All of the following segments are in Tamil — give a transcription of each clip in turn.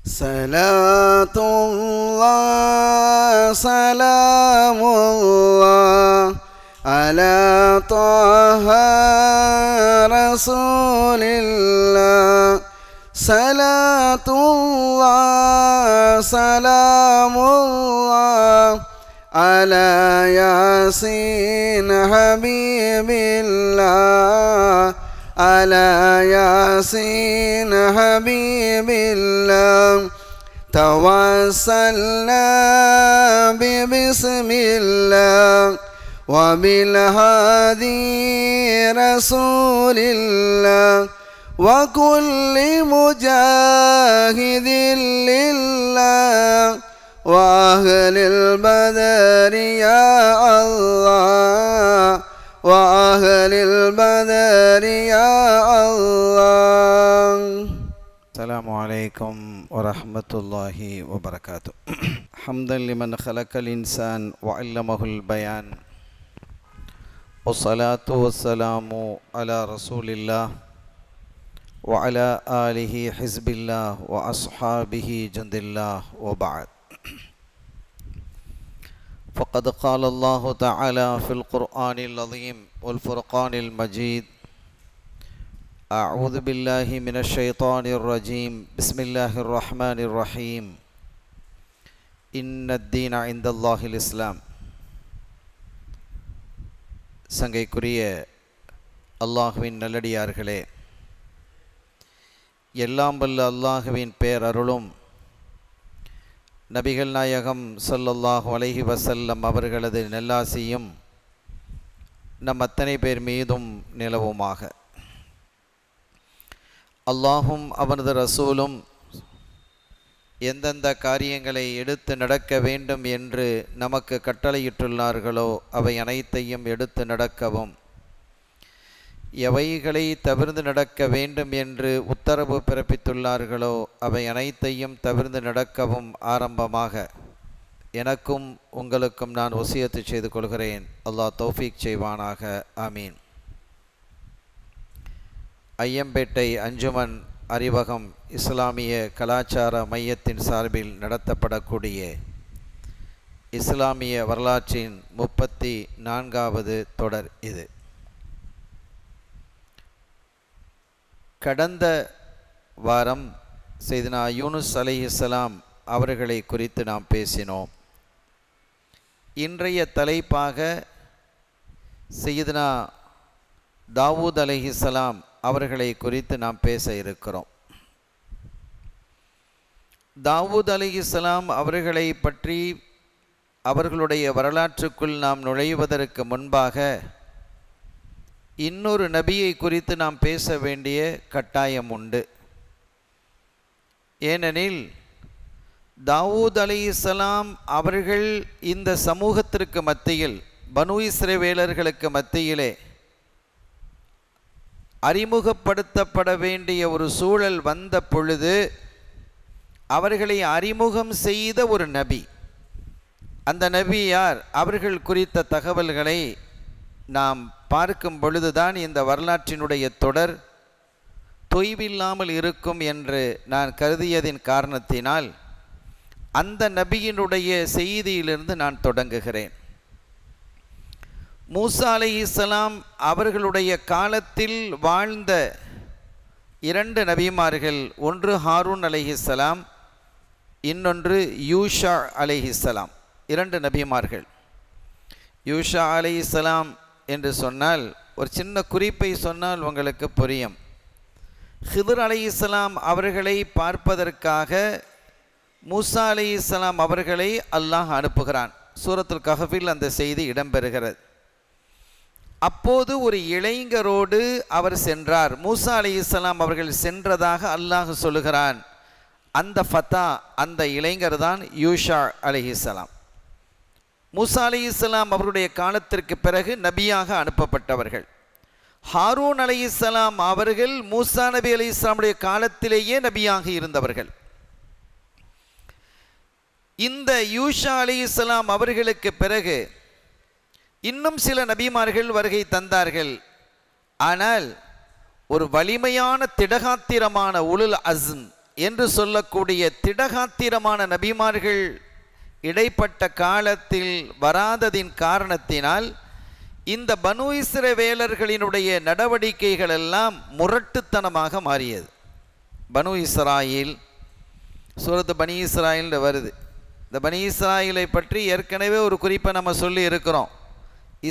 صلاة الله سلام الله على طه رسول الله. صلاة الله سلام الله على ياسين حبيب الله على ياسين حبيب الله. توسلنا ببسم الله وبالهادي رسول الله وكل مجاهد لله وأهل البدر يا الله وأهل البدر يا الله. السلام عليكم ورحمة الله وبركاته. حمدا لمن خلق الإنسان وعلمه البيان والصلاة والسلام على رسول الله وعلى آله حزب الله وأصحابه جند الله وبعد. فقد قال الله تعالى في القرآن العظيم والفرقان المجيد: أعوذ بالله من الشيطان الرجيم بسم الله الرحمن الرحيم إن الدين عند الله الإسلام. சங்கைக்குரிய அல்லாஹுவின் நல்லடியார்களே, எல்லாம் வல்ல அல்லாஹுவின் பேரருளும் நபிகள் நாயகம் ஸல்லல்லாஹு அலைஹி வஸல்லம் அவர்களது நல்லாசியும் நம் அத்தனை பேர் மீதும் நிலவுமாக. அல்லாஹும் அவனது ரசூலும் எந்தெந்த காரியங்களை எடுத்து நடக்க வேண்டும் என்று நமக்கு கட்டளையிட்டுள்ளார்களோ அவை அனைத்தையும் எடுத்து நடக்கவும், எவைகளை தவிர்த்து நடக்க வேண்டும் என்று உத்தரவு பிறப்பித்துள்ளார்களோ அவை அனைத்தையும் தவிர்த்து நடக்கவும் ஆரம்பமாக எனக்கும் உங்களுக்கும் நான் வசியத்து செய்து கொள்கிறேன். அல்லாஹ் தௌஃபீக் செய்வானாக. ஆமீன். ஐயம்பேட்டை அஞ்சுமன் அறிவகம் இஸ்லாமிய கலாச்சார மையத்தின் சார்பில் நடத்தப்படக்கூடிய இஸ்லாமிய வரலாற்றின் 34வது தொடர் இது. கடந்த வாரம் செய்தனா யூனுஸ் அலைஹிஸ்ஸலாம் அவர்களை குறித்து நாம் பேசினோம். இன்றைய தலைப்பாக செய்தனா தாவூத் அலைஹிஸ்ஸலாம் அவர்களை குறித்து நாம் பேச இருக்கிறோம். தாவூத் அலைஹிஸ்ஸலாம் அவர்களை பற்றி அவர்களுடைய வரலாற்றுக்குள் நாம் நுழைவதற்கு முன்பாக இன்னொரு நபியை குறித்து நாம் பேச வேண்டிய கட்டாயம் உண்டு. ஏனெனில் தாவூத் அலைஹிஸ்ஸலாம் அவர்கள் இந்த சமூகத்திற்கு மத்தியில், பனு இஸ்ரவேலர்களுக்கு மத்தியிலே அறிமுகப்படுத்தப்பட வேண்டிய ஒரு சூழல் வந்த பொழுது அவர்களை அறிமுகம் செய்த ஒரு நபி. அந்த நபி யார்? அவர்கள் குறித்த தகவல்களை நாம் பார்க்கும் பொழுதுதான் இந்த வரலாற்றினுடைய தொடர் தொய்வில்லாமல் இருக்கும் என்று நான் கருதியதின் காரணத்தினால் அந்த நபியினுடைய செய்தியிலிருந்து நான் தொடங்குகிறேன். மூசா அலைஹிஸ்ஸலாம் அவர்களுடைய காலத்தில் வாழ்ந்த 2 நபிமார்கள், ஒன்று ஹாரூன் அலைஹிஸ்ஸலாம், இன்னொன்று யூஷா அலைஹிஸ்ஸலாம். 2 நபிமார்கள். யூஷா அலைஹிஸ்ஸலாம் என்று சொன்னால் ஒரு சின்ன குறிப்பை சொன்னால் உங்களுக்கு புரியும். ஹிதர் அலைஹிஸ்ஸலாம் அவர்களை பார்ப்பதற்காக மூசா அலைஹிஸ்ஸலாம் அவர்களை அல்லாஹ் அனுப்புகிறான். சூரத்துல் கஹஃபில் அந்த செய்தி இடம்பெறுகிறது. அப்போது ஒரு இளைஞரோடு அவர் சென்றார். மூசா அலைஹிஸ்ஸலாம் அவர்கள் சென்றதாக அல்லாஹ் சொல்லுகிறான். அந்த ஃபதா, அந்த இளைஞர் தான் யூஷா அலைஹிஸ்ஸலாம். மூசா அலைஹிஸ்ஸலாம் அவருடைய காலத்திற்கு பிறகு நபியாக அனுப்பப்பட்டவர்கள். ஹாரூன் அலைஹிஸ்ஸலாம் அவர்கள் மூசா நபி அலைஹிஸ்ஸலாமுடைய காலத்திலேயே நபியாக இருந்தவர்கள். இந்த யூஷா அலைஹிஸ்ஸலாம் அவர்களுக்கு பிறகு இன்னும் சில நபிமார்கள் வருகை தந்தார்கள். ஆனால் ஒரு வலிமையான திடகாத்திரமான உலுல் அஸ்ம் என்று சொல்லக்கூடிய திடகாத்திரமான நபிமார்கள் இடைப்பட்ட காலத்தில் வராததின் காரணத்தினால் இந்த பனு இஸ்ரவேலர்களினுடைய நடவடிக்கைகள் எல்லாம் முரட்டுத்தனமாக மாறியது. பனு இஸ்ராயில், சூரத்து பனி இஸ்ராயில் வருது. இந்த பனி இஸ்ராயிலை பற்றி ஏற்கனவே ஒரு குறிப்பை நம்ம சொல்லி இருக்கிறோம்.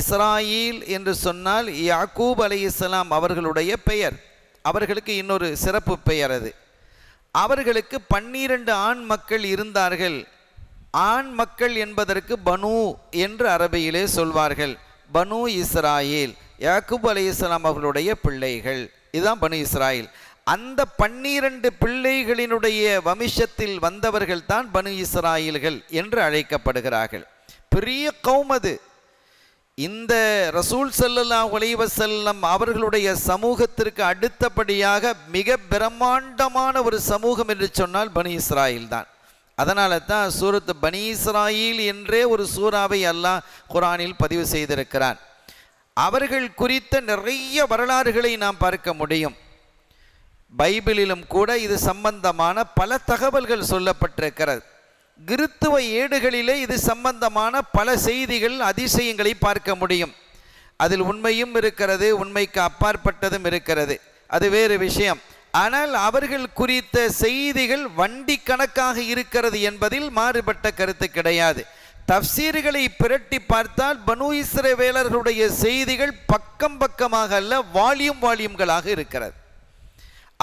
இஸ்ராயில் என்று சொன்னால் யாக்கூப் அலைஹிஸ்ஸலாம் அவர்களுடைய பெயர். அவர்களுக்கு இன்னொரு சிறப்பு பெயர் அது. அவர்களுக்கு 12 ஆண் மக்கள் இருந்தார்கள். ஆண் மக்கள் என்பதற்கு பனு என்று அரபியிலே சொல்வார்கள். பனு இஸ்ராயில், யாக்கூப் அலைஹிஸ்ஸலாம் அவர்களுடைய பிள்ளைகள், இதுதான் பனு இஸ்ராயில். அந்த 12 பிள்ளைகளினுடைய வம்சத்தில் வந்தவர்கள் தான் பனு இஸ்ராயில்கள் என்று அழைக்கப்படுகிறார்கள். பெரிய கௌம் அது. இந்த ரசூல் ஸல்லல்லாஹு அலைஹி வஸல்லம் அவர்களுடைய சமூகத்திற்கு அடுத்தபடியாக மிக பிரம்மாண்டமான ஒரு சமூகம் என்று சொன்னால் பனு இஸ்ராயில் தான். அதனால தான் சூரத்து பனி இஸ்ராயில் என்றே ஒரு சூறாவை அல்லாஹ் குர்ஆனில் பதிவு செய்திருக்கிறான். அவர்கள் குறித்த நிறைய வரலாறுகளை நாம் பார்க்க முடியும். பைபிளிலும் கூட இது சம்பந்தமான பல தகவல்கள் சொல்லப்பட்டிருக்கிறது. கிறித்துவ ஏடுகளிலே இது சம்பந்தமான பல செய்திகள், அதிசயங்களை பார்க்க முடியும். அதில் உண்மையும் இருக்கிறது, உண்மைக்கு அப்பாற்பட்டதும் இருக்கிறது, அது வேறு விஷயம். ஆனால் அவர்கள் குறித்த செய்திகள் வண்டி கணக்காக இருக்கிறது என்பதில் மாறுபட்ட கருத்து கிடையாது. தஃப்சீர்களை பிரட்டி பார்த்தால் பனு இஸ்ரவேலர்களுடைய செய்திகள் பக்கம் பக்கமாக அல்ல, வால்யூம்களாக இருக்கிறது.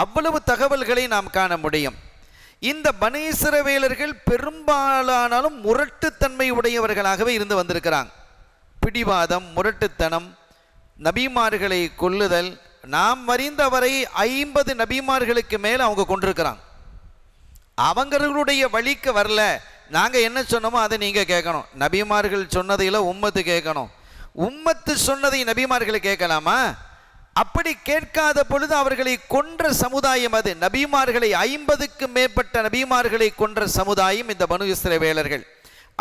அவ்வளவு தகவல்களை நாம் காண முடியும். இந்த பனு இஸ்ரவேலர்கள் பெரும்பாலானாலும் முரட்டுத்தன்மை உடையவர்களாகவே இருந்து வந்திருக்கிறாங்க. பிடிவாதம், முரட்டுத்தனம், நபிமார்களை கொல்லுதல். நாம் அறிந்தவரை 50 நபிமார்களுக்கு மேலே அவங்க கொண்டிருக்கிறாங்க. அவங்களுடைய வழிக்கு வரல, நாங்கள் என்ன சொன்னோமோ அதை நீங்கள் கேட்கணும். நபிமார்கள் சொன்னதையில் உம்மத்து கேட்கணும். உம்மத்து சொன்னதை நபிமார்களை கேட்கலாமா? அப்படி கேட்காத பொழுது அவர்களை கொன்ற சமுதாயம் அது. நபிமார்களை 50க்கு மேற்பட்ட நபிமார்களை கொன்ற சமுதாயம் இந்த பனு இஸ்ரவேலர்கள்.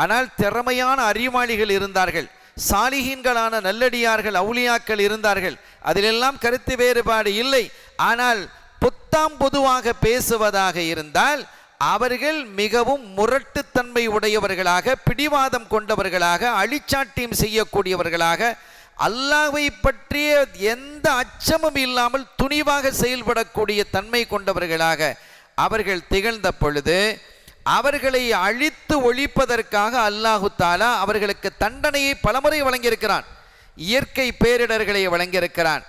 ஆனால் திறமையான அறிவாளிகள் இருந்தார்கள், சாலிஹீன்களான நல்லடியார்கள், அவுலியாக்கள் இருந்தார்கள். அதிலெல்லாம் கருத்து வேறுபாடு இல்லை. ஆனால் பொத்தாம் பொதுவாக பேசுவதாக இருந்தால் அவர்கள் மிகவும் முரட்டுத்தன்மை உடையவர்களாக, பிடிவாதம் கொண்டவர்களாக, அழிச்சாட்டியம் செய்யக்கூடியவர்களாக, அல்லாஹ்வை பற்றிய எந்த அச்சமும் இல்லாமல் துணிவாக செயல்படக்கூடிய தன்மை கொண்டவர்களாக அவர்கள் திகழ்ந்த பொழுது அவர்களை அழித்து ஒழிப்பதற்காக அல்லாஹு தாலா அவர்களுக்கு தண்டனையை பலமுறை வழங்கியிருக்கிறான். இயற்கை பேரிடர்களை வழங்கியிருக்கிறான்.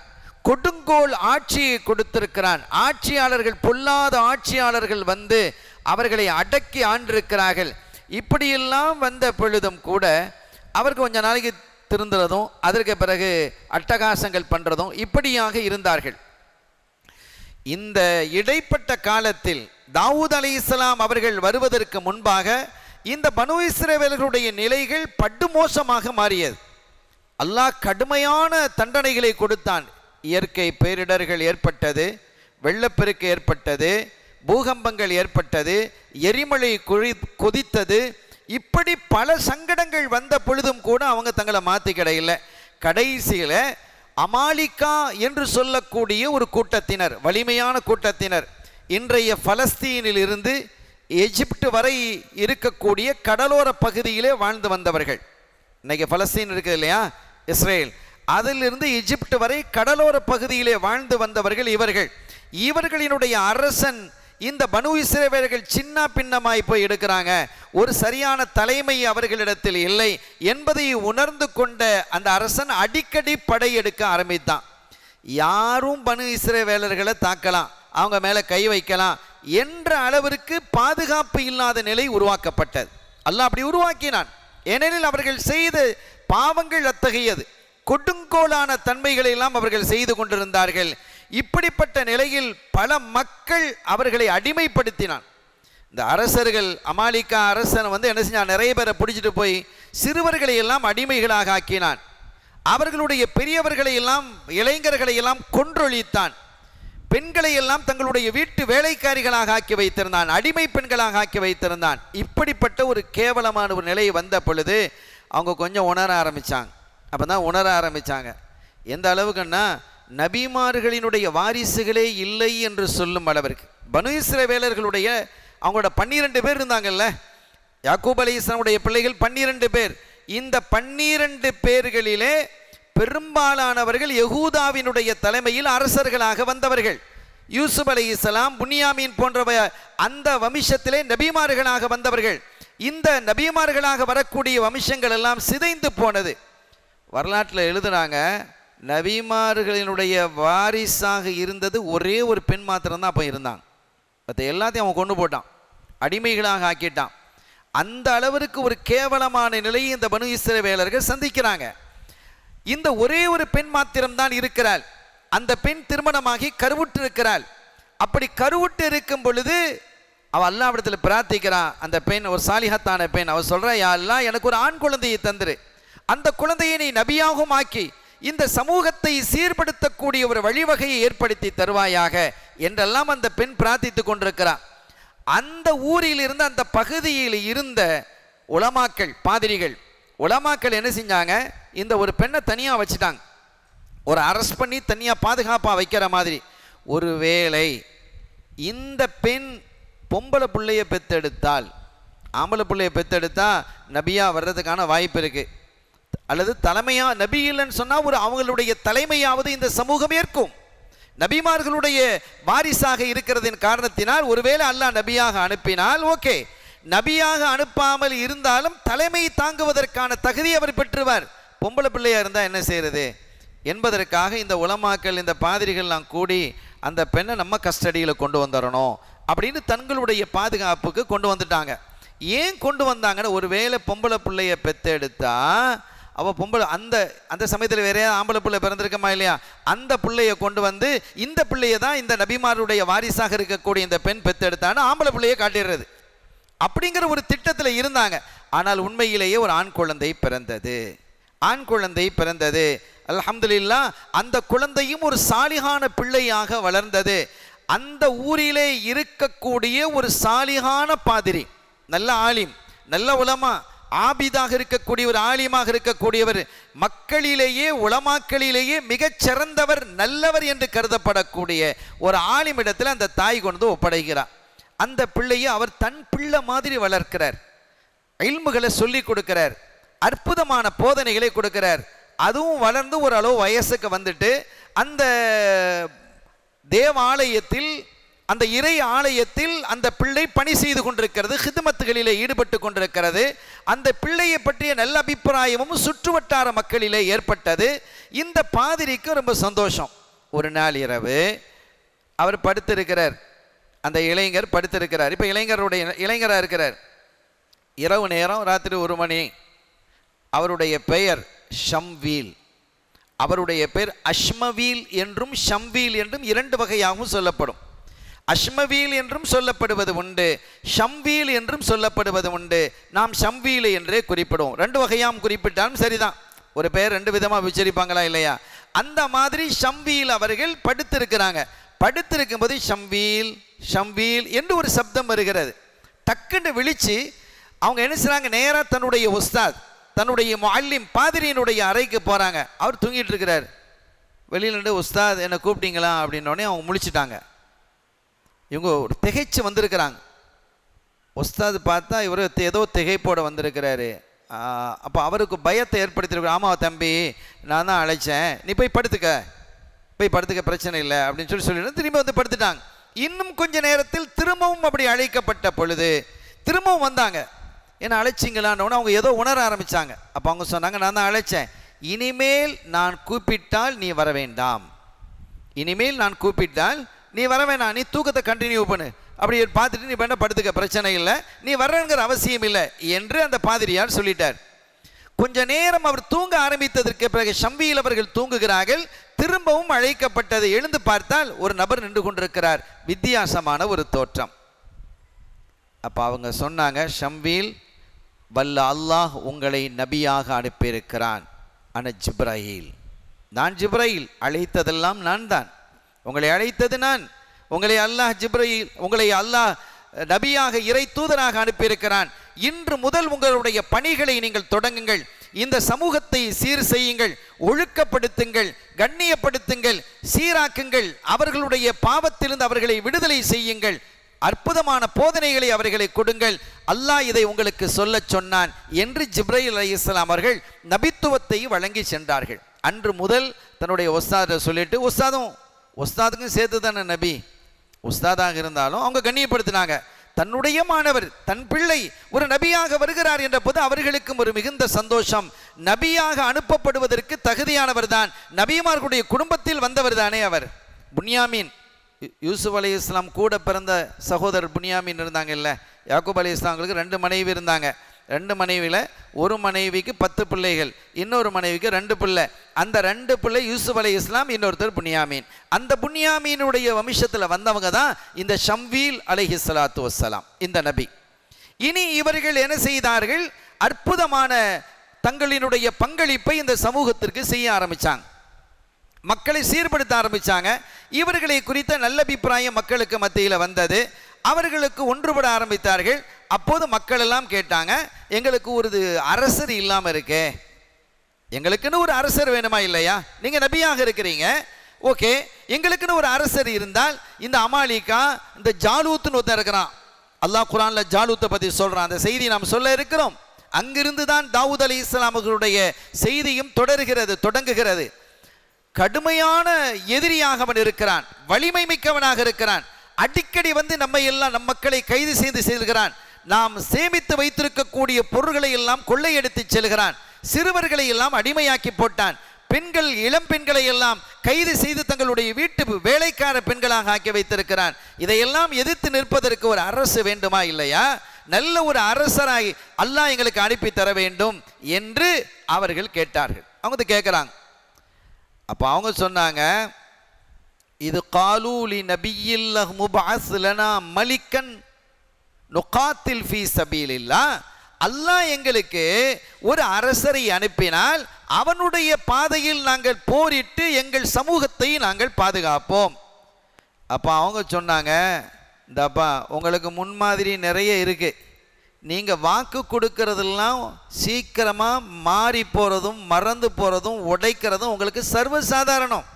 கொடுங்கோல் ஆட்சியை கொடுத்திருக்கிறான். ஆட்சியாளர்கள், பொல்லாத ஆட்சியாளர்கள் வந்து அவர்களை அடக்கி ஆண்டிருக்கிறார்கள். இப்படியெல்லாம் வந்த பொழுதும் கூட அவருக்கு கொஞ்ச நாளைக்கு திருந்துறதும், அதற்கு பிறகு அட்டகாசங்கள் பண்ணுறதும் இப்படியாக இருந்தார்கள். இந்த இடைப்பட்ட காலத்தில் தாவூத் அலைஹிஸ்ஸலாம் அவர்கள் வருவதற்கு முன்பாக இந்த பனு இஸ்ரவேலர்களுடைய நிலைகள் படுமோசமாக மாறியது. அல்லாஹ் கடுமையான தண்டனைகளை கொடுத்தான். இயற்கை பேரிடர்கள் ஏற்பட்டது, வெள்ளப்பெருக்கு ஏற்பட்டது, பூகம்பங்கள் ஏற்பட்டது, எரிமலை கொதித்தது. இப்படி பல சங்கடங்கள் வந்த பொழுதும் கூட அவங்க தங்களை மாற்றிக்கிடையில்லை. கடைசியில் அமாலிகா என்று சொல்லக்கூடிய ஒரு கூட்டத்தினர், வலிமையான கூட்டத்தினர், இன்றைய பலஸ்தீனில் இருந்து எகிப்து வரை இருக்கக்கூடிய கடலோர பகுதியிலே வாழ்ந்து வந்தவர்கள். இன்னைக்கு பலஸ்தீன் இருக்குது இல்லையா, இஸ்ரேல், அதிலிருந்து எகிப்து வரை கடலோர பகுதியிலே வாழ்ந்து வந்தவர்கள் இவர்கள். இவர்களினுடைய அரசன் இந்த பனு இஸ்ரவேலர்கள் சின்ன பின்னமாய் போய் எடுக்கிறாங்க, ஒரு சரியான தலைமை அவர்களிடத்தில் இல்லை என்பதை உணர்ந்து கொண்ட அந்த அரசன் அடிக்கடி படையெடுக்க ஆரம்பித்தான். யாரும் பனு இஸ்ரவேலர்களை தாக்கலாம், அவங்க மேலே கை வைக்கலாம் என்ற அளவிற்கு பாதுகாப்பு இல்லாத நிலை உருவாக்கப்பட்டது. அல்லாஹ் அப்படி உருவாக்கினான். ஏனெனில் அவர்கள் செய்த பாவங்கள் அத்தகையது, கொடுங்கோலான தன்மைகளை எல்லாம் அவர்கள் செய்து கொண்டிருந்தார்கள். இப்படிப்பட்ட நிலையில் பல மக்கள் அவர்களை அடிமைப்படுத்தினான். இந்த அரசர்கள், அமாலிகா அரசன் வந்து என்ன செஞ்சான், நிறைய பேரை பிடிச்சிட்டு போய் சிறுவர்களை எல்லாம் அடிமைகளாக ஆக்கினான். அவர்களுடைய பெரியவர்களை எல்லாம், இளைஞர்களை எல்லாம் கொன்றொழித்தான். பெண்களை எல்லாம் தங்களுடைய வீட்டு வேலைக்காரிகளாக ஆக்கி வைத்திருந்தான், அடிமை பெண்களாக ஆக்கி வைத்திருந்தான். இப்படிப்பட்ட ஒரு கேவலமான ஒரு நிலை வந்த பொழுது அவங்க கொஞ்சம் உணர ஆரம்பித்தாங்க. அப்போ தான் உணர ஆரம்பித்தாங்க. எந்த அளவுக்குன்னா, நபிமார்களினுடைய வாரிசுகளே இல்லை என்று சொல்லும் அளவிற்கு. பனு இஸ்ரவேலர்களுடைய அவங்களோட 12 பேர் இருந்தாங்கல்ல, யாக்கூப் அலைஹிஸ்ஸலாமுடைய பிள்ளைகள் 12 பேர். இந்த 12 பேர்களிலே பெரும்பாலானவர்கள் யகூதாவினுடைய தலைமையில் அரசர்களாக வந்தவர்கள். யூசுப் அலைஹிஸ்ஸலாம், புன்யாமீன் போன்ற அந்த வம்சத்திலே நபிமார்களாக வந்தவர்கள். இந்த நபிமார்களாக வரக்கூடிய வம்சங்கள் எல்லாம் சிதைந்து போனது. வரலாற்றில் எழுதுனாங்க, நபிமார்களினுடைய வாரிசாக இருந்தது ஒரே ஒரு பெண் மாத்திரம்தான் அப்போ இருந்தாங்க. மற்ற எல்லாத்தையும் அவன் கொண்டு போட்டான், அடிமைகளாக ஆக்கிட்டான். அந்த அளவிற்கு ஒரு கேவலமான நிலையை இந்த பனு இஸ்ரவேலர்கள் சந்திக்கிறாங்க. இந்த ஒரே ஒரு பெண் மாத்திரம்தான் இருக்கிறாள். அந்த பெண் திருமணமாகி கருவுற்று இருக்கிறாள். அப்படி கருவுற்று இருக்கும் பொழுது அவள் அல்லாஹ்விடத்தில் பிரார்த்திக்கிறான். அந்த பெண் ஒரு சாலிஹத்தான பெண். அவள் சொல்றா, யா அல்லாஹ், எனக்கு ஒரு ஆண் குழந்தையை தந்துரு, அந்த குழந்தையை நீ நபியாகவும் ஆக்கி இந்த சமூகத்தை சீர்படுத்தக்கூடிய ஒரு வழிவகையை ஏற்படுத்தி தருவாயாக என்றெல்லாம் அந்த பெண் பிரார்த்தித்து கொண்டிருக்கிறான். அந்த ஊரில் இருந்து, அந்த பகுதியில் இருந்த உலமாக்கள், பாதிரிகள், உலமாக்கள் என்ன செஞ்சாங்க, இந்த ஒரு பெண்ணை தனியாக வச்சுட்டாங்க. ஒரு அரெஸ்ட் பண்ணி தனியாக பாதுகாப்பாக வைக்கிற மாதிரி. ஒருவேளை இந்த பெண் பொம்பளை பிள்ளையை பெற்றெடுத்தால், ஆம்பளை பிள்ளையை பெற்றெடுத்தா நபியா வர்றதுக்கான வாய்ப்பு இருக்கு. அல்லது தலைமையா, நபி இல்லைன்னு சொன்னால் ஒரு அவங்களுடைய தலைமையாவது இந்த சமூகம் ஏற்கும். நபிமார்களுடைய வாரிசாக இருக்கிறதின் காரணத்தினால் ஒருவேளை அல்லாஹ் நபியாக அனுப்பினால் ஓகே, நபியாக அனுப்பாமல் இருந்தாலும் தலைமை தாங்குவதற்கான தகுதி அவர் பெற்றுவார். பொம்பளை பிள்ளையா இருந்தால் என்ன செய்யறது என்பதற்காக இந்த உலமாக்கள், இந்த பாதிரிகள்லாம் கூடி அந்த பெண்ணை நம்ம கஸ்டடியில் கொண்டு வந்துடணும் அப்படின்னு தங்களுடைய பாதுகாப்புக்கு கொண்டு வந்துட்டாங்க. ஏன் கொண்டு வந்தாங்கன்னு, ஒருவேளை பொம்பளை பிள்ளைய பெற்றெடுத்தா அவள் பொம்பளை, அந்த சமயத்தில் வேற ஆம்பளை பிள்ளை பிறந்திருக்கமா இல்லையா, அந்த பிள்ளைய கொண்டு வந்து இந்த பிள்ளைய தான் இந்த நபிமாருடைய வாரிசாக இருக்கக்கூடிய இந்த பெண் பெற்றெடுத்தான்னு ஆம்பளை பிள்ளைய காட்டிடுறது அப்படிங்கிற ஒரு திட்டத்தில் இருந்தாங்க. ஆனால் உண்மையிலேயே ஒரு ஆண் குழந்தை பிறந்தது. ஆண் குழந்தை பிறந்தது. அல்ஹம்துலில்லாஹ். அந்த குழந்தையும் ஒரு சாலிகான பிள்ளையாக வளர்ந்தது. அந்த ஊரிலே இருக்கக்கூடிய ஒரு சாலிகான பாதிரி, நல்ல ஆலிம், நல்ல உலமா, ஆபிதாக இருக்கக்கூடிய ஒரு ஆலிமாக இருக்கக்கூடியவர், மக்களிலேயே உலமாக்களிலேயே மிகச் சிறந்தவர், நல்லவர் என்று கருதப்படக்கூடிய ஒரு ஆலிமிடத்தில் அந்த தாய் கொண்டு ஒப்படைக்கிறார். அந்த பிள்ளையை அவர் தன் பிள்ளை மாதிரி வளர்க்கிறார். இல்முகளை சொல்லி கொடுக்கிறார், அற்புதமான போதனைகளை கொடுக்கிறார். அதுவும் வளர்ந்து ஒரு அளவு வயசுக்கு வந்துட்டு அந்த தேவாலயத்தில், அந்த இறை ஆலயத்தில் அந்த பிள்ளை பணி செய்து கொண்டிருக்கிறது, ஹிதுமத்துகளிலே ஈடுபட்டு கொண்டிருக்கிறது. அந்த பிள்ளையை பற்றிய நல்ல அபிப்பிராயமும் சுற்றுவட்டார மக்களிலே ஏற்பட்டது. இந்த பாதிரிக்கு ரொம்ப சந்தோஷம். ஒரு நாள் இரவு அவர் படுத்திருக்கிறார், அந்த இளைஞர் படுத்திருக்கிறார். இப்போ இளைஞராக இருக்கிறார். இரவு நேரம், ராத்திரி 1 மணி. அவருடைய பெயர் ஷம்வீல். அவருடைய பெயர் அஷ்மவீல் என்றும் ஷம்வீல் என்றும் 2 வகையாகவும் சொல்லப்படும். அஷ்மவீல் என்றும் சொல்லப்படுவது உண்டு, ஷம்வீல் என்றும் சொல்லப்படுவது உண்டு. நாம் ஷம்வீல் என்றே குறிப்பிடுவோம். 2 வகையாகவும் குறிப்பிட்டாலும் சரிதான். ஒரு பெயர் 2 விதமாக உச்சரிப்பாங்களா இல்லையா? அந்த மாதிரி ஷம்வீல் அவர்கள் படுத்திருக்கிறாங்க. படுத்திருக்கும் போது ஷம்வீல் ஷம்வீல் என்று ஒரு சப்தம் வருகிறது. டக்குன்னு விழிச்சு அவங்க என்ன செய்றாங்க, நேராக தன்னுடைய உஸ்தாத், தன்னுடைய முஅல்லிம், பாதிரியினுடைய அறைக்கு போகிறாங்க. அவர் தூங்கிட்டு இருக்கிறார். வெளியில் நின்று, உஸ்தாத் என்னை கூப்பிட்டீங்களா அப்படின்னோடனே அவங்க முழிச்சிட்டாங்க. இவங்க ஒரு திகைச்சு வந்திருக்கிறாங்க. உஸ்தாது பார்த்தா இவர் ஏதோ திகைப்போட வந்திருக்கிறாரு. அப்போ அவருக்கு பயத்தை ஏற்படுத்தியிருக்கிறார். ஆமாம் தம்பி, நான் தான் அழைச்சேன், நீ போய் படுத்துக்க பிரச்சனை இல்லை அப்படின்னு சொல்லிட்டு திரும்ப வந்து படுத்துட்டாங்க. இன்னும் கொஞ்ச நேரத்தில் திரும்பவும் அப்படி அழைக்கப்பட்ட பொழுது திரும்பவும் வந்தாங்க. என்ன அழைச்சிங்களான்னு அவங்க ஏதோ உணர ஆரம்பித்தாங்க. அப்போ அவங்க சொன்னாங்க, நான் தான் அழைச்சேன், இனிமேல் நான் கூப்பிட்டால் நீ வர வேண்டாம், இனிமேல் நான் கூப்பிட்டால் நீ வர வேணாம், நீ தூக்கத்தை கண்டினியூ பண்ணு, அப்படி பார்த்துட்டு நீ பண்ண படுத்துக்க பிரச்சனை இல்லை, நீ வர்றங்கிற அவசியம் இல்லை என்று அந்த பாதிரியார் சொல்லிட்டார். கொஞ்ச நேரம் அவர் தூங்க ஆரம்பித்ததற்கு பிறகு ஷம்வீல் அவர்கள் தூங்குகிறார்கள். திரும்பவும் அழைக்கப்பட்டது. எழுந்து பார்த்தால் ஒரு நபர் நின்று கொண்டிருக்கிறார், வித்தியாசமான ஒரு தோற்றம். அப்போ அவங்க சொன்னாங்க, ஷம்வீல், வல்ல அல்லாஹ் உங்களை நபியாக அனுப்பியிருக்கிறான். அன ஜிப்ராயில், நான் ஜிப்ராயில், அழைத்ததெல்லாம் நான் தான், உங்களை அழைத்தது நான். உங்களை அல்லாஹ் ஜிப்ராயில், உங்களை அல்லாஹ் நபியாக, இறை தூதராக அனுப்பியிருக்கிறான். இன்று முதல் உங்களுடைய பணிகளை நீங்கள் தொடங்குங்கள். இந்த சமூகத்தை சீர் செய்யுங்கள், ஒழுக்கப்படுத்துங்கள், கண்ணியப்படுத்துங்கள், சீராக்குங்கள், அவர்களுடைய பாவத்திலிருந்து அவர்களை விடுதலை செய்யுங்கள், அற்புதமான போதனைகளை அவர்களை கொடுங்கள், அல்லாஹ் இதை உங்களுக்கு சொல்ல சொன்னான் என்று ஜிப்ரைல் அலைஹிஸ்ஸலாம் அவர்கள் நபித்துவத்தை வழங்கி சென்றார்கள். அன்று முதல் தன்னுடைய உஸ்தாதை சொல்லிட்டு, உஸ்தாதுக்கும் சேர்த்து தானே நபி, உஸ்தாதாக இருந்தாலும் அவங்க கண்ணியப்படுத்தினாங்க. தன்னுடைய மாணவர், தன் பிள்ளை ஒரு நபியாக வருகிறார் என்ற போது அவர்களுக்கும் ஒரு மிகுந்த சந்தோஷம். நபியாக அனுப்பப்படுவதற்கு தகுதியானவர் தான், நபிமார்களுடைய குடும்பத்தில் வந்தவர் தானே அவர். புன்யாமீன், யூசுப் அலைஹிஸ்ஸலாம் கூட பிறந்த சகோதரர் புன்யாமீன் இருந்தாங்க இல்லை, யாக்கூப் அலைஹிஸ்ஸலாமுக்கு 2 மனைவி இருந்தாங்க. 2 மனைவியில் ஒரு மனைவிக்கு 10 பிள்ளைகள், இன்னொரு மனைவிக்கு 2 பிள்ளை. அந்த 2 பிள்ளை யூசுப் அலைஹிஸ்ஸலாம், இன்னொருத்தர் புன்யாமீன். அந்த புன்யாமீனுடைய வம்சத்தில் வந்தவங்க தான் இந்த ஷம்வீல் அலைஹிஸ்ஸலாத்து வஸ்ஸலாம், இந்த நபி. இனி இவர்கள் என்ன செய்தார்கள்? அற்புதமான தங்களினுடைய பங்களிப்பை இந்த சமூகத்திற்கு செய்ய ஆரம்பித்தாங்க, மக்களை சீர்படுத்த ஆரம்பித்தாங்க. இவர்களை குறித்த நல்ல அபிப்பிராயம் மக்களுக்கு மத்தியில் வந்தது. அவர்களுக்கு ஒன்றுபட ஆரம்பித்தார்கள். அப்போது மக்கள் எல்லாம் கேட்டாங்க, எங்களுக்கு ஒரு அரசர் இல்லாமல் இருக்கே, எங்களுக்குன்னு ஒரு அரசர் வேணுமா இல்லையா? நீங்கள் நபியாக இருக்கிறீங்க, ஓகே, எங்களுக்குன்னு ஒரு அரசர் இருந்தால், இந்த அமாலிகா, இந்த ஜாலூத்துன்னு ஒருத்தன் இருக்கிறான், அல்லாஹ் குர்ஆன்ல ஜாலூத்தை பற்றி சொல்கிறான், அந்த செய்தி நாம் சொல்ல இருக்கிறோம். அங்கிருந்து தான் தாவூத் அலைஹிஸ்ஸலாம் அவர்களுடைய செய்தியும் தொடங்குகிறது. கடுமையான எதிரியாக அவன் இருக்கிறான், வலிமை மிக்கவனாக இருக்கிறான், அடிக்கடி வந்து நம் மக்களை கைது செய்து செல்கிறான், நாம் சேமித்து வைத்திருக்கக்கூடிய பொருள்களை எல்லாம் கொள்ளையடித்து செல்கிறான், சிறுவர்களை எல்லாம் அடிமையாக்கி போட்டான், பெண்கள், இளம் பெண்களை எல்லாம் கைது செய்து தங்களுடைய வீட்டு வேலைக்கார பெண்களாக ஆக்கி வைத்திருக்கிறான். இதையெல்லாம் எதிர்த்து நிற்பதற்கு ஒரு அரசு வேண்டுமா இல்லையா? நல்ல ஒரு அரசராய் அல்லாஹ் எங்களுக்கு அனுப்பி தர வேண்டும் என்று அவர்கள் கேட்டார்கள். அவங்க கேட்குறாங்க. அப்போ அவங்க சொன்னாங்க, இது காலூலி நபியில்லஹ் முபஅஸ் லனா மலிக்கன் நுகாத்தில் ஃபீ சபீலில்லாஹ், அல்லாஹ் எங்களுக்கு ஒரு அரசரை அனுப்பினால் அவனுடைய பாதையில் நாங்கள் போரிட்டு எங்கள் சமூகத்தை நாங்கள் பாதுகாப்போம். அப்போ அவங்க சொன்னாங்க, இந்தப்பா உங்களுக்கு முன்மாதிரி நிறைய இருக்கு, நீங்கள் வாக்கு கொடுக்கறதெல்லாம் சீக்கிரமாக மாறி போகிறதும் மறந்து போகிறதும் உடைக்கிறதும் உங்களுக்கு சர்வசாதாரணம்.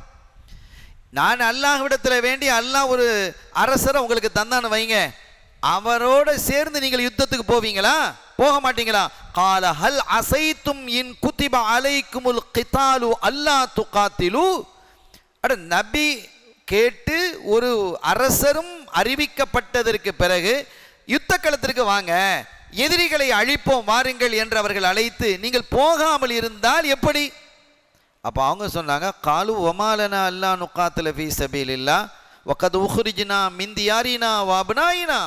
நான் அல்லாஹ்விடத்தில் வேண்டி அல்லாஹ் ஒரு அரசரை உங்களுக்கு தந்தான்னு வைங்க, அவரோட சேர்ந்து நீங்கள் யுத்தத்துக்கு போவீங்களா? போக மாட்டீங்களா? கால ஹல் அசைத்தும் இன் குதிப அலைக்குமுல் கிதாலு அல்லா துகாத்திலு. அட நபி கேட்டு ஒரு அரசரும் அறிவிக்கப்பட்டதற்கு பிறகு யுத்த களத்திற்கு வாங்க, எதிரிகளை அழிப்போம் வாருங்கள் என்று அவர்கள் அழைத்து நீங்கள் போகாமல் இருந்தால் எப்படி? அப்போ அவங்க சொன்னாங்க, காலு ஒமாலனா அல்லா நுகாத்துல ஃபீ சபீலில்லா வகத் உஹ்ரிஜ்னா மின் தியாரினா வஅப்னாயினா.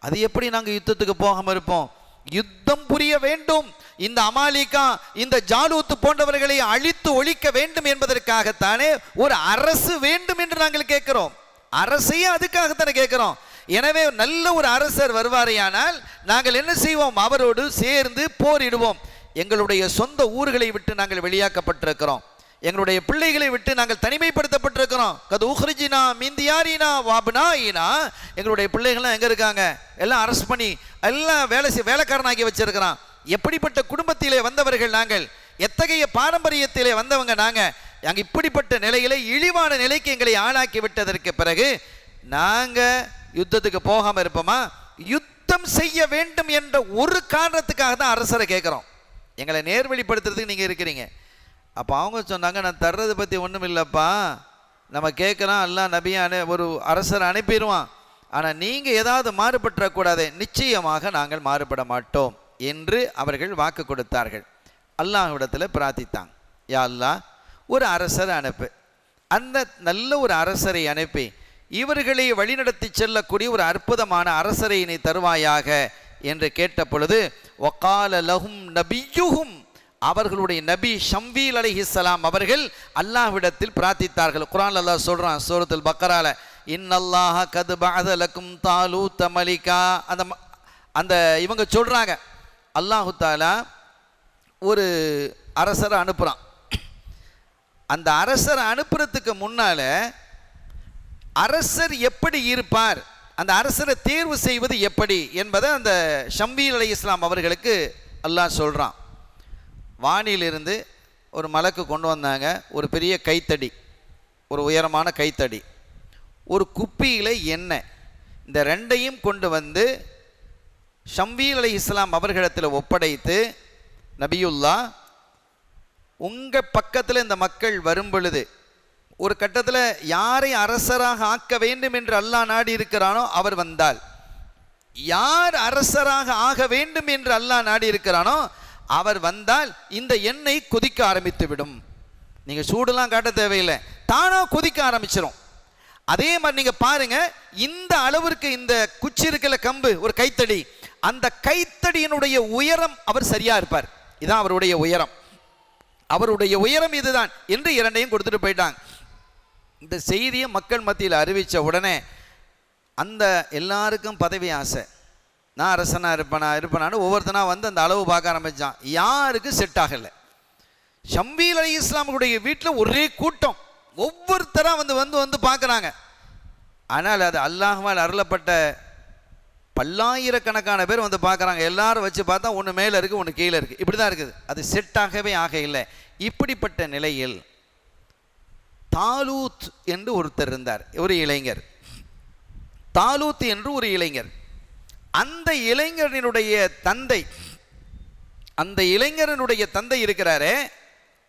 அது எப்படி நாங்கள் யுத்தத்துக்கு போகாமல் இருப்போம்? யுத்தம் புரிய வேண்டும், இந்த அமாலிகா, இந்த ஜாலூத் போன்றவர்களை அழித்து ஒழிக்க வேண்டும் என்பதற்காகத்தானே ஒரு அரசு வேண்டும் என்று நாங்கள் கேட்கிறோம். அரசையே அதுக்காகத்தானே கேட்கிறோம். எனவே நல்ல ஒரு அரசர் வருவாரையானால் நாங்கள் என்ன செய்வோம்? அவரோடு சேர்ந்து போரிடுவோம். எங்களுடைய சொந்த ஊர்களை விட்டு நாங்கள் வெளியாக்கப்பட்டிருக்கிறோம், எங்களுடைய பிள்ளைகளை விட்டு நாங்கள் தனிமைப்படுத்தப்பட்டிருக்கிறோம். கது உஹ்ரிஜ்னா மின் தியாரினா வஅப்னாயினா. எங்களுடைய பிள்ளைகள்லாம் எங்கே இருக்காங்க? எல்லாம் அரெஸ்ட் பண்ணி எல்லாம் வேலைக்காரனாக்கி வச்சிருக்கிறான். எப்படிப்பட்ட குடும்பத்திலே வந்தவர்கள் நாங்கள், எத்தகைய பாரம்பரியத்திலே வந்தவங்க நாங்கள். அங்கே இப்படிப்பட்ட நிலையில இழிவான நிலைக்கு எங்களை ஆளாக்கி விட்டதற்கு பிறகு நாங்கள் யுத்தத்துக்கு போகாமல் இருப்போமா? யுத்தம் செய்ய வேண்டும் என்ற ஒரு காரணத்துக்காக தான் அரசரை கேட்குறோம், எங்களை நேர்வழிப்படுத்துறதுக்கு நீங்கள் இருக்கிறீங்க. அப்போ அவங்க சொன்னாங்க, நான் தர்றது பற்றி ஒன்றும் இல்லைப்பா, நம்ம கேட்குறோம், அல்லாஹ் நபியான ஒரு அரசர் அனுப்பிடுவான், ஆனால் நீங்கள் ஏதாவது மாறுபட்டுறக்கூடாது, நிச்சயமாக நாங்கள் மாறுபட மாட்டோம் என்று அவர்கள் வாக்கு கொடுத்தார்கள். அல்லாஹ்விடத்தில் பிரார்த்தித்தாங்க, யா அல்லாஹ் ஒரு அரசரை அனுப்பு, அந்த நல்ல ஒரு அரசரை அனுப்பி இவர்களை வழிநடத்தி செல்லக்கூடிய ஒரு அற்புதமான அரசரை நீ தருவாயாக என்று கேட்ட பொழுது, வகால லஹும் நபியுஹும், அவர்களுடைய நபி ஷம்வீல் அலைஹிஸ்ஸலாம் அவர்கள் அல்லாஹ்விடத்தில் பிரார்த்தித்தார்கள். குர்ஆன்ல அல்லாஹ் சொல்றான் சூரத்துல் பக்கரால, இன்னல்லாஹ கத் பஅத லக்கும் தாலூத் மலிகா. அந்த இவங்க சொல்றாங்க, அல்லாஹு தஆலா ஒரு அரசரை அனுப்புறான். அந்த அரசரை அனுப்புறதுக்கு முன்னால அரசர் எப்படி இருப்பார், அந்த அரசரை தேர்வு செய்வது எப்படி என்பதை அந்த ஷம்வீல் அலைஹிஸ்ஸலாம் அவர்களுக்கு அல்லாஹ் சொல்றான். வானிலிருந்து ஒரு மலக்கு கொண்டு வந்தாங்க, ஒரு பெரிய கைத்தடி, ஒரு உயரமான கைத்தடி, ஒரு குப்பியில் எண்ணெய். இந்த ரெண்டையும் கொண்டு வந்து ஷம்வீல் அலைஹிஸ்ஸலாம் அவர்களிடத்தில் ஒப்படைத்து, நபியுல்லா, உங்கள் பக்கத்தில் இந்த மக்கள் வரும் பொழுது ஒரு கட்டத்தில் யாரை அரசராக ஆக்க வேண்டும் என்று அல்லாஹ் நாடி இருக்கிறானோ அவர் வந்தால், யார் அரசராக ஆக வேண்டும் என்று அல்லாஹ் நாடி இருக்கிறானோ அவர் வந்தால் இந்த எண்ணெய் கொதிக்க ஆரம்பித்து விடும். நீங்கள் சூடெல்லாம் காட்ட தேவையில்லை, தானா கொதிக்க ஆரம்பிச்சிடும். அதே மாதிரி நீங்கள் பாருங்க, இந்த அளவிற்கு இந்த குச்சி இருக்கல, கம்பு, ஒரு கைத்தடி, அந்த கைத்தடியினுடைய உயரம் அவர் சரியா இருப்பார். இதான் அவருடைய உயரம், அவருடைய உயரம் இதுதான் என்று இரண்டையும் கொடுத்துட்டு போயிட்டாங்க. இந்த செய்தியை மக்கள் மத்தியில் அறிவித்த உடனே அந்த எல்லாருக்கும் பதவி ஆசை, நான் அரசனாக இருப்பேனான்னு ஒவ்வொருத்தனாக வந்து அந்த அளவு பார்க்க ஆரம்பித்தான். யாருக்கு செட் ஆகலை. ஷம்வீல் அலைஹிஸ்ஸலாமுடைய வீட்டில் ஒரே கூட்டம், ஒவ்வொருத்தராக வந்து வந்து வந்து பார்க்குறாங்க. ஆனால் அது அல்லாஹ்வால் அருளப்பட்ட பல்லாயிரக்கணக்கான பேர் வந்து பார்க்குறாங்க. எல்லாரும் வச்சு பார்த்தா ஒன்று மேலே இருக்குது, ஒன்று கீழே இருக்குது, இப்படி தான் இருக்குது. அது செட்டாகவே ஆக இல்லை. இப்படிப்பட்ட நிலையில் தாலூத் என்று ஒருத்தர் இருந்தார், ஒரு இளைஞர். தாலூத் என்று ஒரு இளைஞர். அந்த இளைஞரினுடைய தந்தை, அந்த இளைஞரனுடைய தந்தை இருக்கிறாரே,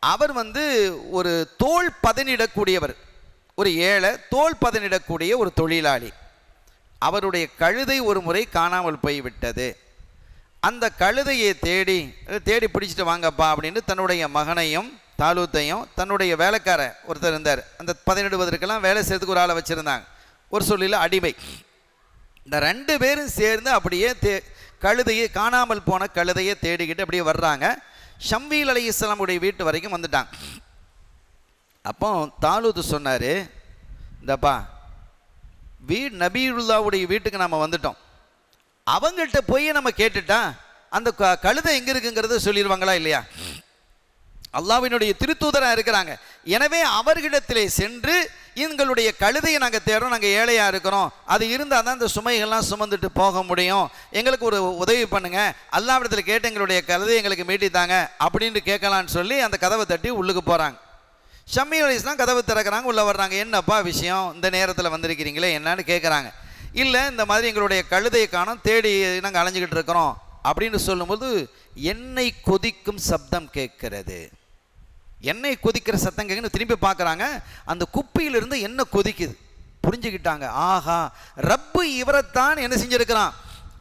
அவர் வந்து ஒரு தோல் பதனிடக்கூடியவர், ஒரு ஏழை, தோல் பதனிடக்கூடிய ஒரு தொழிலாளி. அவருடைய கழுதை ஒரு முறை காணாமல் போய்விட்டது. அந்த கழுதையை தேடி பிடிச்சிட்டு வாங்கப்பா அப்படின்னு தன்னுடைய மகனையும் தாலூத்தையும், தன்னுடைய வேலைக்கார ஒருத்தர் இருந்தார், அந்த பதனிடுவதற்கெல்லாம் வேலை செய்யறதுக்கு ஒரு ஆளை வச்சுருந்தாங்க, ஒரு சொல்லில் அடிமை. இந்த ரெண்டு பேரும் சேர்ந்து அப்படியே கழுதையை, காணாமல் போன கழுதையை தேடிக்கிட்டு அப்படியே வர்றாங்க. ஷம்வீல் அலைஹிஸ்ஸலாமுடைய வீட்டு வரைக்கும் வந்துட்டாங்க. அப்போ தாலூத் சொன்னார், இந்தப்பா நபியுல்லாவுடைய வீட்டுக்கு நம்ம வந்துட்டோம், அவங்கள்ட்ட போய் நம்ம கேட்டுட்டா அந்த கழுதை எங்கே இருக்குங்கிறத சொல்லிடுவாங்களா இல்லையா? அல்லாஹ்வினுடைய திருத்தூதராக இருக்கிறாங்க. எனவே அவர்களிடத்திலே சென்று எங்களுடைய கழுதையை நாங்கள் தேடுறோம், நாங்கள் ஏழையாக இருக்கிறோம், அது இருந்தால் தான் இந்த சுமைகள்லாம் சுமந்துட்டு போக முடியும், எங்களுக்கு ஒரு உதவி பண்ணுங்க, அல்லாஹ்விடத்தில் கேட்டு எங்களுடைய கழுதையை எங்களுக்கு மீட்டித்தாங்க அப்படின்னு கேட்கலான்னு சொல்லி அந்த கதவை தட்டி உள்ளுக்கு போகிறாங்க. ஷம்வீல் அலைஹிஸ்ஸலாம் கதவை திறக்கிறாங்க, உள்ளே வர்றாங்க. என்னப்பா விஷயம், இந்த நேரத்தில் வந்திருக்கிறீங்களே என்னன்னு கேட்குறாங்க. இல்லை, இந்த மாதிரி எங்களுடைய கழுதையை காணோம், தேடி நாங்கள் அலைஞ்சிக்கிட்டு இருக்கிறோம் அப்படின்னு சொல்லும்போது எண்ணெய் கொதிக்கும் சப்தம் கேட்கிறது. எண்ணெய் கொதிக்கிற சத்தம் கேட்குன்னு திரும்பி பார்க்குறாங்க. அந்த குப்பியிலிருந்து எண்ணெய் கொதிக்குது. புரிஞ்சுக்கிட்டாங்க, ஆஹா, ரப்பு இவரைத்தான் என்ன செஞ்சிருக்கிறான்,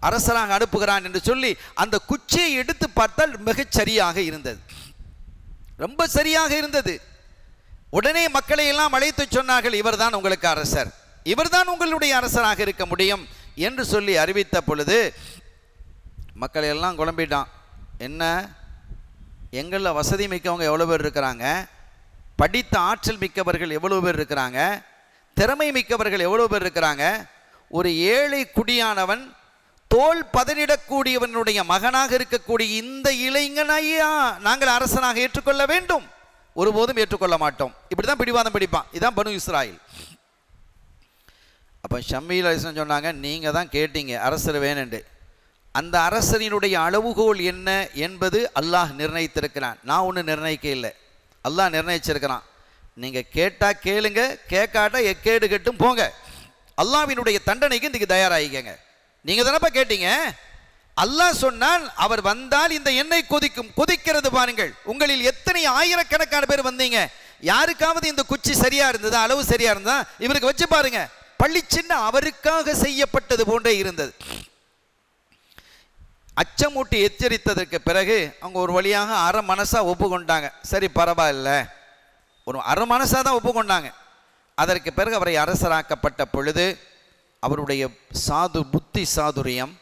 அரசராக அனுப்புகிறான் என்று சொல்லி அந்த குச்சியை எடுத்து பார்த்தால் மிகச்சரியாக இருந்தது, ரொம்ப சரியாக இருந்தது. உடனே மக்களை எல்லாம் அழைத்து சொன்னார்கள், இவர்தான் உங்களுக்கு அரசர், இவர்தான் உங்களுடைய அரசராக இருக்க முடியும் என்று சொல்லி அறிவித்த பொழுது மக்கள் எல்லாம் குழம்பிட்டான். என்ன, எங்களில் வசதி மிக்கவங்க எவ்வளோ பேர் இருக்கிறாங்க, படித்த ஆற்றல் மிக்கவர்கள் எவ்வளோ பேர் இருக்கிறாங்க, திறமை மிக்கவர்கள் எவ்வளோ பேர் இருக்கிறாங்க, ஒரு ஏழை குடியானவன், தோல் பதனிடக்கூடியவனுடைய மகனாக இருக்கக்கூடிய இந்த இளைஞனையா நாங்கள் அரசனாக ஏற்றுக்கொள்ள வேண்டும்? ஒருபோதும் ஏற்றுக்கொள்ள மாட்டோம். இப்படி தான் பிடிவாதம் பிடிப்பான். இதுதான் பனு இஸ்ராயில். அப்போ ஷம்வீல் அலைஹிஸ்ஸலாம் சொன்னாங்க, நீங்கள் தான் கேட்டீங்க அரசர் வேணுண்டு, அந்த அரசரினுடைய அளவுகோல் என்ன என்பது அல்லாஹ் நிர்ணயித்திருக்கிறான், நான் ஒன்றும் நிர்ணயிக்க இல்லை, அல்லாஹ் நிர்ணயிச்சிருக்கிறான். நீங்கள் கேட்டால் கேளுங்க, கேட்காட்டா எக்கேடு கெட்டும் போங்க, அல்லாஹ்வினுடைய தண்டனைக்கு இன்றைக்கு தயாராகிக்கங்க. நீங்கள் தானப்பா கேட்டீங்க, அல்லாஹ் சொன்னால் அவர் வந்தால் இந்த எண்ணெய் கொதிக்கும். கொதிக்கிறது பாருங்கள். உங்களில் எத்தனை ஆயிரக்கணக்கான பேர் வந்தீங்க, யாருக்காவது இந்த குச்சி சரியா இருந்ததா, அளவு சரியா இருந்தா இவருக்கு வச்சு பாருங்க, பள்ளி சின்ன அவருக்காக செய்யப்பட்டது போன்றே இருந்தது. அச்சமூட்டி எச்சரித்ததற்கு பிறகு அவங்க ஒரு வழியாக அரை மனசா ஒப்புக்கொண்டாங்க. சரி பரவாயில்ல, ஒரு அரை மனசா தான் ஒப்புக்கொண்டாங்க. அதற்கு பிறகு அவரை அரசராக்கப்பட்ட பொழுது அவருடைய புத்தி சாதுரியம்,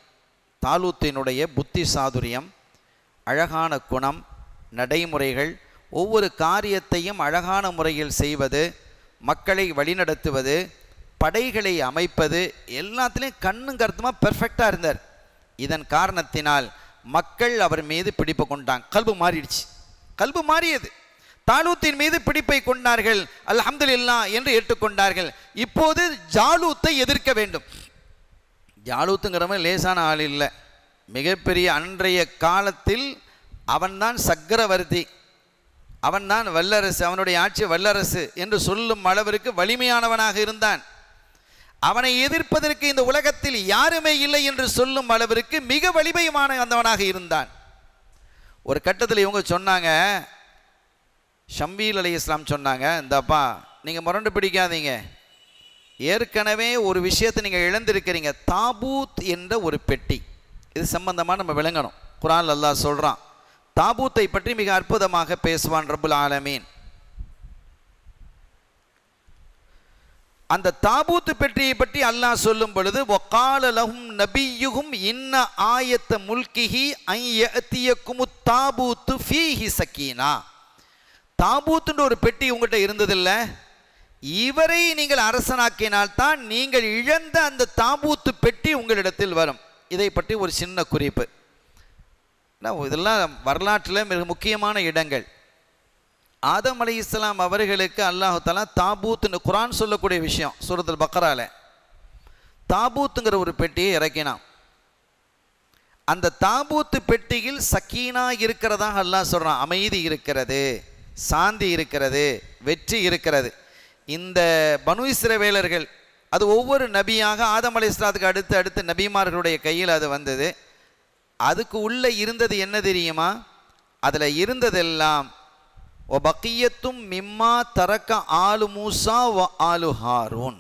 தாலூத்தினுடைய புத்தி சாதுரியம், அழகான குணம், நடைமுறைகள், ஒவ்வொரு காரியத்தையும் அழகான முறையில் செய்வது, மக்களை வழிநடத்துவது, படைகளை அமைப்பது, எல்லாத்துலேயும் கண்ணும் கருத்துமாக பெர்ஃபெக்டாக இருந்தார். இதன் காரணத்தினால் மக்கள் அவர் மீது பிடிப்பு கொண்டாங்க. கல்பு மாறிடுச்சு, கல்பு மாறியது. தாலூத்தின் மீது பிடிப்பை கொண்டார்கள், அல்ஹம்துலில்லாஹ் என்று ஏற்றுக்கொண்டார்கள். இப்போது ஜாலூத்தை எதிர்க்க வேண்டும். ஜாலூத்துங்கிறவன் லேசான ஆள் இல்லை, மிகப்பெரிய அன்றைய காலத்தில் அவன்தான் சக்கரவர்த்தி, அவன்தான் வல்லரசு, அவனுடைய ஆட்சி வல்லரசு என்று சொல்லும் அளவிற்கு வலிமையானவனாக இருந்தான். அவனை எதிர்ப்பதற்கு இந்த உலகத்தில் யாருமே இல்லை என்று சொல்லும் அளவிற்கு மிக வலிமையான வந்தவனாக இருந்தான். ஒரு கட்டத்தில் இவங்க சொன்னாங்க, ஷம்பீல் அலைஹிஸ்ஸலாம் சொன்னாங்க, இந்தப்பா நீங்கள் முரண்டு பிடிக்காதீங்க, ஏற்கனவே ஒரு விஷயத்தை நீங்கள் இழந்திருக்கிறீங்க, தாபூத் என்ற ஒரு பெட்டி. இது சம்பந்தமாக நம்ம விளங்கணும். குர்ஆன் அல்லாஹ் சொல்கிறான், தாபூத்தை பற்றி மிக அற்புதமாக பேசுவான் ரப்புல் ஆலமீன். அந்த தாபூத்து பெட்டியை பற்றி அல்லாஹ் சொல்லும் பொழுது, வகால லஹும் நபியுஹும் இன்ன ஆயத்த முல்கிஹி அன் யஅதியகுமுத் தாபூத்து ஃபீஹி சக்கீனா. தாபூத்துன்ற ஒரு பெட்டி உங்கள்கிட்ட இருந்ததில்ல, இவரை நீங்கள் அரசனாக்கினால்தான் நீங்கள் இழந்த அந்த தாபூத்து பெட்டி உங்களிடத்தில் வரும். இதை பற்றி ஒரு சின்ன குறிப்பு. இதெல்லாம் வரலாற்றில் மிக முக்கியமான இடங்கள். ஆதம் அலைஹிஸ்ஸலாம் அவர்களுக்கு அல்லாஹ் தஆலா தாபூத்னு குர்ஆன் சொல்லக்கூடிய விஷயம், சூரத்துல் பக்ரால தாபூத்துங்கிற ஒரு பெட்டியை இறக்கினான். அந்த தாபூத்து பெட்டியில் சக்கீனா இருக்கிறதாக அல்லாஹ் சொல்கிறான். அமைதி இருக்கிறது, சாந்தி இருக்கிறது, வெற்றி இருக்கிறது. இந்த பனு இஸ்ரவேலர்கள், அது ஒவ்வொரு நபியாக ஆதம் அலைஹிஸ்ஸலாத்துக்கு அடுத்து நபிமார்களுடைய கையில் அது வந்தது. அதுக்கு உள்ளே இருந்தது என்ன தெரியுமா? அதில் இருந்ததெல்லாம் ஒபக்கியத்தும் மிம்மா தரக்க ஆலு மூசா வ ஆலு ஹாரூன்.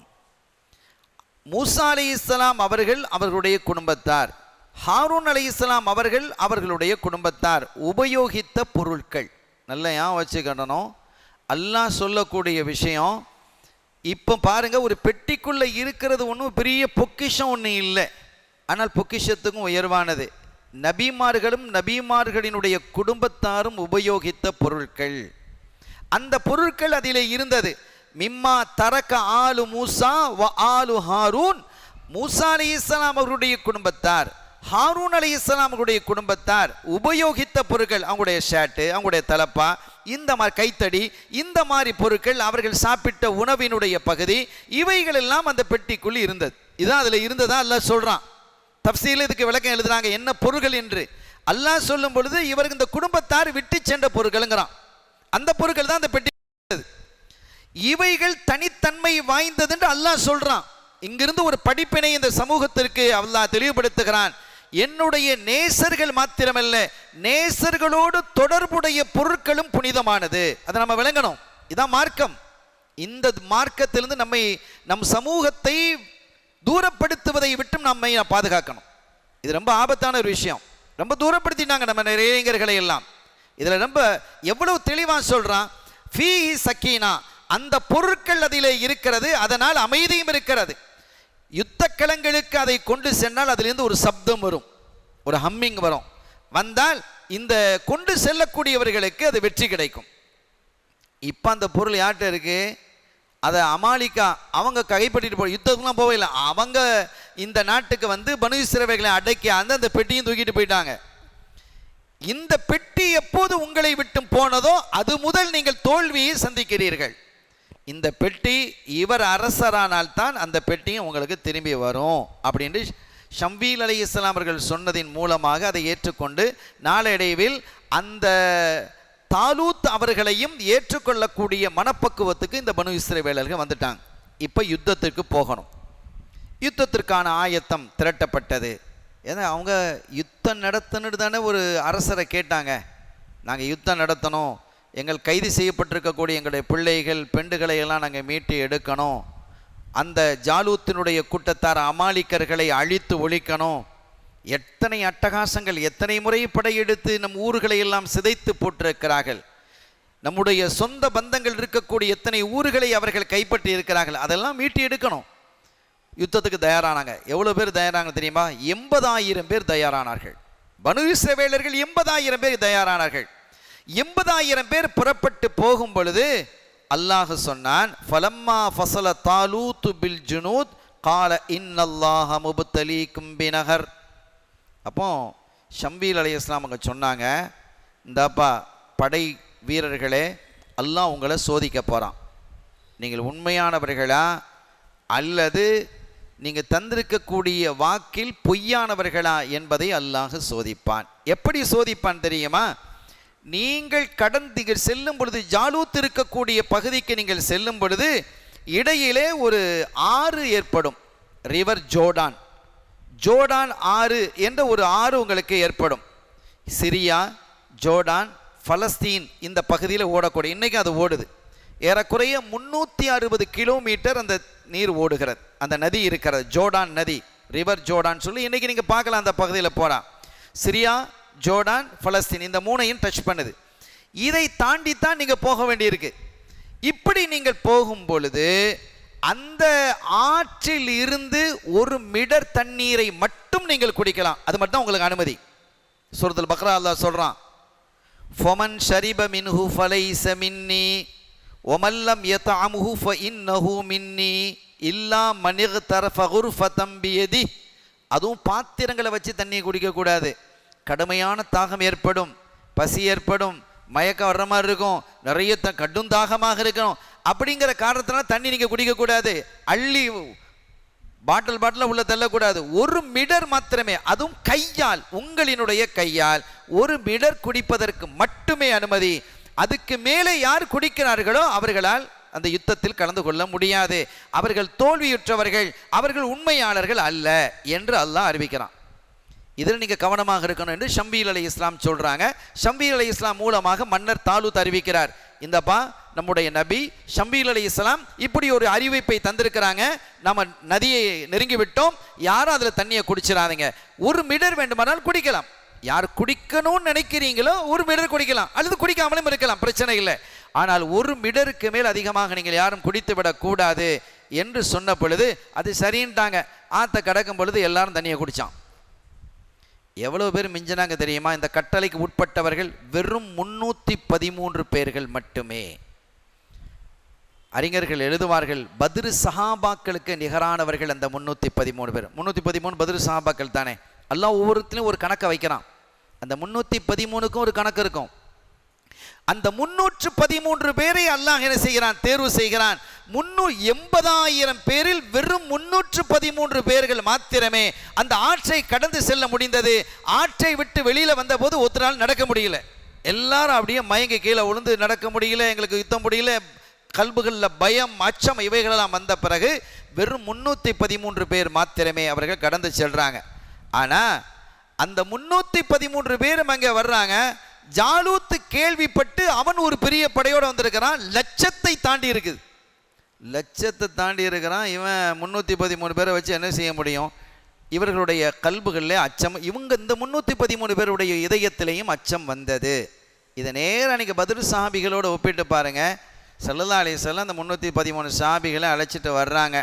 மூசா அலைஹிஸ்ஸலாம் அவர்கள் அவர்களுடைய குடும்பத்தார், ஹாரூன் அலைஹிஸ்ஸலாம் அவர்கள் அவர்களுடைய குடும்பத்தார் உபயோகித்த பொருட்கள். நல்லா ஏன் வச்சுக்கணும், அல்லாஹ் சொல்லக்கூடிய விஷயம். இப்போ பாருங்க, ஒரு பெட்டிக்குள்ளே இருக்கிறது ஒன்றும் பெரிய பொக்கிஷம் ஒன்றும் இல்லை, ஆனால் பொக்கிஷத்துக்கும் உயர்வானது நபிமார்களும் நபிமார்களினுடைய குடும்பத்தாரும் உபயோகித்த பொருட்கள். அந்த பொருட்கள் அதிலே இருந்தது. மிம்மா தரக்க ஆலு மூசா வ ஆலு ஹாரூன். மூசா அலைஹிஸ்ஸலாம் அவருடைய குடும்பத்தார், ஹாரூன் அலைஹிஸ்ஸலாம் அவருடைய குடும்பத்தார் உபயோகித்த பொருட்கள், அவங்களுடைய ஷர்ட்டு, அவங்களுடைய தலப்பா, இந்த மாதிரி கைத்தடி, இந்த மாதிரி பொருட்கள், அவர்கள் சாப்பிட்ட உணவினுடைய பகுதி, இவைகள் எல்லாம் அந்த பெட்டிக்குள் இருந்தது. இதான் அதில் இருந்ததா அல்லாஹ் சொல்கிறான். தஃப்சீல் இதுக்கு விளக்கம் எழுதுறாங்க என்ன பொருட்கள் என்று. அல்லாஹ் சொல்லும் பொழுது இவருக்கு இந்த குடும்பத்தார் விட்டு சென்ற பொருட்கள்ங்கிறான். அந்த பொருட்கள் தான் அந்த பெட்டி. இவைகள் தனித்தன்மை வாய்ந்தது என்று அல்லாஹ் சொல்றான். இங்கிருந்து ஒரு படிப்பினை இந்த சமூகத்திற்கு அல்லாஹ் தெளிவுபடுத்துகிறான். என்னுடைய நேசர்கள் மாத்திரமல்ல, நேசர்களோடு தொடர்புடைய பொருட்களும் புனிதமானது. அதை நம்ம விளங்கணும். இதான் மார்க்கம். இந்த மார்க்கத்திலிருந்து நம் சமூகத்தை தூரப்படுத்துவதை விட்டும் நம்மை பாதுகாக்கணும். இது ரொம்ப ஆபத்தான ஒரு விஷயம். ரொம்ப தூரப்படுத்திட்டாங்க நம்ம இளைஞர்களை எல்லாம். இதில் ரொம்ப எவ்வளவு தெளிவாக சொல்கிறான், ஃபீஹி சக்கீனா, அந்த பொருட்கள் அதிலே இருக்கிறது, அதனால் அமைதியும் இருக்கிறது. யுத்த களங்களுக்கு அதை கொண்டு சென்றால் அதிலிருந்து ஒரு சப்தம் வரும், ஒரு ஹம்மிங் வரும். வந்தால் இந்த கொண்டு செல்லக்கூடியவர்களுக்கு அது வெற்றி கிடைக்கும். இப்போ அந்த பொருள் யார்கிட்ட இருக்கு? அதை அமாலிக்கா அவங்க கைப்பற்றிட்டு போ, யுத்தத்துக்குலாம் போகல. அவங்க இந்த நாட்டுக்கு வந்து பனு இஸ்ரவேலை அடக்கி அந்த பெட்டியும் தூக்கிட்டு போயிட்டாங்க. இந்த பெட்டி எப்போது உங்களை விட்டு போனதோ அது முதல் நீங்கள் தோல்வியை சந்திக்கிறீர்கள். இந்த பெட்டி இவர் அரசரானால் தான் அந்த பெட்டியும் உங்களுக்கு திரும்பி வரும் அப்படின்னு ஷம்பீல் அலைஹிஸ்ஸலாம் அவர்கள் சொன்னதின் மூலமாக அதை ஏற்றுக்கொண்டு நாளடைவில் அந்த தாலூத் அவர்களையும் ஏற்றுக்கொள்ளக்கூடிய மனப்பக்குவத்துக்கு இந்த பனு இஸ்ரவேலர்கள் வந்துட்டாங்க. இப்போ யுத்தத்திற்கு போகணும். யுத்தத்திற்கான ஆயத்தம் திரட்டப்பட்டது. ஏன்னா அவங்க யுத்தம் நடத்தணுன்னு தானே ஒரு அரசரை கேட்டாங்க. நாங்கள் யுத்தம் நடத்தணும், எங்கள் கைது செய்யப்பட்டிருக்கக்கூடிய எங்களுடைய பிள்ளைகள் பெண்டுகளை எல்லாம் நாங்கள் மீட்டு எடுக்கணும், அந்த ஜாலூத்தினுடைய கூட்டத்தார் அமாலிக்கர்களை அழித்து ஒழிக்கணும். எத்தனை அட்டகாசங்கள், எத்தனை முறை படையெடுத்து நம் ஊர்களை எல்லாம் சிதைத்து போட்டிருக்கிறார்கள். நம்முடைய சொந்த பந்தங்கள் இருக்கக்கூடிய எத்தனை ஊர்களை அவர்கள் கைப்பற்றி இருக்கிறார்கள், அதெல்லாம் மீட்டி எடுக்கணும். யுத்தத்துக்கு தயாரானாங்க. எவ்வளோ பேர் தயாராங்க தெரியுமா? 80,000 பேர் தயாரானார்கள். பனு இஸ்ரவேலர்கள் 80,000 பேர் தயாரானார்கள். 80,000 பேர் புறப்பட்டு போகும் பொழுது அல்லாஹ் சொன்னான், ஃபலம்மா ஃபஸல தாலூத் பில் ஜுனூத் கால இன்னல்லாஹ முப்தலீக்கும் பினஹர். அப்போ ஷம்பீல் அலைஹிஸ்ஸலாம் அவங்க சொன்னாங்க, இந்தாப்பா படை வீரர்களே, அல்லாஹ் உங்களை சோதிக்க போகிறான். நீங்கள் உண்மையானவர்களா அல்லது நீங்கள் தந்திருக்கக்கூடிய வாக்கில் பொய்யானவர்களா என்பதை அல்லாஹ் சோதிப்பான். எப்படி சோதிப்பான் தெரியுமா? நீங்கள் கடந்து செல்லும் பொழுது, ஜாலூத் இருக்கக்கூடிய பகுதிக்கு நீங்கள் செல்லும் பொழுது இடையிலே ஒரு ஆறு ஏற்படும், ரிவர் ஜோர்டான். ஜோர்டான் ஆறு என்ற ஒரு ஆறு உங்களுக்கு ஏற்படும். சிரியா, ஜோர்டான், பலஸ்தீன் இந்த பகுதியில் ஓடக்கூடிய, இன்றைக்கி அது ஓடுது. ஏறக்குறைய 360 கிலோமீட்டர் அந்த நீர் ஓடுகிறது, அந்த நதி இருக்கிறது, ஜோர்டான் நதி, ரிவர் ஜோர்டான் சொல்லி இன்றைக்கி நீங்கள் பார்க்கலாம். அந்த பகுதியில் போகலாம். சிரியா, ஜோர்டான், பலஸ்தீன் இந்த மூணையும் டச் பண்ணுது. இதை தாண்டித்தான் நீங்கள் போக வேண்டியிருக்கு. இப்படி நீங்கள் போகும் பொழுது அந்த ஆற்றில் இருந்து ஒரு மிடர் தண்ணீரை மட்டும் நீங்கள் குடிக்கலாம். அது மட்டும் உங்களுக்கு அனுமதி. சூரத்துல் பக்ரா அல்லாஹ் சொல்றான், ஃபமன் ஷரிப மின்ஹு ஃபலைஸ மின்னி வமல்லம் யதஅமுஹு ஃபஇன்னஹு மின்னி இல்லா மன் இக்தரஃப குர்ஃபதம் பியதி. அதுவும் பாத்திரங்களை வச்சு தண்ணியை குடிக்க கூடாது. கடுமையான தாகம் ஏற்படும், பசி ஏற்படும், மயக்கம் வர்ற மாதிரி இருக்கும், நிறைய கடும் தாகமாக இருக்கணும். அப்படிங்கிற காரணத்தினால தண்ணி நீங்கள் குடிக்கக்கூடாது. அள்ளி பாட்டில் உள்ள தள்ளக்கூடாது. ஒரு மிடர் மாத்திரமே, அதுவும் கையால், உங்களினுடைய கையால் ஒரு மிடர் குடிப்பதற்கு மட்டுமே அனுமதி. அதுக்கு மேலே யார் குடிக்கிறார்களோ அவர்களால் அந்த யுத்தத்தில் கலந்து கொள்ள முடியாது. அவர்கள் தோல்வியுற்றவர்கள், அவர்கள் உண்மையாளர்கள் அல்ல என்று அல்லாஹ் அறிவிக்கிறான். இதில் நீங்கள் கவனமாக இருக்கணும் என்று ஷம்பீல் அலைஹிஸ்ஸலாம் சொல்கிறாங்க. ஷம்பீல் அலைஹிஸ்ஸலாம் மூலமாக மன்னர் தாலூத் அறிவிக்கிறார், இந்தப்பா நம்முடைய நபி ஷம்பீல் அலைஹிஸ்ஸலாம் இப்படி ஒரு அறிவிப்பை தந்திருக்கிறாங்க, நம்ம நதியை நெருங்கி விட்டோம், யாரும் அதில் தண்ணியை குடிச்சிடாதீங்க, ஒரு மிடர் வேண்டுமானால் குடிக்கலாம். யார் குடிக்கணும்னு நினைக்கிறீங்களோ ஒரு மிடர் குடிக்கலாம், அல்லது குடிக்காமலும் இருக்கலாம், பிரச்சனை இல்லை. ஆனால் ஒரு மிடருக்கு மேல் அதிகமாக நீங்கள் யாரும் குடித்து விடக்கூடாது என்று சொன்ன பொழுது அது சரின்ட்டாங்க. ஆற்ற கடக்கும் பொழுது எல்லாரும் தண்ணியை குடித்தான். எவ்வளோ பேர் மிஞ்சினாங்க தெரியுமா? இந்த கட்டளைக்கு உட்பட்டவர்கள் வெறும் 313 பேர்கள் மட்டுமே. அறிஞர்கள் எழுதுவார்கள், பத்ரு சஹாபாக்களுக்கு நிகரானவர்கள் அந்த 313 பேர். 313 பத்ரு சஹாபாக்கள் தானே. அல்லாஹ் ஒவ்வொருத்திலும் ஒரு கணக்கை வைக்கிறான். அந்த 313க்கும் ஒரு கணக்கு இருக்கும். அந்த 313 பேரை அல்லாஹ் என்ன செய்கிறான்? தேர்வு செய்கிறான். 380,000 பேரில் வெறும் 313 பேர்கள் மாத்திரமே அந்த ஆற்றை கடந்து செல்ல முடிந்தது. ஆற்றை விட்டு வெளியில வந்த போது ஒருத்தரால் நடக்க முடியல, எல்லாரும் அப்படியே மயங்கி கீழே விழுந்து, நடக்க முடியல, எங்களுக்கு யுத்தம் முடியல, கல்புகளில் பயம், அச்சம் இவைகளெல்லாம் வந்த பிறகு வெறும் 313 பேர் மாத்திரமே அவர்கள் கடந்து செல்றாங்க. ஆனா அந்த 313 பேரும் அங்கே வர்றாங்க. ஜாலூத் கேள்விப்பட்டு அவன் ஒரு பெரிய படையோட வந்திருக்கிறான். லட்சத்தை தாண்டி இருக்குது, லட்சத்தை தாண்டி இருக்கிறான். இவன் 313 பேரை வச்சு என்ன செய்ய முடியும்? இவர்களுடைய கல்புகளில் அச்சம், இவங்க இந்த 313 பேருடைய இதயத்திலையும் அச்சம் வந்தது. இதை நேரம் அன்றைக்கி பத்ரு சஹாபிகளோடு ஒப்பிட்டு பாருங்க. ஸல்லல்லாஹு அலைஹி வஸல்லம் அந்த 313 சஹாபிகளை அழைச்சிட்டு வர்றாங்க.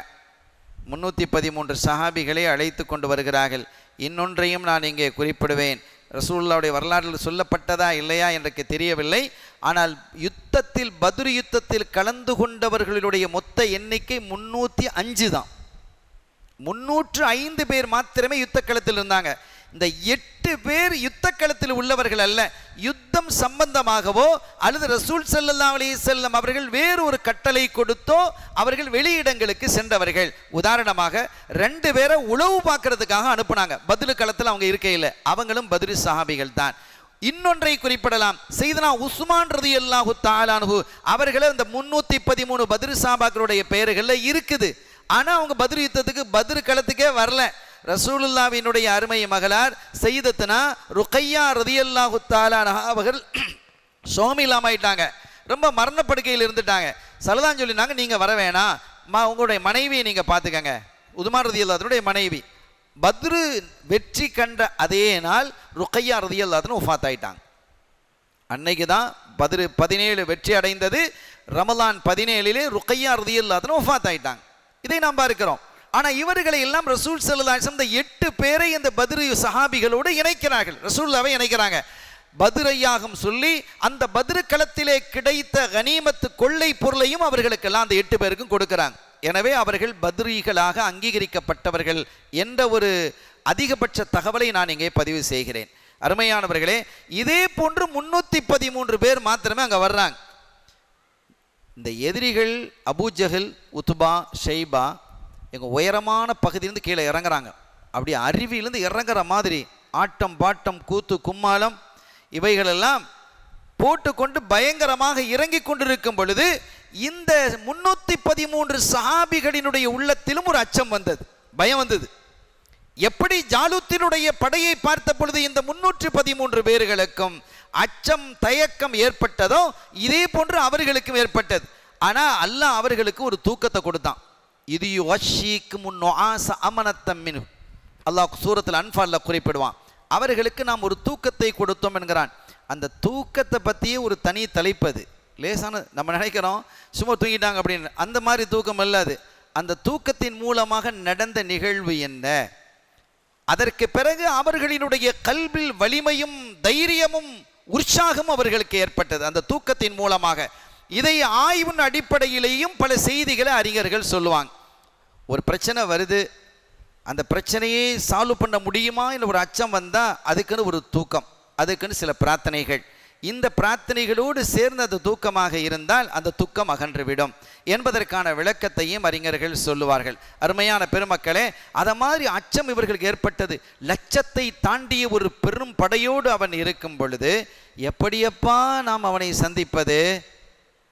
313 சஹாபிகளை அழைத்து கொண்டு வருகிறார்கள். இன்னொன்றையும் நான் இங்கே குறிப்பிடுவேன். ரசூலுல்லாஹ்வுடைய வரலாற்றில் சொல்லப்பட்டதா இல்லையா எனக்கு தெரியவில்லை. ஆனால் யுத்தத்தில், பத்ரு யுத்தத்தில் கலந்து கொண்டவர்களுடைய மொத்த எண்ணிக்கை 305 தான். 305 பேர் மாத்திரமே யுத்த களத்தில் இருந்தாங்க. இந்த 8 பேர் யுத்த களத்தில் உள்ளவர்கள் அல்ல, யுத்தம் சம்பந்தமாகவோ அல்லது ரசூல் ஸல்லல்லாஹு அலைஹி வஸல்லம் அவர்கள் வேறு ஒரு கட்டளை கொடுத்தோ அவர்கள் வெளியிடங்களுக்கு சென்றவர்கள். உதாரணமாக 2 பேரை உளவு பார்க்கறதுக்காக அனுப்புனாங்க. பத்ரு களத்தில் அவங்க இருக்கையில், அவங்களும் பத்ரு சஹாபிகள் தான். இன்னொன்றை குறிப்பிடலாம், சையதுனா உஸ்மான் ரலியல்லாஹு தஆலா அன்ஹு அவர்களே இந்த 313 பத்ரு சஹாபாக்களுடைய பெயர்களில் இருக்குது. ஆனால் அவங்க பத்ரு யுத்தத்துக்கு, பத்ரு களத்துக்கே வரல. ரசூலுல்லாஹ்வினுடைய அருமை மகளார் சையதத்துனா ருக்கையா ரலியல்லாஹு தஆலா அன்ஹா அவர்கள் சோமிலாம் ஆயிட்டாங்க, ரொம்ப மரணப்படுக்கையில் இருந்துட்டாங்க. சலதான் சொல்லினாங்க, நீங்கள் வர வேணாம், உங்களுடைய மனைவியை நீங்கள் பார்த்துக்கங்க. உதுமான் ரலியல்லாஹுடைய மனைவி பத்ரு வெற்றி கண்ட அதே நாள் ருக்கையா ரலியல்லாஹு வஃபாத் ஆயிட்டாங்க. அன்னைக்கு தான் பத்ரு 17 வெற்றி அடைந்தது. ரமலான் 17 ருக்கையா ரலியல்லாஹு வஃபாத் ஆயிட்டாங்க. இதை நாம் பார்க்கிறோம். ஆனால் இவர்களை எல்லாம் ரசூல் ஸல்லல்லாஹு அலைஹி வஸல்லம் இந்த 8 பேரை இந்த பத்ரு சஹாபிகளோடு இணைக்கிறார்கள், ரசூலுல்லாஹ்வை இணைக்கிறாங்க. பத்ரையாகம் சொல்லி அந்த பத்ரு களத்திலே கிடைத்த கனிமத்து கொள்ளை பொருளையும் அவர்களுக்கெல்லாம் அந்த 8 பேருக்கும் கொடுக்கிறாங்க. எனவே அவர்கள் பத்ரீகளாக அங்கீகரிக்கப்பட்டவர்கள் என்ற ஒரு அதிகபட்ச தகவலை நான் இங்கே பதிவு செய்கிறேன். அருமையானவர்களே, இதே போன்று 313 பேர் மாத்திரமே அங்கே வர்றாங்க. இந்த எதிரிகள் அபூஜஹல், உத்பா, ஷைபா எங்கள் உயரமான பகுதியிலேருந்து கீழே இறங்குறாங்க. அப்படி அருவியிலேருந்து இறங்குற மாதிரி ஆட்டம், பாட்டம், கூத்து, கும்மாளம் இவைகளெல்லாம் போட்டுக்கொண்டு பயங்கரமாக இறங்கி கொண்டிருக்கும் பொழுது இந்த 313 சஹாபிகளினுடைய உள்ளத்திலும் ஒரு அச்சம் வந்தது, பயம் வந்தது. எப்படி ஜாலூத்தினுடைய படையை பார்த்த பொழுது இந்த 313 பேர்களுக்கும் அச்சம் தயக்கம் ஏற்பட்டதோ இதே போன்று அவர்களுக்கும் ஏற்பட்டது. ஆனா அல்லாஹ் அவர்களுக்கு ஒரு தூக்கத்தை கொடுத்தான். இது அமனத்தம்மின் அல்லாஹ் சூரத்தில் அன்ஃபால்ல குறிப்பிடுவான். அவர்களுக்கு நாம் ஒரு தூக்கத்தை கொடுத்தோம் என்கிறான். அந்த தூக்கத்தை பற்றியே ஒரு தனி தலைப்பது லேசான, நம்ம நினைக்கிறோம் சும்மா தூங்கிட்டாங்க அப்படின்னு, அந்த மாதிரி தூக்கம் இல்லாது. அந்த தூக்கத்தின் மூலமாக நடந்த நிகழ்வு என்ன, அதற்கு பிறகு அவர்களினுடைய கல்வில் வலிமையும் தைரியமும் உற்சாகமும் அவர்களுக்கு ஏற்பட்டது அந்த தூக்கத்தின் மூலமாக. இதை ஆய்வின் அடிப்படையிலேயும் பல செய்திகளை அறிஞர்கள் சொல்லுவாங்க. ஒரு பிரச்சனை வருது, அந்த பிரச்சனையை சால்வ் பண்ண முடியுமா என்ற ஒரு அச்சம் வந்தால் அதுக்குன்னு ஒரு தூக்கம், அதுக்குன்னு சில பிரார்த்தனைகள், இந்த பிரார்த்தனைகளோடு சேர்ந்த அந்த தூக்கமாக இருந்தால் அந்த துக்கம் அகன்றுவிடும் என்பதற்கான விளக்கத்தையும் அறிஞர்கள் சொல்லுவார்கள். அருமையான பெருமக்களே, அதை மாதிரி அச்சம் இவர்களுக்கு ஏற்பட்டது. லட்சத்தை தாண்டிய ஒரு பெரும் படையோடு அவன் இருக்கும் பொழுது எப்படியப்பா நாம் அவனை சந்திப்பது,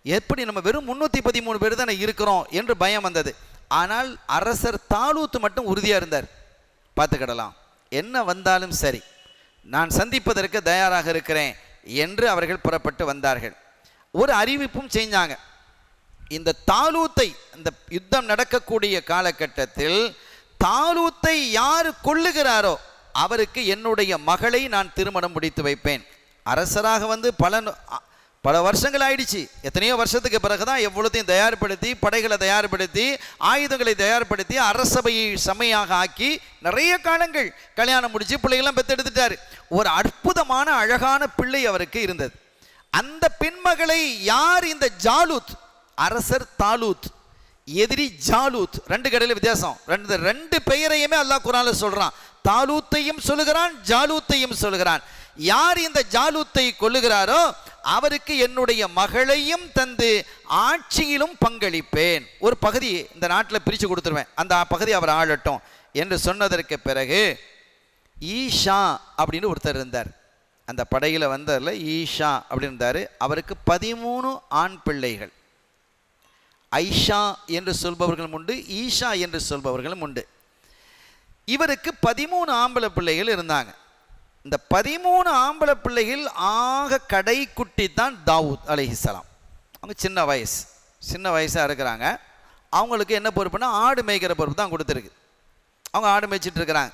எப்படி நம்ம வெறும் 313 பேர் தானே இருக்கிறோம் என்று பயம் வந்தது. ஆனால் அரசர் தாலூத் மட்டும் உறுதியாக இருந்தார். பார்த்துக்கிடலாம், என்ன வந்தாலும் சரி நான் சந்திப்பதற்கு தயாராக இருக்கிறேன் என்று அவர்கள் புறப்பட்டு வந்தார்கள். ஒரு அறிவிப்பும் செஞ்சாங்க. இந்த தாலூத்தை, இந்த யுத்தம் நடக்கக்கூடிய காலகட்டத்தில் தாலூத்தை யார் கொல்லுகிறாரோ அவருக்கு என்னுடைய மகளை நான் திருமணம் முடித்து வைப்பேன். அரசராக வந்து பல வருஷங்கள் ஆயிடுச்சு, எத்தனையோ வருஷத்துக்கு பிறகுதான் எவ்வளோத்தையும் தயார்படுத்தி, படைகளை தயார்படுத்தி, ஆயுதங்களை தயார்படுத்தி, அரசபையை செம்மையாக ஆக்கி நிறைய காலங்கள் கல்யாணம் முடிச்சு பிள்ளைகள்லாம் பெற்றெடுத்துட்டார். ஒரு அற்புதமான அழகான பிள்ளை அவருக்கு இருந்தது. அந்த பெண்மகளை யார்? இந்த ஜாலூத், அரசர் தாலூத், எதிரி ஜாலூத். ரெண்டு கடையில் வித்தியாசம். ரெண்டு பெயரையுமே அல்லாஹ் குர்ஆன்ல சொல்றான். தாலூத்தையும் சொல்லுகிறான், ஜாலூத்தையும் சொல்லுகிறான். யார் இந்த ஜாலூத்தை கொல்லுகிறாரோ அவருக்கு என்னுடைய மகளையும் தந்து ஆட்சியிலும் பங்களிப்பேன், ஒரு பகுதி இந்த நாட்டில் பிரித்து கொடுத்துருவேன், அந்த பகுதி அவர் ஆளட்டும் என்று சொன்னதற்கு பிறகு ஈஷா அப்படின்னு ஒருத்தர் இருந்தார். அந்த படையில் வந்ததில் ஈஷா அப்படின்னு இருந்தார். அவருக்கு 13 ஆண் பிள்ளைகள். ஐஷா என்று சொல்பவர்களும் உண்டு, ஈஷா என்று சொல்பவர்களும் உண்டு. இவருக்கு 13 ஆம்பளை பிள்ளைகள் இருந்தாங்க. இந்த 13 ஆம்பளை பிள்ளைகள் ஆக கடைக்குட்டி தான் தாவூத் அலைஹிஸ்ஸலாம். அவங்க சின்ன வயசாக இருக்கிறாங்க. அவங்களுக்கு என்ன பொறுப்புனா ஆடு மேய்க்கிற பொறுப்பு தான் கொடுத்துருக்கு. அவங்க ஆடு மேய்ச்சிட்டு இருக்கிறாங்க.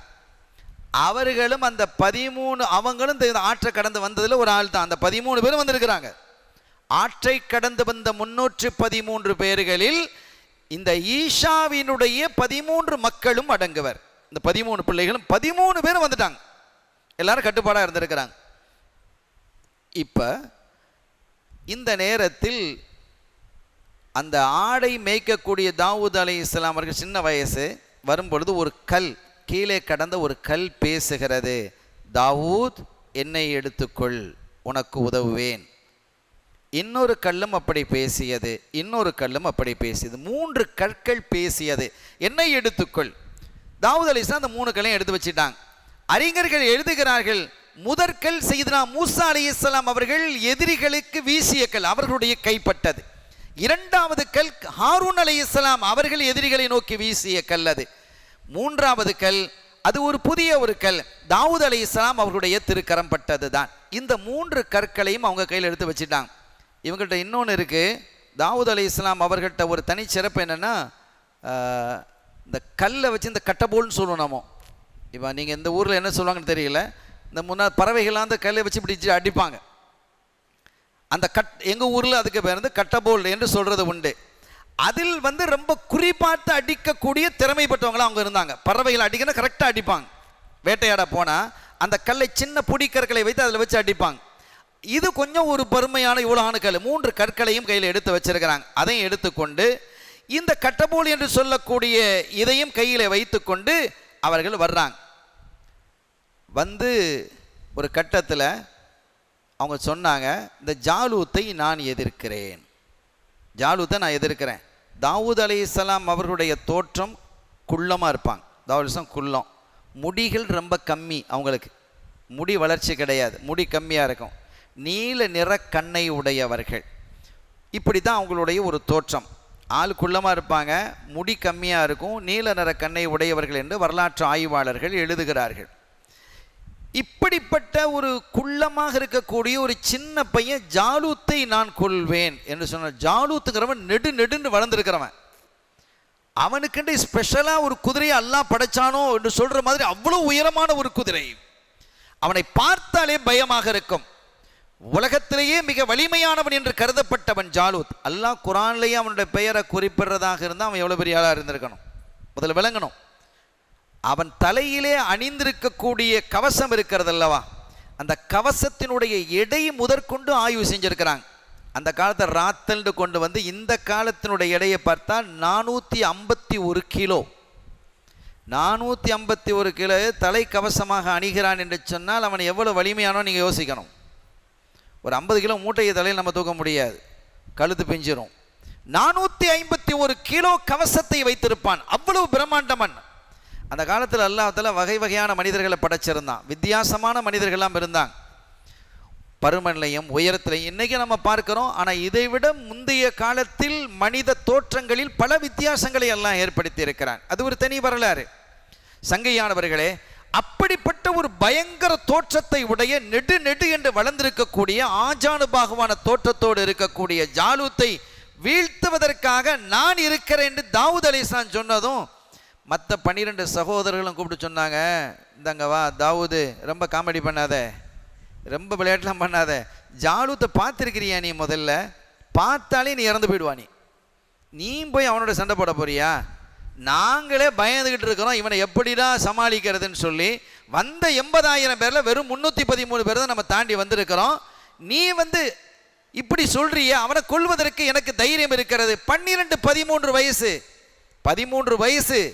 அவர்களும் அந்த 13 அவங்களும் ஆற்றை கடந்து வந்ததில் ஒரு ஆள் தான். அந்த 13 பேரும் வந்திருக்கிறாங்க. ஆற்றை கடந்து வந்த 313 பேர்களில் இந்த ஈஷாவினுடைய 13 மக்களும் அடங்குவர். இந்த 13 பிள்ளைகளும் 13 பேரும் வந்துட்டாங்க. எல்லாரும் கட்டுப்பாடாக இருந்திருக்கிறாங்க. இப்போ இந்த நேரத்தில் அந்த ஆடை மேய்க்கக்கூடிய தாவூத் அலைஹிஸ்ஸலாம் அவர்கள் சின்ன வயசு வரும்பொழுது ஒரு கல் கீழே கடந்த ஒரு கல் பேசுகிறது, தாவூத் என்னை எடுத்துக்கொள், உனக்கு உதவுவேன். இன்னொரு கல்லும் அப்படி பேசியது, இன்னொரு கல்லும் அப்படி பேசியது, 3 கற்கள் பேசியது, என்னை எடுத்துக்கொள். தாவூத் அலைஹிஸ்ஸலாம் அந்த 3 கல்லையும் எடுத்து வச்சிட்டாங்க. அறிஞர்கள் எழுதுகிறார்கள், முதற்கல் செய்தனா மூசா அலைஹிஸ்ஸலாம் அவர்கள் எதிரிகளுக்கு வீசிய கல் அவர்களுடைய கைப்பட்டது. இரண்டாவது கல் ஹாரூன் அலைஹிஸ்ஸலாம் அவர்கள் எதிரிகளை நோக்கி வீசிய கல் அது. மூன்றாவது கல் அது ஒரு புதிய ஒரு கல் தாவூத் அலைஹிஸ்ஸலாம் அவர்களுடைய திருக்கரம் பட்டது தான். இந்த 3 கற்களையும் அவங்க கையில் எடுத்து வச்சுட்டாங்க. இவங்கள்ட்ட இன்னொன்று இருக்கு. தாவூத் அலைஹிஸ்ஸலாம் அவர்கள்ட்ட ஒரு தனி சிறப்பு என்னன்னா, இந்த கல்லை வச்சு இந்த கட்டபோல்னு சொல்லுவோம் நாமோ. இப்போ நீங்கள் இந்த ஊரில் என்ன சொல்லுவாங்கன்னு தெரியல, இந்த முன்னாள் பறவைகள்லாம் அந்த கல்லை வச்சு பிடிச்சி அடிப்பாங்க. அந்த எங்கள் ஊரில் அதுக்கு பேர் வந்து கட்டபோல் என்று சொல்கிறது உண்டு. அதில் வந்து ரொம்ப குறிப்பார்த்து அடிக்கக்கூடிய திறமை பெற்றவங்களாம் அவங்க இருந்தாங்க. பறவைகள் அடிக்கணும் கரெக்டாக அடிப்பாங்க. வேட்டையாட போனால் அந்த கல்லை சின்ன பொடிக்கற்களை வைத்து அதில் வச்சு அடிப்பாங்க. இது கொஞ்சம் ஒரு பெருமையான இவ்வளோன கல். 3 கற்களையும் கையில் எடுத்து வச்சிருக்கிறாங்க. அதையும் எடுத்துக்கொண்டு இந்த கட்டபோல் என்று சொல்லக்கூடிய இதையும் கையில் வைத்து கொண்டு அவர்கள் வர்றாங்க. வந்து ஒரு கட்டத்தில் அவங்க சொன்னாங்க, இந்த ஜாலூத்தை நான் எதிர்க்கிறேன், ஜாலூத்தை நான் எதிர்க்கிறேன். தாவூத் அலைஹிஸ்ஸலாம் அவர்களுடைய தோற்றம் குள்ளமாக இருப்பாங்க. தாவூத் அலைஹிஸ்ஸலாம் குள்ளம், முடிகள் ரொம்ப கம்மி, அவங்களுக்கு முடி வளர்ச்சி கிடையாது, முடி கம்மியாக இருக்கும். நீல நிற கண்ணை உடையவர்கள். இப்படி தான் அவங்களுடைய ஒரு தோற்றம். ஆள் குள்ளமாக இருப்பாங்க, முடி கம்மியாக இருக்கும், நீல நிற கண்ணை உடையவர்கள் என்று வரலாற்று ஆய்வாளர்கள் எழுதுகிறார்கள். இப்படிப்பட்ட ஒரு குள்ளமாக இருக்கக்கூடிய ஒரு சின்ன பையன் ஜாலூத்தை நான் கொள்வேன் என்று சொன்னார். ஜாலூத்துங்கிறவன் நெடுன்னு வளர்ந்துருக்கிறவன். அவனுக்கு ஸ்பெஷலாக ஒரு குதிரையை அல்லாஹ் படைச்சானோ என்று சொல்ற மாதிரி அவ்வளோ உயரமான ஒரு குதிரை. அவனை பார்த்தாலே பயமாக இருக்கும். உலகத்திலேயே மிக வலிமையானவன் என்று கருதப்பட்டவன் ஜாலூத். அல்லாஹ் குரான்லேயே அவனுடைய பெயரை குறிப்பிடுறதாக இருந்தால் அவன் எவ்வளோ பெரிய ஆளாக இருந்திருக்கணும், முதல்ல விளங்கணும். அவன் தலையிலே அணிந்திருக்கக்கூடிய கவசம் இருக்கிறது அல்லவா, அந்த கவசத்தினுடைய எடை முதற்கொண்டு ஆய்வு செஞ்சிருக்கிறாங்க. அந்த காலத்தை ராத்தல்னு கொண்டு வந்து இந்த காலத்தினுடைய எடையை பார்த்தா 451 கிலோ. 451 கிலோ தலை கவசமாக அணிகிறான் என்று சொன்னால் அவன் எவ்வளோ வலிமையானோ நீங்கள் யோசிக்கணும். ஒரு 50 கிலோ மூட்டையை தலையில் நம்ம தூக்க முடியாது, கழுத்து பிஞ்சிரும். 451 கிலோ கவசத்தை வைத்திருப்பான். அவ்வளவு பிரம்மாண்டமன். அந்த காலத்தில் அல்லாஹ் வகை வகையான மனிதர்களை படைச்சிருந்தான். வித்தியாசமான மனிதர்கள்லாம் இருந்தாங்க, பருமன்லையும் உயரத்திலையும். இன்றைக்கி நம்ம பார்க்கிறோம். ஆனால் இதைவிட முந்தைய காலத்தில் மனித தோற்றங்களில் பல வித்தியாசங்களை எல்லாம் ஏற்படுத்தி இருக்கிறான். அது ஒரு தனி வரலாறு. சங்கையானவர்களே, அப்படிப்பட்ட ஒரு பயங்கர தோற்றத்தை உடைய நெடு என்று வளர்ந்திருக்கக்கூடிய ஆஜானுபாகுவான தோற்றத்தோடு இருக்கக்கூடிய ஜாலூத்தை வீழ்த்துவதற்காக நான் இருக்கிறேன் என்று தாவூத் அலைஹிஸ்ஸலாம் சொன்னதும் மற்ற 12 சகோதரர்களும் கூப்பிட்டு சொன்னாங்க, இந்தாங்க வா தாவூது, ரொம்ப காமெடி பண்ணாத, ரொம்ப விளையாட்டுலாம் பண்ணாத. ஜாலூத்தை பார்த்துருக்கிறியா நீ? முதல்ல பார்த்தாலே நீ இறந்து போயிடுவா. நீ போய் அவனோட சண்டை போட போறியா? நாங்களே பயந்துக்கிட்டு இருக்கிறோம், இவனை எப்படிடா சமாளிக்கிறதுன்னு சொல்லி வந்த 80,000 பேரில் வெறும் 313 பேர் தான் நம்ம தாண்டி வந்திருக்கிறோம். நீ இப்படி சொல்றிய, அவனை கொள்வதற்கு எனக்கு தைரியம் இருக்கிறது. 12, 13 வயசு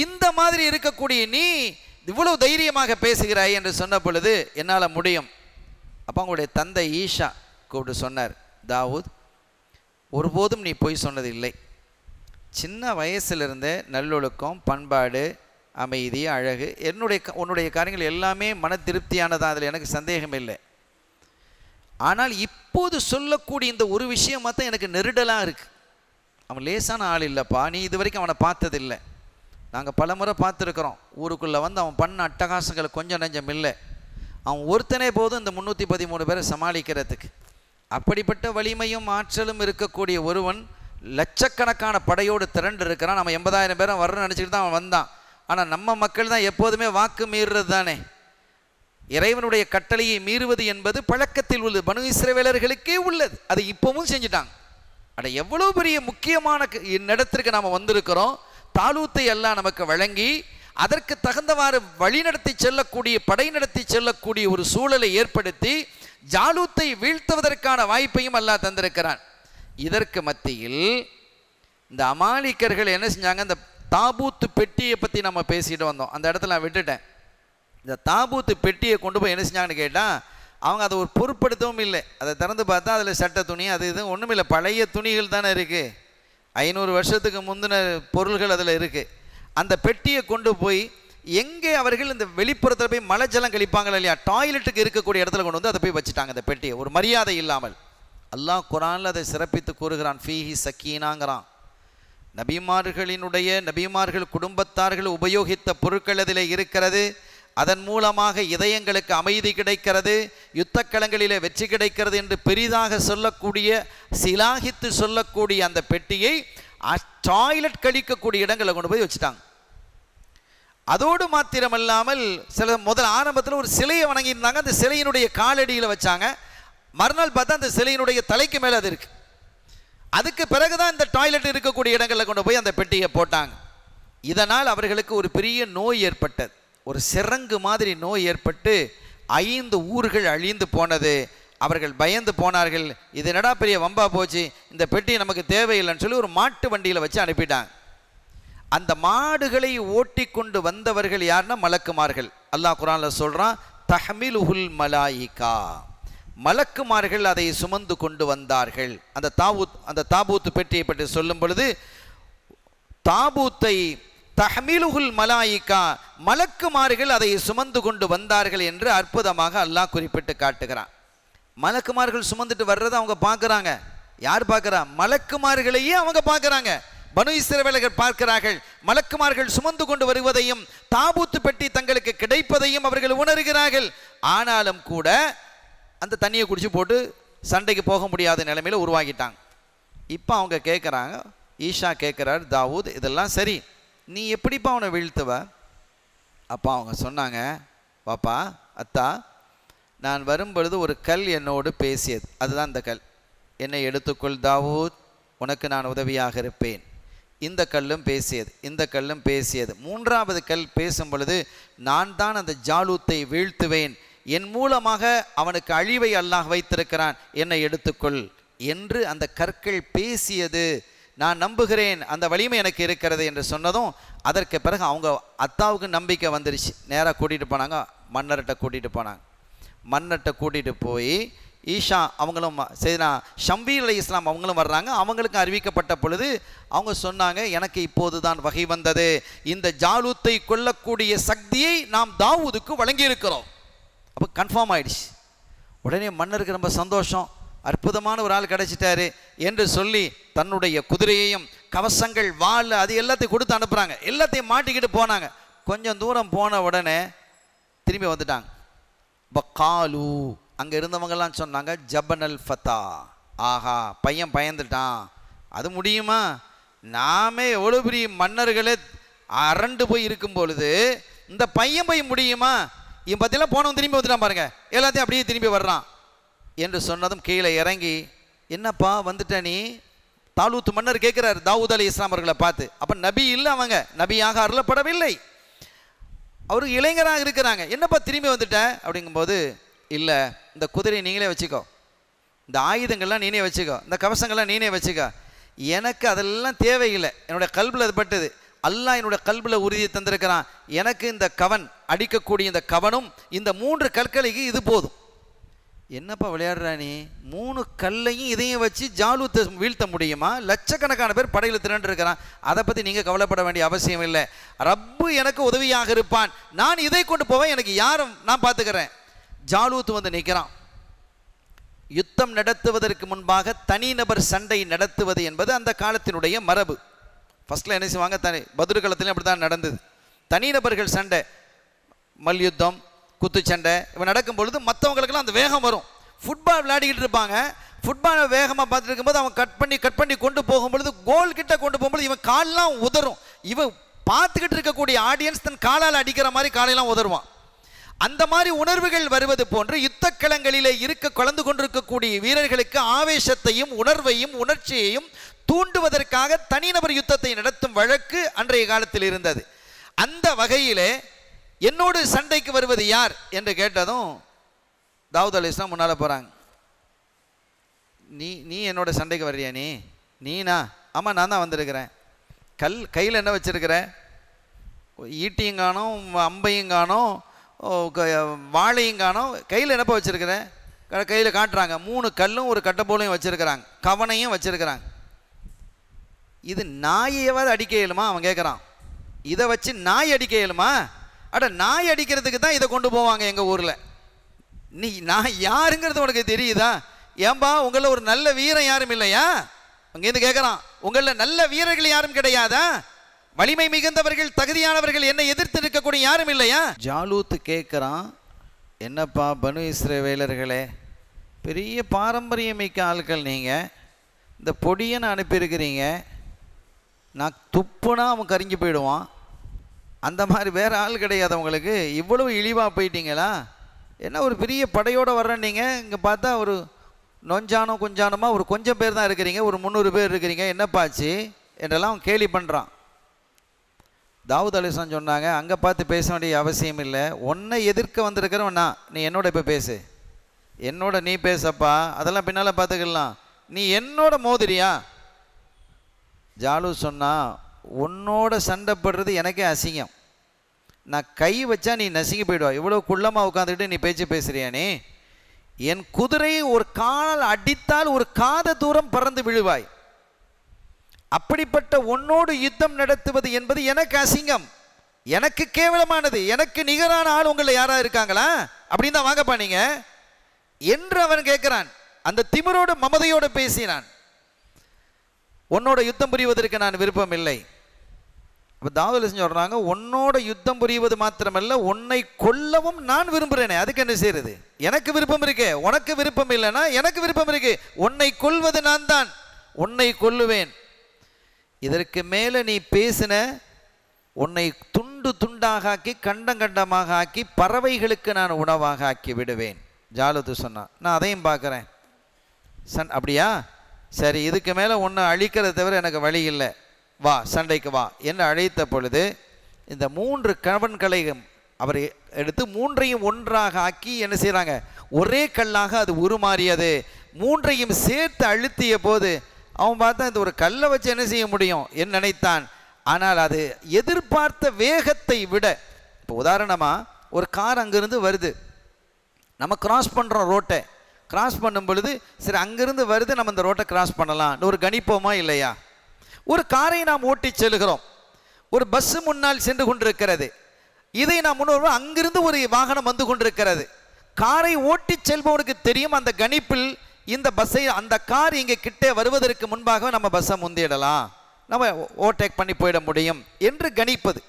இந்த மாதிரி இருக்கக்கூடிய நீ இவ்வளவு தைரியமாக பேசுகிறாய் என்று சொன்ன பொழுது என்னால் முடியும். அப்போ அவங்களுடைய தந்தை ஈஷா கூப்பிட்டு சொன்னார், தாவூத், ஒருபோதும் நீ பொய் சொன்னதில்லை. சின்ன வயசுலேருந்தே நல்லொழுக்கம், பண்பாடு, அமைதி, அழகு, உன்னுடைய காரியங்கள் எல்லாமே மன திருப்தியானதான், அதில் எனக்கு சந்தேகம் இல்லை. ஆனால் இப்போது சொல்லக்கூடிய இந்த ஒரு விஷயம் தான் எனக்கு நெருடலாக இருக்குது. அவன் லேசான ஆள் இல்லைப்பா, நீ இது வரைக்கும் அவனை பார்த்ததில்லை. நாங்கள் பல முறை பார்த்துருக்குறோம். ஊருக்குள்ளே அவன் பண்ண அட்டகாசங்கள் கொஞ்சம் நஞ்சம் இல்லை. அவன் ஒருத்தனே போதும் இந்த 313 பேரை சமாளிக்கிறதுக்கு. அப்படிப்பட்ட வலிமையும் ஆற்றலும் இருக்கக்கூடிய ஒருவன் லட்சக்கணக்கான படையோடு திரண்டு இருக்கிறான். நம்ம 80,000 பேரை வரணும்னு நினச்சிக்கிட்டு தான் அவன் வந்தான். ஆனால் நம்ம மக்கள் தான் எப்போதுமே வாக்கு மீறுறது தானே. இறைவனுடைய கட்டளையை மீறுவது என்பது பழக்கத்தில் உள்ளது, பனு இஸ்ரவேலர்களுக்கே உள்ளது. அதை இப்பவும் செஞ்சுட்டாங்க. அட எவ்வளோ பெரிய முக்கியமான இடத்திற்கு நாம் வந்திருக்கிறோம். தாலூத்தை எல்லாம் நமக்கு வழங்கி அதற்கு தகுந்தவாறு வழி நடத்தி செல்லக்கூடிய, படை நடத்தி செல்லக்கூடிய ஒரு சூழலை ஏற்படுத்தி ஜாலூத்தை வீழ்த்துவதற்கான வாய்ப்பையும் அல்லாஹ் தந்திருக்கிறான். இதற்கு மத்தியில் இந்த அமாலிக்கர்கள் என்ன செஞ்சாங்க, இந்த தாபூத்து பெட்டியை பற்றி நம்ம பேசிட்டு வந்தோம். அந்த இடத்துல நான் விட்டுட்டேன். இந்த தாபூத்து பெட்டியை கொண்டு போய் என்ன செஞ்சாங்கன்னு கேட்டால், அவங்க அதை ஒரு பொருட்படுத்தவும் இல்லை. அதை திறந்து பார்த்தா அதில் சட்டை துணி அது இது ஒன்றும் இல்லை, பழைய துணிகள் தானே இருக்குது. 500 வருஷத்துக்கு முந்தின பொருள்கள் அதில் இருக்குது. அந்த பெட்டியை கொண்டு போய் எங்கே அவர்கள் இந்த வெளிப்புறத்தில் போய் மலை ஜலம் கழிப்பாங்களா இல்லையா, டாய்லெட்டுக்கு இருக்கக்கூடிய இடத்துல கொண்டு வந்து அதை போய் வச்சுட்டாங்க. அந்த பெட்டியை ஒரு மரியாதை இல்லாமல். அல்லாஹ் குரானில் அதை சிறப்பித்து கூறுகிறான், ஃபீஹி சக்கீனாங்கிறான். நபிமார்கள் குடும்பத்தார்கள் உபயோகித்த பொருட்கள் அதில் இருக்கிறது. அதன் மூலமாக இதயங்களுக்கு அமைதி கிடைக்கிறது, யுத்தக்களங்களிலே வெற்றி கிடைக்கிறது என்று பெரிதாக சொல்லக்கூடிய, சிலாகித்து சொல்லக்கூடிய அந்த பெட்டியை டாய்லெட் கழிக்கக்கூடிய இடங்களை கொண்டு போய் வச்சுட்டாங்க. அதோடு மாத்திரமல்லாமல் முதல் ஆரம்பத்தில் ஒரு சிலையை வணங்கியிருந்தாங்க. அந்த சிலையினுடைய காலடியில் வச்சாங்க. மறுநாள் பார்த்தா அந்த சிலையினுடைய தலைக்கு மேலே அது இருக்கு. அதுக்கு பிறகுதான் இந்த டாய்லெட் இருக்கக்கூடிய இடங்களில் கொண்டு போய் அந்த பெட்டியை போட்டாங்க. இதனால் அவர்களுக்கு ஒரு பெரிய நோய் ஏற்பட்டது. ஒரு சிரங்கு மாதிரி நோய் ஏற்பட்டு 5 ஊர்கள் அழிந்து போனது. அவர்கள் பயந்து போனார்கள். இது என்னடா பெரிய வம்பா போச்சு, இந்த பெட்டி நமக்கு தேவையில்லைன்னு சொல்லி ஒரு மாட்டு வண்டியில் வச்சு அனுப்பிட்டாங்க. அந்த மாடுகளை ஓட்டி கொண்டு வந்தவர்கள் யாருன்னா மலக்குமார்கள். அல்லாஹ் குர்ஆனில் சொல்றான், தஹ்மிலுஹுல் மலாயிகா, மலக்குமார்கள் அதை சுமந்து கொண்டு வந்தார்கள். அந்த தாபூத்து பெட்டியை பற்றி சொல்லும் பொழுது, தாபூத்தை தஹ்மிலுஹுல் மலாயிகா, மலக்குமார்கள் அதை சுமந்து கொண்டு வந்தார்கள் என்று அற்புதமாக அல்லாஹ் குறிப்பிட்டு காட்டுகிறான். மலக்குமார்கள் சுமந்துட்டு வர்றதை அவங்க பார்க்குறாங்க. யார் பார்க்குறா? மலக்குமார்களையே அவங்க பார்க்குறாங்க. பனு இஸ்ரவேலர்கள் பார்க்கிறார்கள். மலக்குமார்கள் சுமந்து கொண்டு வருவதையும் தாபூத்து பெட்டி தங்களுக்கு கிடைப்பதையும் அவர்கள் உணர்கிறார்கள். ஆனாலும் கூட அந்த தண்ணியை குடிச்சு போட்டு சண்டைக்கு போக முடியாத நிலைமையில் உருவாகிட்டாங்க. இப்போ அவங்க கேட்குறாங்க, ஈஷா கேட்குறார், தாவூத் இதெல்லாம் சரி, நீ எப்படிப்பா அவனை வீழ்த்துவ? அப்பா அவங்க சொன்னாங்க, பாப்பா அத்தா, நான் வரும்பொழுது ஒரு கல் என்னோடு பேசியது, அதுதான் இந்த கல். என்னை எடுத்துக்கொள் தாவூத், உனக்கு நான் உதவியாக இருப்பேன். இந்த கல்லும் பேசியது, இந்த கல்லும் பேசியது. மூன்றாவது கல் பேசும் பொழுது, நான் தான் அந்த ஜாலூத்தை வீழ்த்துவேன், என் மூலமாக அவனுக்கு அழிவை அல்லாஹ் வைத்திருக்கிறான், என்னை எடுத்துக்கொள் என்று அந்த கற்கள் பேசியது. நான் நம்புகிறேன், அந்த வலிமை எனக்கு இருக்கிறது என்று சொன்னதும் அதற்கு பிறகு அவங்க அத்தாவுக்கு நம்பிக்கை வந்துருச்சு. நேராக கூட்டிகிட்டு போனாங்க, மன்னர்கிட்ட கூட்டிகிட்டு போனாங்க. மன்னர்கிட்ட கூட்டிகிட்டு போய் ஈஷா அவங்களும் செய்தா ஷம்பீர் அலைஹிஸ்ஸலாம் அவங்களும் வர்றாங்க. அவங்களுக்கு அறிவிக்கப்பட்ட பொழுது அவங்க சொன்னாங்க, எனக்கு இப்போது தான் வகை வந்தது, இந்த ஜாலூத்தை கொல்லக்கூடிய சக்தியை நாம் தாவூதுக்கு வழங்கியிருக்கிறோம். அப்போ கன்ஃபார்ம் ஆயிடுச்சு. உடனே மன்னருக்கு ரொம்ப சந்தோஷம், அற்புதமான ஒரு ஆள் கிடைச்சிட்டாரு என்று சொல்லி தன்னுடைய குதிரையையும் கவசங்கள் வாள் அது எல்லாத்தையும் கொடுத்து அனுப்புகிறாங்க. எல்லாத்தையும் மாட்டிக்கிட்டு போனாங்க. கொஞ்சம் தூரம் போன உடனே திரும்பி வந்துட்டாங்க. பக்காலு அங்கே இருந்தவங்கெல்லாம் சொன்னாங்க, ஜபனல் ஃபத்தா, ஆஹா பையன் பயந்துட்டான், அது முடியுமா? நாமே எவ்வளோ பெரிய மன்னர்களே அரண்டு போய் இருக்கும் பொழுது இந்த பையன் போய் முடியுமா? இவன் பற்றிலாம் போனவன் திரும்பி வந்துட்டான் பாருங்க, எல்லாத்தையும் அப்படியே திரும்பி வர்றான் என்று சொன்னதும் கீழே இறங்கி, என்னப்பா வந்துட்ட நீ? தாலூத் மன்னர் கேட்கிறார் தாவூத் அலைஹிஸ்ஸலாம் அவர்களை பார்த்து. அப்போ நபி இல்லை, அவங்க நபியாக அருளப்படவில்லை, அவரு இளைஞராக இருக்கிறாங்க. என்னப்பா திரும்பி வந்துட்ட அப்படிங்கும்போது, இல்லை இந்த குதிரையை நீங்களே வச்சுக்கோ, இந்த ஆயுதங்கள்லாம் நீனே வச்சுக்கோ, இந்த கவசங்கள்லாம் நீனே வச்சுக்கோ, எனக்கு அதெல்லாம் தேவையில்லை, என்னுடைய கல்பில் அது பட்டது, அல்லாஹ் என்னுடைய கல்பில் உறுதியை தந்திருக்கிறான், எனக்கு இந்த கவன் அடிக்கக்கூடிய இந்த கவனும் இந்த 3 கற்களுக்கு இது போதும். என்னப்பா விளையாடுறா நீ? 3 கல்லையும் இதையும் வச்சு ஜாலூத்தை வீழ்த்த முடியுமா? லட்சக்கணக்கான பேர் படையில் திரண்டு இருக்கிறான், அதை பற்றி நீங்கள் கவலைப்பட வேண்டிய அவசியம் இல்லை, ரப்பு எனக்கு உதவியாக இருப்பான், நான் இதை கொண்டு போவேன், எனக்கு யாரும் நான் பார்த்துக்கிறேன். ஜாலூத் வந்து நிற்கிறான். யுத்தம் நடத்துவதற்கு முன்பாக தனிநபர் சண்டை நடத்துவது என்பது அந்த காலத்தினுடைய மரபு. ஃபர்ஸ்ட்ல என்ன செய்வாங்க, பத்ரு காலத்திலும் அப்படி தான் நடந்தது. தனிநபர்கள் சண்டை, மல்யுத்தம், குத்துச்சண்டை இவன் நடக்கும் பொழுது மற்றவங்களுக்கெல்லாம் அந்த வேகம் வரும். ஃபுட்பால் விளையாடிக்கிட்டு இருப்பாங்க, ஃபுட்பாலை வேகமாக பார்த்துட்டு இருக்கும்போது அவன் கட் பண்ணி கொண்டு போகும்பொழுது, கோல் கிட்ட கொண்டு போகும்போது இவன் காலெலாம் உதறும். இவன் பார்த்துக்கிட்டு இருக்கக்கூடிய ஆடியன்ஸ் தன் காலால் அடிக்கிற மாதிரி காலையெல்லாம் உதருவான். அந்த மாதிரி உணர்வுகள் வருவது போன்று யுத்த களங்களிலே கலந்து கொண்டிருக்கக்கூடிய வீரர்களுக்கு ஆவேசத்தையும் உணர்வையும் உணர்ச்சியையும் தூண்டுவதற்காக தனிநபர் யுத்தத்தை நடத்தும் வழக்கு அன்றைய காலத்தில் இருந்தது. அந்த வகையிலே என்னோடு சண்டைக்கு வருவது யார் என்று கேட்டதும் தாவூத் அலைஹிஸ்ஸலாம் முன்னால் போகிறாங்க. நீ என்னோட சண்டைக்கு வர்றியா? நீனா? ஆமாம், நான் தான் வந்திருக்கிறேன். கையில் என்ன வச்சிருக்கிற? ஈட்டியும் காணோம், அம்பையும் காணோம், வாழையும் காணோம், கையில் என்னப்பா வச்சிருக்கிறேன்? கையில் காட்டுறாங்க, 3 கல்லும் ஒரு கட்டப்போலையும் வச்சிருக்கிறாங்க, கவனையும் வச்சிருக்கிறாங்க. இது நாயையாவது அடிக்க இயலுமா? அவன் கேட்குறான். இதை வச்சு நாய் அடிக்க இயலுமா? அட, நாய் அடிக்கிறதுக்கு தான் இதை கொண்டு போவாங்க எங்கள் ஊரில். நான் யாருங்கிறது உனக்கு தெரியுதா? ஏன்பா உங்களில் ஒரு நல்ல வீரன் யாரும் இல்லையா? அங்கேருந்து கேட்குறான், உங்களில் நல்ல வீரர்கள் யாரும் கிடையாதா? வலிமை மிகுந்தவர்கள் தகுதியானவர்கள் என்னை எதிர்த்து இருக்கக்கூடிய யாரும் இல்லையா? ஜாலூத் கேட்குறான், என்னப்பா பனு இஸ்ரவேலர்களே, பெரிய பாரம்பரியமிக்க ஆட்கள் நீங்கள், இந்த பொடியனை அனுப்பியிருக்கிறீங்க, நான் துப்புனா அவன் கரிஞ்சு போயிடுவான், அந்த மாதிரி வேறு ஆள் கிடையாது உங்களுக்கு, இவ்வளவு இழிவாக போயிட்டீங்களா? என்ன ஒரு பெரிய படையோடு வர்றேன், நீங்கள் இங்கே பார்த்தா ஒரு நொஞ்சானோ குஞ்சானமாக ஒரு கொஞ்சம் பேர் தான் இருக்கிறீங்க, ஒரு 300 பேர் இருக்கிறீங்க, என்னப்பாச்சு என்றெல்லாம் அவன் கேலி பண்ணுறான். தாவூத் அலைஹிஸ்ஸலாம் சொன்னாங்க, அங்கே பார்த்து பேச வேண்டிய அவசியம் இல்லை, உன்னை எதிர்க்க வந்திருக்கிறவன் நீ என்னோட இப்போ பேசு, என்னோட நீ பேசப்பா, அதெல்லாம் பின்னால் பார்த்துக்கலாம், நீ என்னோட மோதிரியா? ஜாலூத் சொன்னா, உன்னோட சண்டை போடுறது எனக்கே அசிங்கம், நான் கை வச்சா நீ நசுங்கி போயிடுவா, இவ்வளோ குள்ளமாக உட்காந்துக்கிட்டு நீ பேச்சு பேசுறியா? நீ என் குதிரையை ஒரு கால் அடித்தால் ஒரு காத தூரம் பறந்து விழுவாய், அப்படிப்பட்ட உன்னோடு யுத்தம் நடத்துவது என்பது எனக்கு அசிங்கம், எனக்கு கேவலமானது, எனக்கு நிகரான ஆள் உங்களை யாரா இருக்காங்களா? அப்படின்னு தான் வாங்கப்பா, என்று அவன் கேட்கிறான். அந்த திமிரோடு மமதையோடு பேசினான். உன்னோட யுத்தம் புரிவதற்கு நான் விருப்பம் இல்லை. அப்போ தாவூத் சொல்றாங்க, உன்னோட யுத்தம் புரிவது மாத்திரமல்ல, உன்னை கொல்லவும் நான் விரும்புகிறேனே, அதுக்கு என்ன செய்யறது? எனக்கு விருப்பம் இருக்கே, உனக்கு விருப்பம் இல்லைன்னா எனக்கு விருப்பம் இருக்கு. உன்னை கொல்வது நான் தான், உன்னை கொல்லுவேன். இதற்கு மேலே நீ பேசின உன்னை துண்டு துண்டாக ஆக்கி கண்டம் கண்டமாக ஆக்கி பறவைகளுக்கு நான் உணவாக ஆக்கி விடுவேன். ஜாலூத் சொன்னான், நான் அதையும் பார்க்குறேன். அப்படியா, சரி, இதுக்கு மேலே ஒன்று அழிக்கிறத தவிர எனக்கு வழி இல்லை, வா சண்டைக்கு வா என்று அழைத்த பொழுது இந்த 3 கவன்களையும் அவர் எடுத்து 3ஐயும் ஒன்றாக ஆக்கி என்ன செய்கிறாங்க, ஒரே கல்லாக அது உருமாறியது. 3ஐயும் சேர்த்து அழுத்திய போது அவன் பார்த்தா இந்த ஒரு கல்லை வச்சு என்ன செய்ய முடியும் என்று நினைத்தான். ஆனால் அது எதிர்பார்த்த வேகத்தை விட, இப்போ உதாரணமாக ஒரு கார் அங்கேருந்து வருது, நம்ம கிராஸ் பண்ணுறோம் ரோட்டை, கிராஸ் பண்ணும் பொழுது சரி அங்கேருந்து வருது, நம்ம இந்த ரோட்டை கிராஸ் பண்ணலாம் ஒரு கணிப்போமா இல்லையா? ஒரு காரை நாம் ஓட்டி செல்கிறோம், ஒரு பஸ் முன்னால் சென்று கொண்டிருக்கிறது, இதை நாம் முன்னோர் அங்கிருந்து ஒரு வாகனம் வந்து கொண்டிருக்கிறது. காரை ஓட்டி செல்பவனுக்கு தெரியும் அந்த கணிப்பில் இந்த பஸ்ஸை, அந்த கார் இங்கே கிட்டே வருவதற்கு முன்பாக நம்ம பஸ்ஸை முந்திடலாம், நம்ம ஓவர்டேக் பண்ணி போயிட முடியும் என்று கணிப்பது.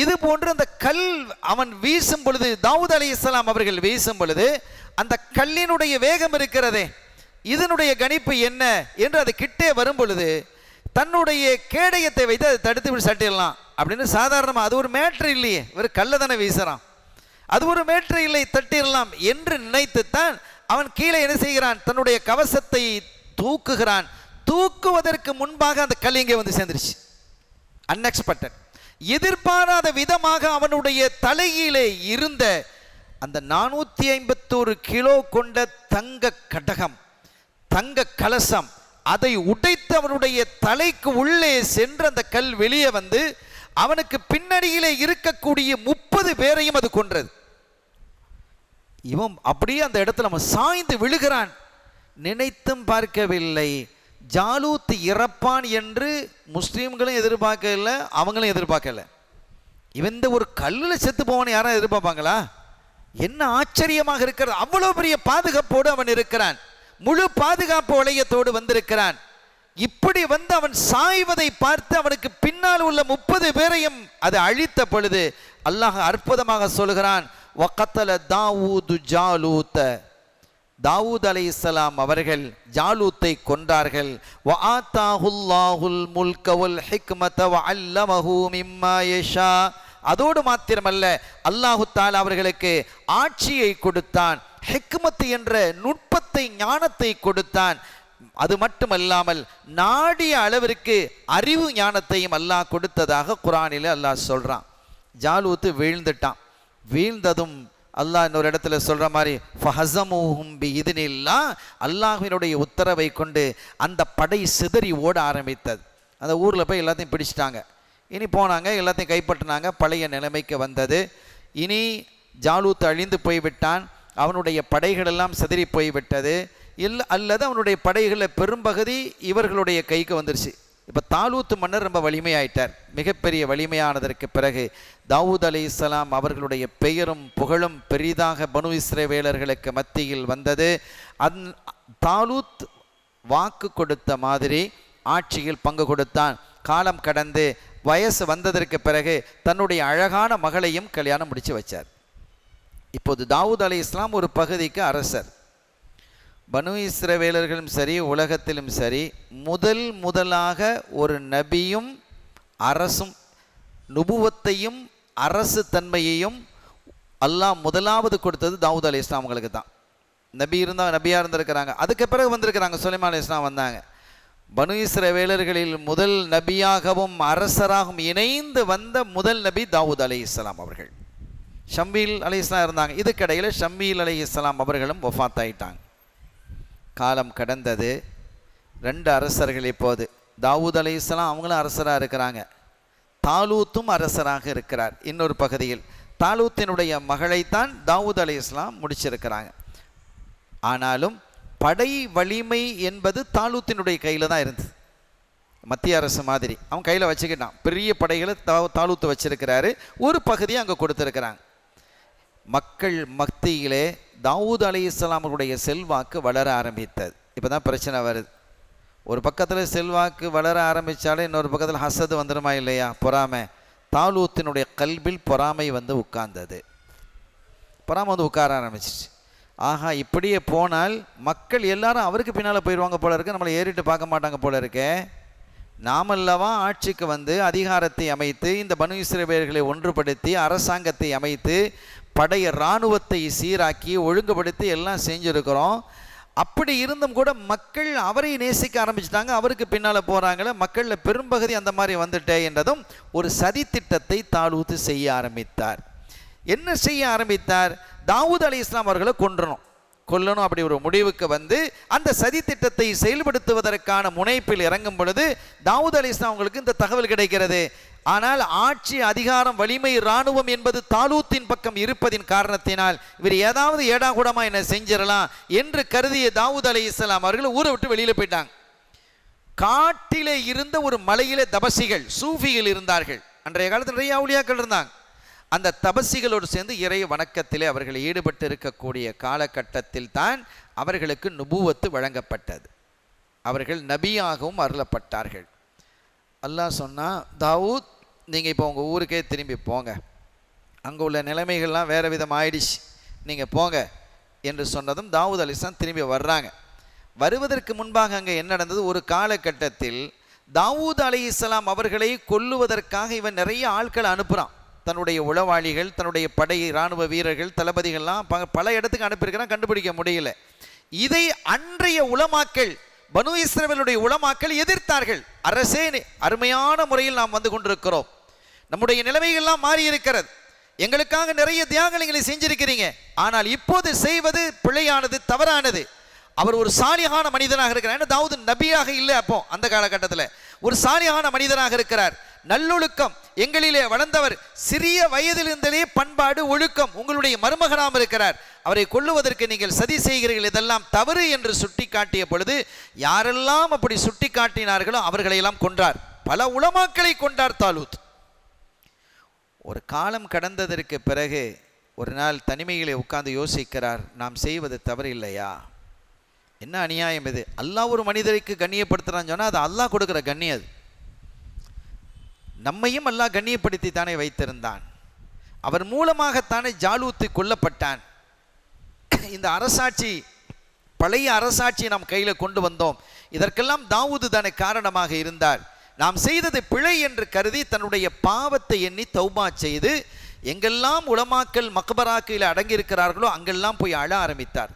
இது போன்று அந்த கல் அவன் வீசும் பொழுது, தாவூத் அலைஹிஸ்ஸலாம் அவர்கள் வீசும் பொழுது அந்த கல்லினுடைய வேகம் இருக்கிறதே, இதனுடைய கணிப்பு என்ன என்று அது கிட்டே வரும் பொழுது தன்னுடைய கேடயத்தை வைத்து அதை தடுத்து சட்டிடலாம் அப்படின்னு சாதாரணமாக, அது ஒரு மேட்ரு இல்லையே, ஒரு கல்லை தானே வீசுறான், அது ஒரு மேட்ரு இல்லை, தட்டிடலாம் என்று நினைத்துத்தான் அவன் கீழே என்ன செய்கிறான், தன்னுடைய கவசத்தை தூக்குகிறான். தூக்குவதற்கு முன்பாக அந்த கல் இங்கே வந்து சேர்ந்துருச்சு. அன்எக்ஸ்பெக்டட், எதிர்பாராத விதமாக அவனுடைய தலையிலே இருந்த அந்த 451 கிலோ கொண்ட தங்க கடகம், தங்க கலசம், அதை உடைத்து அவனுடைய தலைக்கு உள்ளே சென்று அந்த கல் வெளியே வந்து அவனுக்கு பின்னணியிலே இருக்கக்கூடிய 30 பேரையும் அது கொன்றது. இவன் அப்படியே அந்த இடத்துல அவன் சாய்ந்து விழுகிறான். நினைத்தும் பார்க்கவில்லை ஜாலூத் இறப்பான் என்று முஸ்லீம்களும் எதிர்பார்க்கல, அவங்களும் எதிர்பார்க்கல. இவன் இந்த ஒரு கல்லில் செத்து போவான்னு யாரும் எதிர்பார்ப்பாங்களா? என்ன ஆச்சரியமாக இருக்கிறது, அவ்வளோ பெரிய பாதுகாப்போடு அவன் இருக்கிறான், முழு பாதுகாப்பு வளையத்தோடு வந்திருக்கிறான். இப்படி வந்து அவன் சாய்வதை பார்த்து அவனுக்கு பின்னால் உள்ள 30 பேரையும் அது அழித்த பொழுது அல்லாஹ் அற்புதமாக சொல்கிறான், வகத்தல தாவூது ஜாலூத்த, தாவூத் அலைஹிஸ்ஸலாம் அவர்கள் ஜாலூத்தை கொன்றார்கள். வஆதாஹுல்லாஹுல் முல்க வல் ஹிக்மத வஅல்லமஹு மிம்மா யஷா, அதோடு மாத்திரமல்ல அல்லாஹு தஆலா அவர்களுக்கு ஆட்சியை கொடுத்தான், ஹிக்மத் என்ற நுட்பத்தை, ஞானத்தை கொடுத்தான். அது மட்டுமல்லாமல் நாடிய அளவிற்கு அறிவு ஞானத்தையும் அல்லாஹ் கொடுத்ததாக குர்ஆனில் அல்லாஹ் சொல்றான். ஜாலூத் வீழ்ந்துட்டான். வீழ்ந்ததும் அல்லாஹ் இன்னொரு இடத்துல சொல்ற மாதிரி ஃபஹஸமூஹும் பிஇذனில்லாஹ், அல்லாஹ்வினுடைய உத்தரவை கொண்டு அந்த படை சிதறி ஓட ஆரம்பித்தது. அந்த ஊரில் போய் எல்லாத்தையும் பிடிச்சிட்டாங்க. இனி போனாங்க, எல்லாத்தையும் கைப்பற்றினாங்க, பழைய நிலைமைக்கு வந்தது. இனி ஜாலூத் அழிந்து போய்விட்டான், அவனுடைய படைகளெல்லாம் சிதறி போய்விட்டது. அல்லது அவனுடைய படைகளில் பெரும்பகுதி இவர்களுடைய கைக்கு வந்துருச்சு. இப்போ தாலூத் மன்னர் ரொம்ப வலிமையாயிட்டார். மிகப்பெரிய வலிமையானதற்கு பிறகு தாவூத் அலைஹிஸ்ஸலாம் அவர்களுடைய பெயரும் புகழும் பெரிதாக பனு இஸ்ரவேலர்களுக்கு மத்தியில் வந்தது. தாலூத் வாக்கு கொடுத்த மாதிரி ஆட்சியில் பங்கு கொடுத்தான். காலம் கடந்து வயசு வந்ததற்கு பிறகு தன்னுடைய அழகான மகளையும் கல்யாணம் முடித்து வச்சார். இப்போது தாவூத் அலைஹிஸ்ஸலாம் ஒரு பகுதிக்கு அரசர். பனு இஸ்ரவேலர்களும் சரி, உலகத்திலும் சரி, முதலாக ஒரு நபியும் அரசும், நுபுவத்தையும் அரசு தன்மையையும் அல்லாஹ் முதலாவது கொடுத்தது தாவூத் அலைஹிஸ்ஸலாம் அவங்களுக்கு தான். நபியாக இருந்திருக்கிறாங்க. அதுக்கு பிறகு வந்திருக்கிறாங்க, சுலைமான் அலைஹிஸ்ஸலாம் வந்தாங்க. பனு இஸ்ரவேலர்களில் முதல் நபியாகவும் அரசராகவும் இணைந்து வந்த முதல் நபி தாவூத் அலைஹிஸ்ஸலாம் அவர்கள். ஷம்மீல் அலைஹிஸ்ஸலாம் இருந்தாங்க. இதுக்கிடையில் ஷம்மீல் அலைஹிஸ்ஸலாம் அவர்களும் வஃபாத் ஆயிட்டாங்க. காலம் கடந்தது. 2 அரசர்கள். இப்போது தாவூத் அலைஹிஸ்ஸலாம் அவங்களும் அரசராக இருக்கிறாங்க, தாலூத்தும் அரசராக இருக்கிறார். இன்னொரு பகுதியில் தாலூத்தினுடைய மகளைத்தான் தாவூத் அலைஹிஸ்ஸலாம் முடிச்சிருக்கிறாங்க. ஆனாலும் படை வலிமை என்பது தாலூத்தினுடைய கையில் தான் இருந்தது. மத்திய அரசு மாதிரி அவன் கையில் வச்சுக்கிட்டான். பெரிய படைகளை தாலூத்து வச்சிருக்கிறாரு. ஒரு பகுதியை அங்கே கொடுத்துருக்கிறாங்க. மக்கள் மத்தியிலே தாவூத் அலைஹிஸ்ஸலாம் அவர்களுடைய செல்வாக்கு வளர ஆரம்பித்தது. இப்போ தான் பிரச்சனை வருது. ஒரு பக்கத்தில் செல்வாக்கு வளர ஆரம்பித்தாலே இன்னொரு பக்கத்தில் ஹசது வந்துடுமா இல்லையா, பொறாமை. தாலூத்தினுடைய கல்பில் பொறாமை வந்து உட்கார்ந்தது. பொறாமை வந்து உட்கார ஆரம்பிச்சிச்சு. ஆஹா, இப்படியே போனால் மக்கள் எல்லாரும் அவருக்கு பின்னால் போயிடுவாங்க போல இருக்கு, நம்மளை ஏறிட்டு பார்க்க மாட்டாங்க போல இருக்கே. நாமல்லவா ஆட்சிக்கு வந்து அதிகாரத்தை அமைத்து இந்த பனு இஸ்ரவேலர்களை ஒன்றுபடுத்தி அரசாங்கத்தை அமைத்து படை இராணுவத்தை சீராக்கி ஒழுங்குபடுத்தி எல்லாம் செஞ்சுருக்கிறோம். அப்படி இருந்தும் கூட மக்கள் அவரை நேசிக்க ஆரம்பிச்சிட்டாங்க, அவருக்கு பின்னால் போகிறாங்களே, மக்களில் பெரும்பகுதி அந்த மாதிரி வந்துட்டே என்றதும் ஒரு சதி திட்டத்தை தாலூத்து செய்ய ஆரம்பித்தார். என்ன செய்ய ஆரம்பித்தார்? தாவூத் அலைஹிஸ்ஸலாம் அவர்களை கொல்லணும் அப்படி ஒரு முடிவுக்கு வந்து அந்த சதி திட்டத்தை செயல்படுத்துவதற்கான முனைப்பில் இறங்கும் பொழுது தாவூத் அலைஹிஸ்ஸலாம் அவங்களுக்கு இந்த தகவல் கிடைக்கிறது. ஆனால் ஆட்சி, அதிகாரம், வலிமை, இராணுவம் என்பது தாலூத்தின் பக்கம் இருப்பதின் காரணத்தினால் இவர் ஏதாவது ஏடாகூடமா என்ன செஞ்சிடலாம் என்று கருதிய தாவூத் அலைஹிஸ்ஸலாம் அவர்கள் ஊரை விட்டு வெளியில போயிட்டாங்க. காட்டிலே இருந்த ஒரு மலையிலே தபசிகள், சூஃபிகள் இருந்தார்கள். அன்றைய காலத்தில் நிறைய அவுலியாக்கள் இருந்தாங்க. அந்த தபசிகளோடு சேர்ந்து இறை வணக்கத்திலே அவர்கள் ஈடுபட்டு இருக்கக்கூடிய காலகட்டத்தில் தான் அவர்களுக்கு நுபுவத்து வழங்கப்பட்டது. அவர்கள் நபியாகவும் அருளப்பட்டார்கள். அல்லாஹ் சொன்னா, தாவூத் நீங்கள் இப்போ உங்கள் ஊருக்கே திரும்பி போங்க, அங்கே உள்ள நிலைமைகள்லாம் வேறு விதம் ஆயிடுச்சு, நீங்கள் போங்க என்று சொன்னதும் தாவூத் அலைஹிஸ்ஸலாம் திரும்பி வர்றாங்க. வருவதற்கு முன்பாக அங்கே என்ன நடந்தது? ஒரு காலகட்டத்தில் தாவூத் அலைஹிஸ்ஸலாம் அவர்களை கொல்லுவதற்காக இவன் நிறைய ஆட்களை அனுப்புகிறான். தன்னுடைய உளவாளிகள், தன்னுடைய படை இராணுவ வீரர்கள், தளபதிகள்லாம் பல இடத்துக்கு அனுப்பியிருக்கிறான், கண்டுபிடிக்க முடியல. இதை அன்றைய உலமாக்கள், பனு இஸ்ரவேலுடைய உலமாக்கள் எதிர்த்தார்கள். அரசே, அருமையான முறையில் நாம் வந்து கொண்டிருக்கிறோம், நம்முடைய நிலைமைகள்லாம் மாறி இருக்கிறது, எங்களுக்காக நிறைய தியாகங்களை செஞ்சிருக்கிறீங்க, ஆனால் இப்போது செய்வது பிழையானது, தவறானது. அவர் ஒரு சாலியான மனிதனாக இருக்கிறார். ஏன்னா தாவூத் நபியாக இல்லை, அப்போ அந்த காலகட்டத்தில் ஒரு சாலியான மனிதனாக இருக்கிறார். நல்லொழுக்கம் எங்களிலே வளர்ந்தவர், சிறிய வயதிலிருந்தே பண்பாடு, ஒழுக்கம், உங்களுடைய மருமகனாம் இருக்கிறார், அவரை கொல்லுவதற்கு நீங்கள் சதி செய்கிறீர்கள், இதெல்லாம் தவறு என்று சுட்டி காட்டிய பொழுது யாரெல்லாம் அப்படி சுட்டி காட்டினார்களோ அவர்களையெல்லாம் கொன்றார். பல உலமாக்களை கொண்டார் தாலூத். ஒரு காலம் கடந்ததற்கு பிறகு ஒரு நாள் தனிமையிலே உட்கார்ந்து யோசிக்கிறார், நாம் செய்வது தவறு இல்லையா? என்ன அநியாயம் இது? அல்லாஹ் ஒரு மனிதருக்கு கண்ணியப்படுத்துறான்னு சொன்னால் அது அல்லாஹ் கொடுக்குற கண்ணியம். அது நம்மையும் அல்லாஹ் கண்ணியப்படுத்தி தானே வைத்திருந்தான். அவர் மூலமாகத்தானே ஜாலூத்து கொல்லப்பட்டான். இந்த அரசாட்சி, பழைய அரசாட்சி நாம் கையில் கொண்டு வந்தோம், இதற்கெல்லாம் தாவூது தானே காரணமாக இருந்தார். நாம் செய்தது பிழை என்று கருதி தன்னுடைய பாவத்தை எண்ணி தௌபா செய்து எங்கெல்லாம் உலமாக்கள் மக்பராக்கில் அடங்கியிருக்கிறார்களோ அங்கெல்லாம் போய் அழ ஆரம்பித்தார்.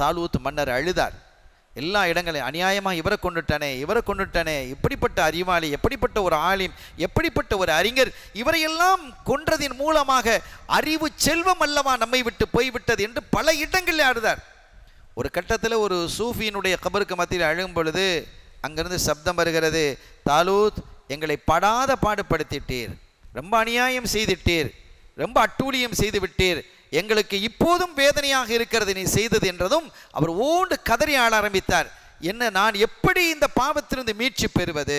தாலூத் மன்னர் அழுதார். எல்லா இடங்களையும் அநியாயமாக இவரை கொண்டுட்டானே, இப்படிப்பட்ட அறிவாளி, எப்படிப்பட்ட ஒரு ஆலிம், எப்படிப்பட்ட ஒரு அறிஞர், இவரையெல்லாம் கொன்றதின் மூலமாக அறிவு செல்வம் அல்லவா நம்மை விட்டு போய்விட்டது என்று பல இடங்களில் அழுதார். ஒரு கட்டத்தில் ஒரு சூஃபியினுடைய கபருக்கு மத்தியில் அழுகும் பொழுது அங்கிருந்து சப்தம் வருகிறது, தாலூத் எங்களை படாத பாடுபடுத்திட்டீர், ரொம்ப அநியாயம் செய்துட்டீர், ரொம்ப அட்டூழியம் செய்து விட்டீர், எங்களுக்கு இப்போதும் வேதனையாக இருக்கிறது நீ செய்தது என்றதும் அவர் ஓண்டு கதறி ஆள ஆரம்பித்தார். என்ன, நான் எப்படி இந்த பாவத்திலிருந்து மீட்சி பெறுவது,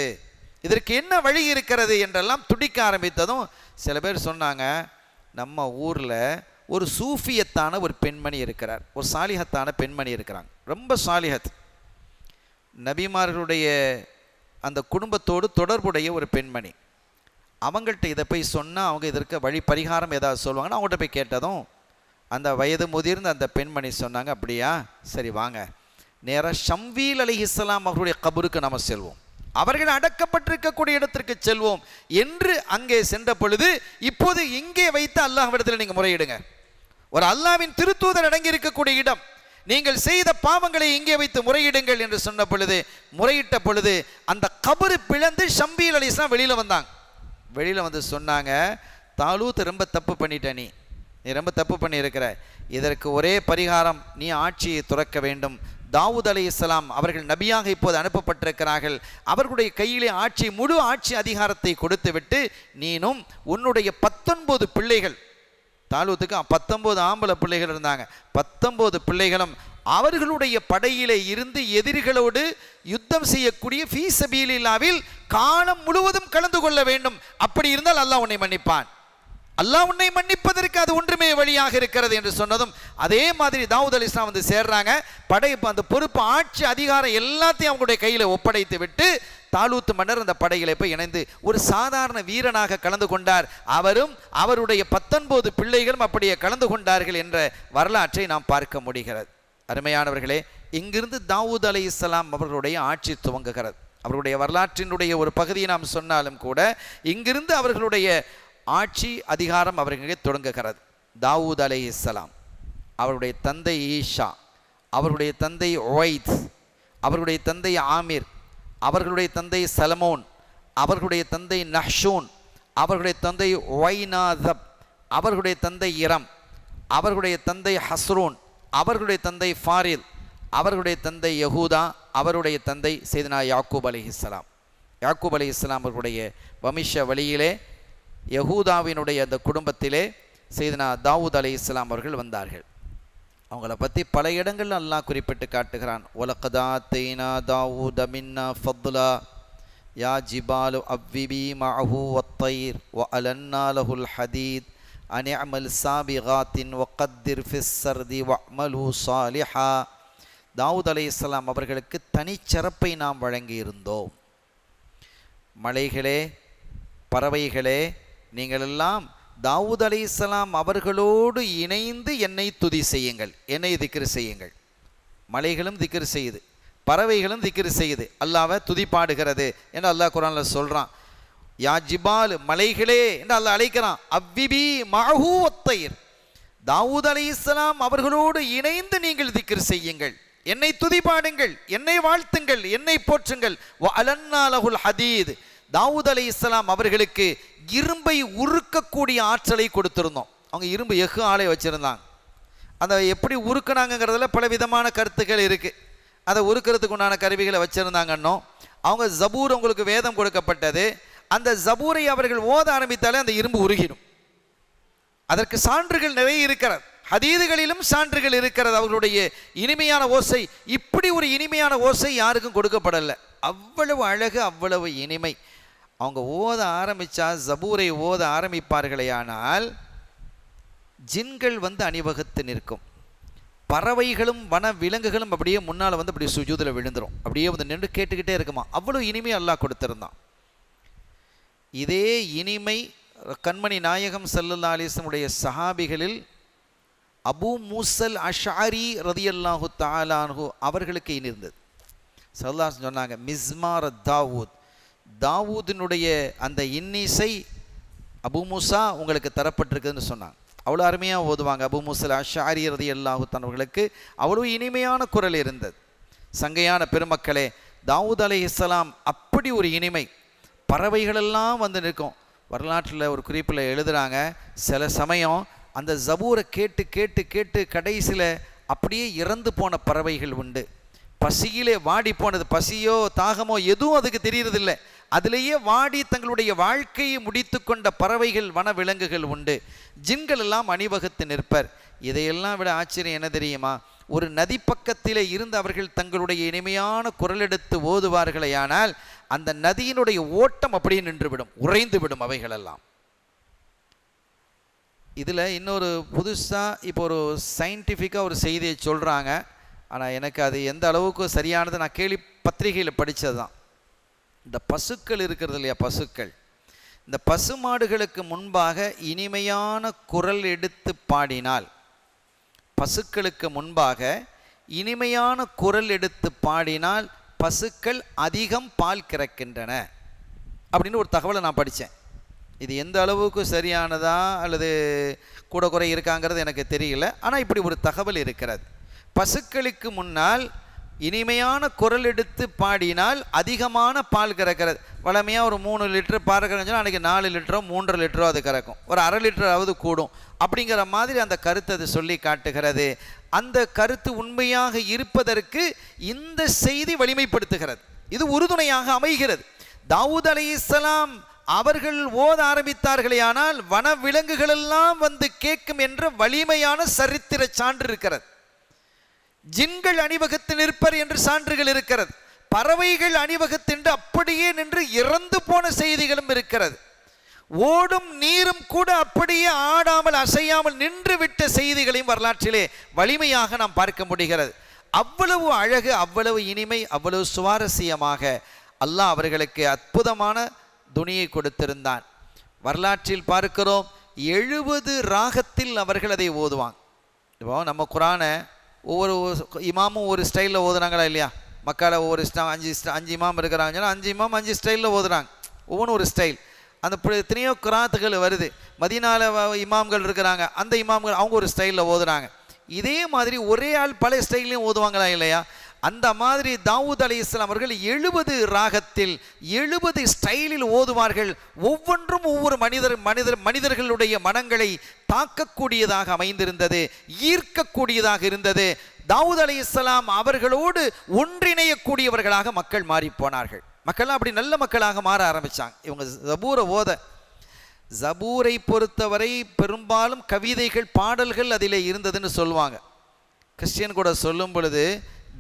இதற்கு என்ன வழி இருக்கிறது என்றெல்லாம் துடிக்க ஆரம்பித்ததும் சில பேர் சொன்னாங்க, நம்ம ஊரில் ஒரு சூஃபியத்தான ஒரு பெண்மணி இருக்கிறார், ஒரு சாலிஹத்தான பெண்மணி இருக்கிறாங்க, ரொம்ப சாலிஹத், நபிமார்களுடைய அந்த குடும்பத்தோடு தொடர்புடைய ஒரு பெண்மணி. அவங்கள்ட்ட இதை போய் சொன்னால் அவங்க இதற்கு வழி பரிகாரம் ஏதாவது சொல்லுவாங்கன்னா அவங்கள்ட்ட போய் கேட்டதும் அந்த வயது முதிர்ந்த அந்த பெண்மணி சொன்னாங்க, அப்படியா, சரி வாங்க, நேராக ஷம்வீல் அலைஹிஸ்ஸலாம் அவர்களுடைய கபருக்கு நம்ம செல்வோம், அவர்கள் அடக்கப்பட்டிருக்கக்கூடிய இடத்திற்கு செல்வோம் என்று அங்கே சென்ற பொழுது, இப்போது இங்கே வைத்து அல்லாஹ்விடத்தில் நீங்கள் முறையிடுங்க, ஒரு அல்லாஹ்வின் திருத்தூதர் அடங்கி இருக்கக்கூடிய இடம், நீங்கள் செய்த பாவங்களை இங்கே வைத்து முறையிடுங்கள் என்று சொன்ன பொழுது, முறையிட்ட பொழுது அந்த கபரு பிளந்து ஷம்வீல் அலைஹிஸ்ஸலாம் வெளியில் வந்தாங்க. வெளியில் வந்து சொன்னாங்க, தாலூத் ரொம்ப தப்பு பண்ணிட்ட, நீ ரொம்ப தப்பு பண்ணியிருக்கிற, இதற்கு ஒரே பரிகாரம், நீ ஆட்சியை துறக்க வேண்டும். தாவூத் அலைஹிஸ்ஸலாம் அவர்கள் நபியாக இப்போது அனுப்பப்பட்டிருக்கிறார்கள், அவர்களுடைய கையிலே முழு ஆட்சி அதிகாரத்தை கொடுத்து விட்டு நீனும் உன்னுடைய 19 பிள்ளைகள், தாலூத்துக்கு 19 ஆம்பளை பிள்ளைகள் இருந்தாங்க, 19 பிள்ளைகளும் அவர்களுடைய படையிலே இருந்து எதிரிகளோடு யுத்தம் செய்யக்கூடிய ஃபீ சபீலில்லாஹ்வில் காலம் முழுவதும் கலந்து கொள்ள வேண்டும், அப்படி இருந்தால் அல்லாஹ் உன்னை மன்னிப்பான். அல்லாஹ் உன்னை மன்னிப்பதற்கு அது ஒன்றுமே வழியாக இருக்கிறது என்று சொன்னதும் அதே மாதிரி தாவூத் அலைஹிஸ்ஸலாம் வந்து சேர்றாங்க. படைப்பு அந்த பொறுப்பு ஆட்சி அதிகாரம் எல்லாத்தையும் அவங்களுடைய கையில் ஒப்படைத்து விட்டு தாலூத் மன்னர் அந்த படைகளை போய் இணைந்து ஒரு சாதாரண வீரனாக கலந்து கொண்டார். அவரும் அவருடைய 19 பிள்ளைகளும் அப்படியே கலந்து கொண்டார்கள் என்ற வரலாற்றை நாம் பார்க்க முடிகிறது. அருமையானவர்களே, இங்கிருந்து தாவூத் அலைஹிஸ்ஸலாம் அவர்களுடைய ஆட்சி துவங்குகிறது. அவருடைய வரலாற்றினுடைய ஒரு பகுதியை நாம் சொன்னாலும் கூட இங்கிருந்து அவர்களுடைய ஆட்சி அதிகாரம் அவர்களுக்கு தொடங்குகிறது. தாவூத் அலைஹிஸ்ஸலாம், அவருடைய தந்தை ஈஷா, அவருடைய தந்தை ஒய்த், அவர்களுடைய தந்தை ஆமிர், அவர்களுடைய தந்தை சலமோன், அவர்களுடைய தந்தை நஹ்ஷூன், அவர்களுடைய தந்தை ஒய்னாதப், அவர்களுடைய தந்தை இரம், அவர்களுடைய தந்தை ஹஸ்ரூன், அவர்களுடைய தந்தை ஃபாரில், அவர்களுடைய தந்தை யஹூதா, அவருடைய தந்தை சையதுனா யாக்கூப் அலைஹிஸ்ஸலாம். யாக்கூப் அலைஹிஸ்ஸலாம் அவர்களுடைய வம்ச வழியிலே யஹூதாவினுடைய அந்த குடும்பத்திலே சையதுனா தாவூத் அலைஹிஸ்ஸலாம் அவர்கள் வந்தார்கள். அவங்கள பற்றி பல இடங்கள் அல்லாஹ் குறிப்பிட்டு காட்டுகிறான். வலகத் ஆத்தைனா தாவூத மின்னா ஃபத்லா யா ஜிபாலு அவ்விபி மஅஹு வத்தைர் வஅலன்னா லஹுல் ஹதீத் அன்இமல் சாபிகாத்தின் வகத்திர் ஃபிஸ் ஸர்தி வஅமலு ஸாலிஹா. தாவூத் அலைஹிஸ்ஸலாம் அவர்களுக்கு தனிச்சிறப்பை நாம் வழங்கியிருந்தோம். மலைகளே, பறவைகளே, நீங்கள் எல்லாம் தாவூத் அலைஹிஸ்ஸலாம் அவர்களோடு இணைந்து என்னை துதி செய்யுங்கள், என்னை திக்ர் செய்யுங்கள். மலைகளும் திக்ர் செய்யுது, பறவைகளும் திக்ர் செய்யுது, அல்லாஹ்வை துதி பாடுகிறது என்று அல்லாஹ் குர்ஆனில் சொல்கிறான். யா ஜிபால், மலைகளே என்று அல்லாஹ் அழைக்கிறான். அவ்விபி மஅஹு வத்தைர், தாவூத் அலைஹிஸ்ஸலாம் அவர்களோடு இணைந்து நீங்கள் திக்ர் செய்யுங்கள், என்னை துதி பாடுங்கள், என்னை வாழ்த்துங்கள், என்னை போற்றுங்கள். வஅலன்னா லஹுல் ஹதீத், தாவூத் அலைஹிஸ்ஸலாம் அவர்களுக்கு இரும்பை உருக்கக்கூடிய ஆற்றலை கொடுத்திருந்தோம். அவங்க இரும்பு எஃகு ஆலை வச்சுருந்தாங்க. அதை எப்படி உருக்குனாங்கிறதுல பல விதமான கருத்துக்கள் இருக்குது. அதை உருக்கிறதுக்கு உண்டான கருவிகளை வச்சுருந்தாங்கன்னோ, அவங்க ஜபூர், உங்களுக்கு வேதம் கொடுக்கப்பட்டது, அந்த ஜபூரை அவர்கள் ஓத ஆரம்பித்தாலே அந்த இரும்பு உருகிடும். அதற்கு சான்றுகள் நிறைய இருக்கிறது, ஹதீதுகளிலும் சான்றுகள் இருக்கிறது. அவர்களுடைய இனிமையான ஓசை, இப்படி ஒரு இனிமையான ஓசை யாருக்கும் கொடுக்கப்படலை. அவ்வளவு அழகு, அவ்வளவு இனிமை. அவங்க ஓத ஆரம்பித்தா, ஜபூரை ஓத ஆரம்பிப்பார்களே ஆனால் ஜின்கள் வந்து அணிவகுத்து நிற்கும், பறவைகளும் வன விலங்குகளும் அப்படியே முன்னால் வந்து அப்படி சுஜூதில் விழுந்துடும், அப்படியே வந்து நின்று கேட்டுக்கிட்டே இருக்குமா. அவ்வளோ இனிமை அல்லாஹ் கொடுத்திருந்தான். இதே இனிமை கண்மணி நாயகம் ஸல்லல்லாஹு அலைஹி வஸல்லம் உடைய சஹாபிகளில் அபூ மூஸல் அஷ்அரி ரலியல்லாஹு தஆலா அன்ஹு அவர்களுக்கு இருந்தது. ஸல்லல்லாஹு அலைஹி வஸல்லம் சொன்னாங்க, மிஸ்மார் தாவூத், தாவூதினுடைய அந்த இன்னிசை அபூ மூஸா உங்களுக்கு தரப்பட்டிருக்குதுன்னு சொன்னாங்க. அவ்வளோ அருமையாக ஓதுவாங்க. அபூ மூஸல் அஷ்அரி ரலியல்லாஹு தஆலா அவர்களுக்கு அவ்வளோ இனிமையான குரல் இருந்தது. சங்கையான பெருமக்களே, தாவூத் அலைஹிஸ்ஸலாம் அப்படி ஒரு இனிமை, பறவைகளெல்லாம் வந்து நிற்கும். வரலாற்றில் ஒரு குறிப்பில் எழுதுகிறாங்க, சில சமயம் அந்த ஜபூரை கேட்டு கேட்டு கேட்டு கடைசியில் அப்படியே இறந்து போன பறவைகள் உண்டு. பசியிலே வாடி போனது, பசியோ தாகமோ எதுவும் அதுக்கு தெரியறதில்லை, அதிலேயே வாடி தங்களுடைய வாழ்க்கையை முடித்து கொண்ட பறவைகள், வன விலங்குகள் உண்டு. ஜின்கள் எல்லாம் அணிவகுத்து நிற்பர். இதையெல்லாம் விட ஆச்சரியம் என்ன தெரியுமா? ஒரு நதி பக்கத்திலே இருந்து அவர்கள் தங்களுடைய இனிமையான குரல் எடுத்து ஓதுவார்களேயானால் அந்த நதியினுடைய ஓட்டம் அப்படியே நின்றுவிடும், உறைந்து விடும் அவைகளெல்லாம். இதில் இன்னொரு புதுசாக இப்போ ஒரு சயின்டிஃபிக்காக ஒரு செய்தியை சொல்கிறாங்க. ஆனால் எனக்கு அது எந்த அளவுக்கு சரியானது, நான் கேள்வி பத்திரிகையில் படித்தது தான். இந்த பசுக்கள் இருக்கிறது இல்லையா, பசுக்கள், இந்த பசுமாடுகளுக்கு முன்பாக இனிமையான குரல் எடுத்து பாடினால், பசுக்களுக்கு முன்பாக இனிமையான குரல் எடுத்து பாடினால் பசுக்கள் அதிகம் பால் கறக்கின்றன அப்படின்னு ஒரு தகவலை நான் படித்தேன். இது எந்த அளவுக்கு சரியானதா அல்லது கூட குறை இருக்காங்கிறது எனக்கு தெரியல. ஆனால் இப்படி ஒரு தகவல் இருக்கிறது. பசுக்களுக்கு முன்னால் இனிமையான குரல் எடுத்து பாடினால் அதிகமான பால் கறக்கிறது. வளமையாக ஒரு 3 லிட்டர் பால் கறந்துச்சுன்னா அன்றைக்கி 4 லிட்டரோ 3.5 லிட்டரோ அது கறக்கும், ஒரு 1/2 லிட்டராவது கூடும். அப்படிங்கிற மாதிரி அந்த கருத்து அது சொல்லி காட்டுகிறது. அந்த கருத்து உண்மையாக இருப்பதற்கு இந்த செய்தி வலிமைப்படுத்துகிறது, இது உறுதுணையாக அமைகிறது. தாவூத் அலைஹிஸ்ஸலாம் அவர்கள் ஓத ஆரம்பித்தார்களே ஆனால் வன விலங்குகள் எல்லாம் வந்து கேட்கும் என்ற வலிமையான சரித்திர சான்று இருக்கிறது. ஜின்கள் அணிவகுத்து நிற்பர் என்று சான்றுகள் இருக்கிறது. பறவைகள் அணிவகுத்து அப்படியே நின்று இறந்து போன செய்திகளும் இருக்கிறது. ஓடும் நீரும் கூட அப்படியே ஆடாமல் அசையாமல் நின்று விட்ட செய்திகளையும் வரலாற்றிலே வலிமையாக நாம் பார்க்க முடிகிறது. அவ்வளவு அழகு, அவ்வளவு இனிமை, அவ்வளவு சுவாரஸ்யமாக அல்லாஹ் அவர்களுக்கு அற்புதமான துணியை கொடுத்திருந்தான். வரலாற்றில் பார்க்கிறோம் 70 ராகத்தில் அவர்கள் அதை ஓதுவாங்க. இப்போ நம்ம குரானை ஒவ்வொரு இமாமும் ஒரு ஸ்டைலில் ஓதுறாங்களா இல்லையா? மக்களை ஒவ்வொரு அஞ்சு இமாம் இருக்கிறாங்கன்னா 5 இமாம் 5 ஸ்டைலில் ஓதுறாங்க, ஒவ்வொன்றும் ஒரு ஸ்டைல். அந்த எத்தனையோ குராத்துகள் வருது. மதீனால இமாம்கள் இருக்கிறாங்க, அந்த இமாம்கள் அவங்க ஒரு ஸ்டைலில் ஓதுறாங்க. இதே மாதிரி ஒரே ஆள் பல ஸ்டைல்லையும் ஓதுவாங்களா இல்லையா? அந்த மாதிரி தாவூத் அலைஹிஸ்ஸலாம் அவர்கள் 70 ராகத்தில் 70 ஸ்டைலில் ஓதுவார்கள். ஒவ்வொன்றும் ஒவ்வொரு மனிதர்களுடைய மனங்களை தாக்கக்கூடியதாக அமைந்திருந்தது, ஈர்க்கக்கூடியதாக இருந்தது. தாவூத் அலைஹிஸ்ஸலாம் அவர்களோடு ஒன்றிணையக்கூடியவர்களாக மக்கள் மாறி போனார்கள். மக்கள்லாம் அப்படி நல்ல மக்களாக மாற ஆரம்பித்தாங்க. இவங்க ஜபூரை பொறுத்தவரை பெரும்பாலும் கவிதைகள், பாடல்கள் அதிலே இருந்ததுன்னு சொல்லுவாங்க. கிறிஸ்டியன் கூட சொல்லும் பொழுது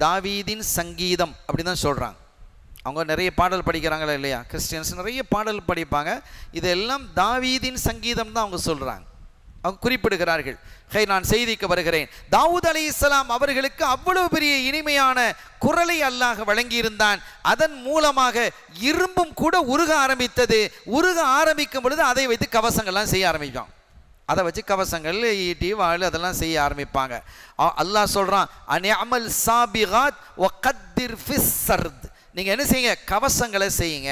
தாவீதின் சங்கீதம் அப்படி தான் சொல்கிறாங்க. அவங்க நிறைய பாடல் படிக்கிறாங்களா இல்லையா? கிறிஸ்டியன்ஸ் நிறைய பாடல் படிப்பாங்க. இதெல்லாம் தாவீதின் சங்கீதம் தான் அவங்க சொல்கிறாங்க, அவங்க குறிப்பிடுகிறார்கள். நான் செய்திக்கு வருகிறேன். தாவூத் அலைஹிஸ்ஸலாம் அவர்களுக்கு அவ்வளவு பெரிய இனிமையான குரலை அல்லாஹ் வழங்கியிருந்தான். அதன் மூலமாக இரும்பும் கூட உருக ஆரம்பித்தது. உருக ஆரம்பிக்கும் பொழுது அதை வைத்து கவசங்கள்லாம் செய்ய ஆரம்பிப்பாங்க. அதை வச்சு கவசங்கள், ஈட்டி, வாள் அதெல்லாம் செய்ய ஆரம்பிப்பாங்க. அல்லாஹ் சொல்கிறான், அன்யமல் சாபிகாத் வகத்திர் ஃபிஸ் சர்த். நீங்கள் என்ன செய்யுங்க? கவசங்களை செய்யுங்க,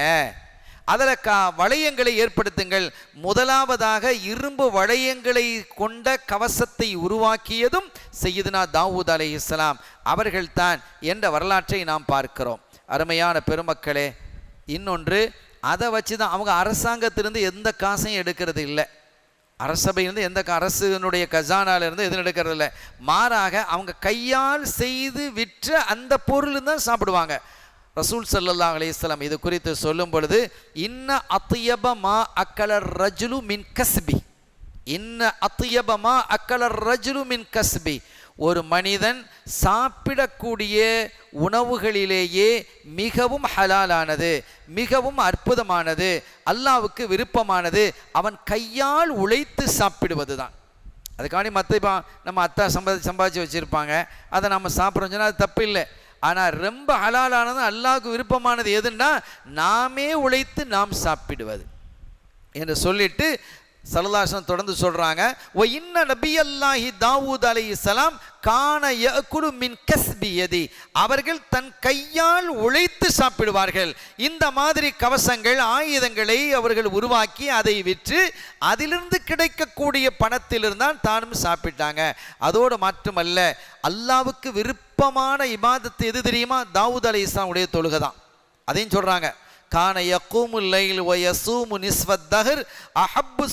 அதில் வளையங்களை ஏற்படுத்துங்கள். முதலாவதாக இரும்பு வளையங்களை கொண்ட கவசத்தை உருவாக்கியதும் சையதுனா தாவூத் அலைஹிஸ்ஸலாம் அவர்கள்தான் என்ற வரலாற்றை நாம் பார்க்கிறோம். அருமையான பெருமக்களே, இன்னொன்று, அதை வச்சு தான் அவங்க அரசாங்கத்திலிருந்து எந்த காசையும் எடுக்கிறது இல்லை. அரசபையிலிருந்து எந்த அரசனுடைய கஜானாலிருந்து எதுவும் எடுக்கிறது இல்லை. மாறாக அவங்க கையால் செய்து விற்ற அந்த பொருள் தான் சாப்பிடுவாங்க. ரசூல் ஸல்லல்லாஹு அலைஹி வஸல்லம் இது குறித்து சொல்லும் பொழுது, இன்ன அத்யப மா அக்கலர் ரஜுலு மின் கஸ்பி, இன்ன அத்யப மா அக்கலர் ரஜுலு மின் கஸ்பி. ஒரு மனிதன் சாப்பிடக்கூடிய உணவுகளிலேயே மிகவும் ஹலாலானது, மிகவும் அற்புதமானது, அல்லாஹ்வுக்கு விருப்பமானது அவன் கையால் உழைத்து சாப்பிடுவது தான். அதுக்காண்டி மற்ற நம்ம அத்தா சம்பாதிச்சு வச்சுருப்பாங்க, அதை நம்ம சாப்பிட்றோம் சொன்னால் அது தப்பு இல்லை. ஆனால் ரொம்ப ஹலாலானது, அல்லாஹ்வுக்கு விருப்பமானது எதுன்னா நாமே உழைத்து நாம் சாப்பிடுவது என்று சொல்லிட்டு ஸல்லல்லாஹு அலைஹி வஸல்லம் தொடர்ந்து சொல்றாங்க, வ இன்ன நபியல்லாஹி தாவூத் அலைஹிஸ்ஸலாம் கான யஅகுலு மின் கஸ்பி யதி. அவர்கள் தன் கையால் உழைத்து சாப்பிடுவார்கள். இந்த மாதிரி கவசங்கள், ஆயுதங்களை அவர்கள் உருவாக்கி அதை விற்று அதிலிருந்து கிடைக்கக்கூடிய பணத்திலிருந்தான் தானும் சாப்பிட்டாங்க. அதோடு மட்டுமல்ல, அல்லாஹ்வுக்கு விருப்பமான இபாதத்து எது தெரியுமா? தாவூத் அலைஹிஸ்ஸலாம் உடைய தொழுகை தான். அதையும் சொல்றாங்க, கான யகூமுல் லைல் வ யஸூமு நிஸ்ஃபத் தஹர் அஹப்பு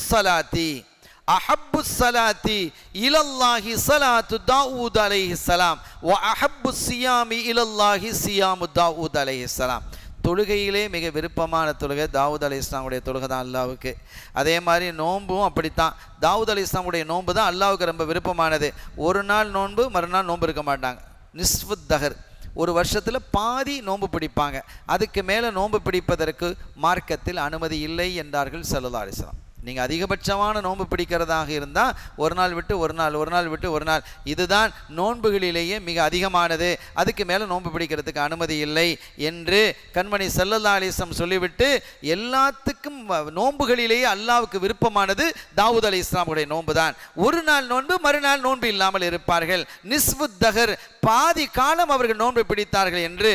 ஸலாத்தி இலல்லாஹி ஸலாத்து தாவூத் அலைஹிஸ்ஸலாம் வ அஹப்பு ஸியாமி இலல்லாஹி ஸியாமு தாவூத் அலைஹிஸ்ஸலாம். தொழுகையிலே மிக விருப்பமான தொழுகை தாவூத் அலைஹிஸ்ஸலாமுடைய தொழுகை தான் அல்லாஹ்வுக்கு. அதே மாதிரி நோன்பும் அப்படித்தான். தாவூத் அலைஹிஸ்ஸலாமுடைய நோன்பு தான் அல்லாஹ்வுக்கு ரொம்ப விருப்பமானது. ஒரு நாள் நோன்பு, மறுநாள் நோன்பு இருக்க மாட்டாங்க. நிஸ்ஃபுத் தஹர், ஒரு வருஷத்தில் பாதி நோன்பு பிடிப்பாங்க. அதுக்கு மேலே நோன்பு பிடிப்பதற்கு மார்க்கத்தில் அனுமதி இல்லை என்றார்கள் ஸல்லல்லாஹு அலைஹி வஸல்லம். நீங்கள் அதிகபட்சமான நோன்பு பிடிக்கிறதாக இருந்தால் ஒரு நாள் விட்டு ஒரு நாள், ஒரு நாள் விட்டு ஒரு நாள், இதுதான் நோன்புகளிலேயே மிக அதிகமானது. அதுக்கு மேலே நோன்பு பிடிக்கிறதுக்கு அனுமதி இல்லை என்று கண்மணி ஸல்லல்லாஹு அலைஹி வஸல்லம் சொல்லிவிட்டு, எல்லாத்துக்கும் நோன்புகளிலேயே அல்லாஹ்வுக்கு விருப்பமானது தாவூத் அலைஹிஸ்ஸலாமுடைய நோன்பு தான். ஒரு நாள் நோன்பு, மறுநாள் நோன்பு இல்லாமல் இருப்பார்கள். நிஸ்ஃபுத் தஹர், பாதி காலம் அவர்கள் நோன்பு பிடித்தார்கள் என்று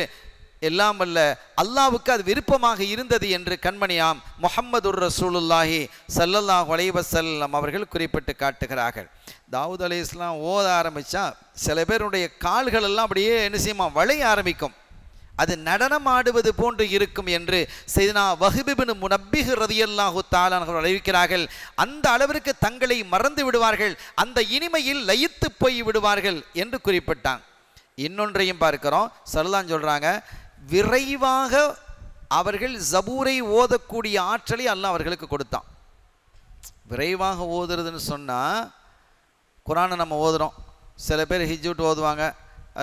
எல்லாம் வல்ல அல்லாஹ்வுக்கு அது விருப்பமாக இருந்தது என்று கண்மணியாம் முஹம்மதுர் ரசூலுல்லாஹி ஸல்லல்லாஹு அலைஹி வஸல்லம் அவர்கள் குறிப்பிட்டு காட்டுகிறார்கள். தாவூத் அலைஹிஸ்ஸலாம் ஓத ஆரம்பித்தா சில பேருடைய கால்கள் எல்லாம் அப்படியே என்ன செய்யுமா, வளைய ஆரம்பிக்கும். அது நடனம் ஆடுவது போன்று இருக்கும் என்று சையதுனா வஹ்ப் இப்னு முனப்பிஹ் ரலியல்லாஹு தஆலா அவர்கள் அறிவிக்கிறார்கள். அந்த அளவிற்கு தங்களை மறந்து விடுவார்கள், அந்த இனிமையில் லயித்து போய் விடுவார்கள் என்று குறிப்பிட்டாங்க. இன்னொன்றையும் பார்க்கிறோம். ஸல்லல்லாஹு சொல்றாங்க, விரைவாக அவர்கள் ஜபூரை ஓதக்கூடிய ஆற்றலை அல்லாஹ் அவர்களுக்கு கொடுத்தான். விரைவாக ஓதுறதுன்னு சொன்னால், குரானை நம்ம ஓதுறோம், சில பேர் ஹிஜ்ஜூட் ஓதுவாங்க,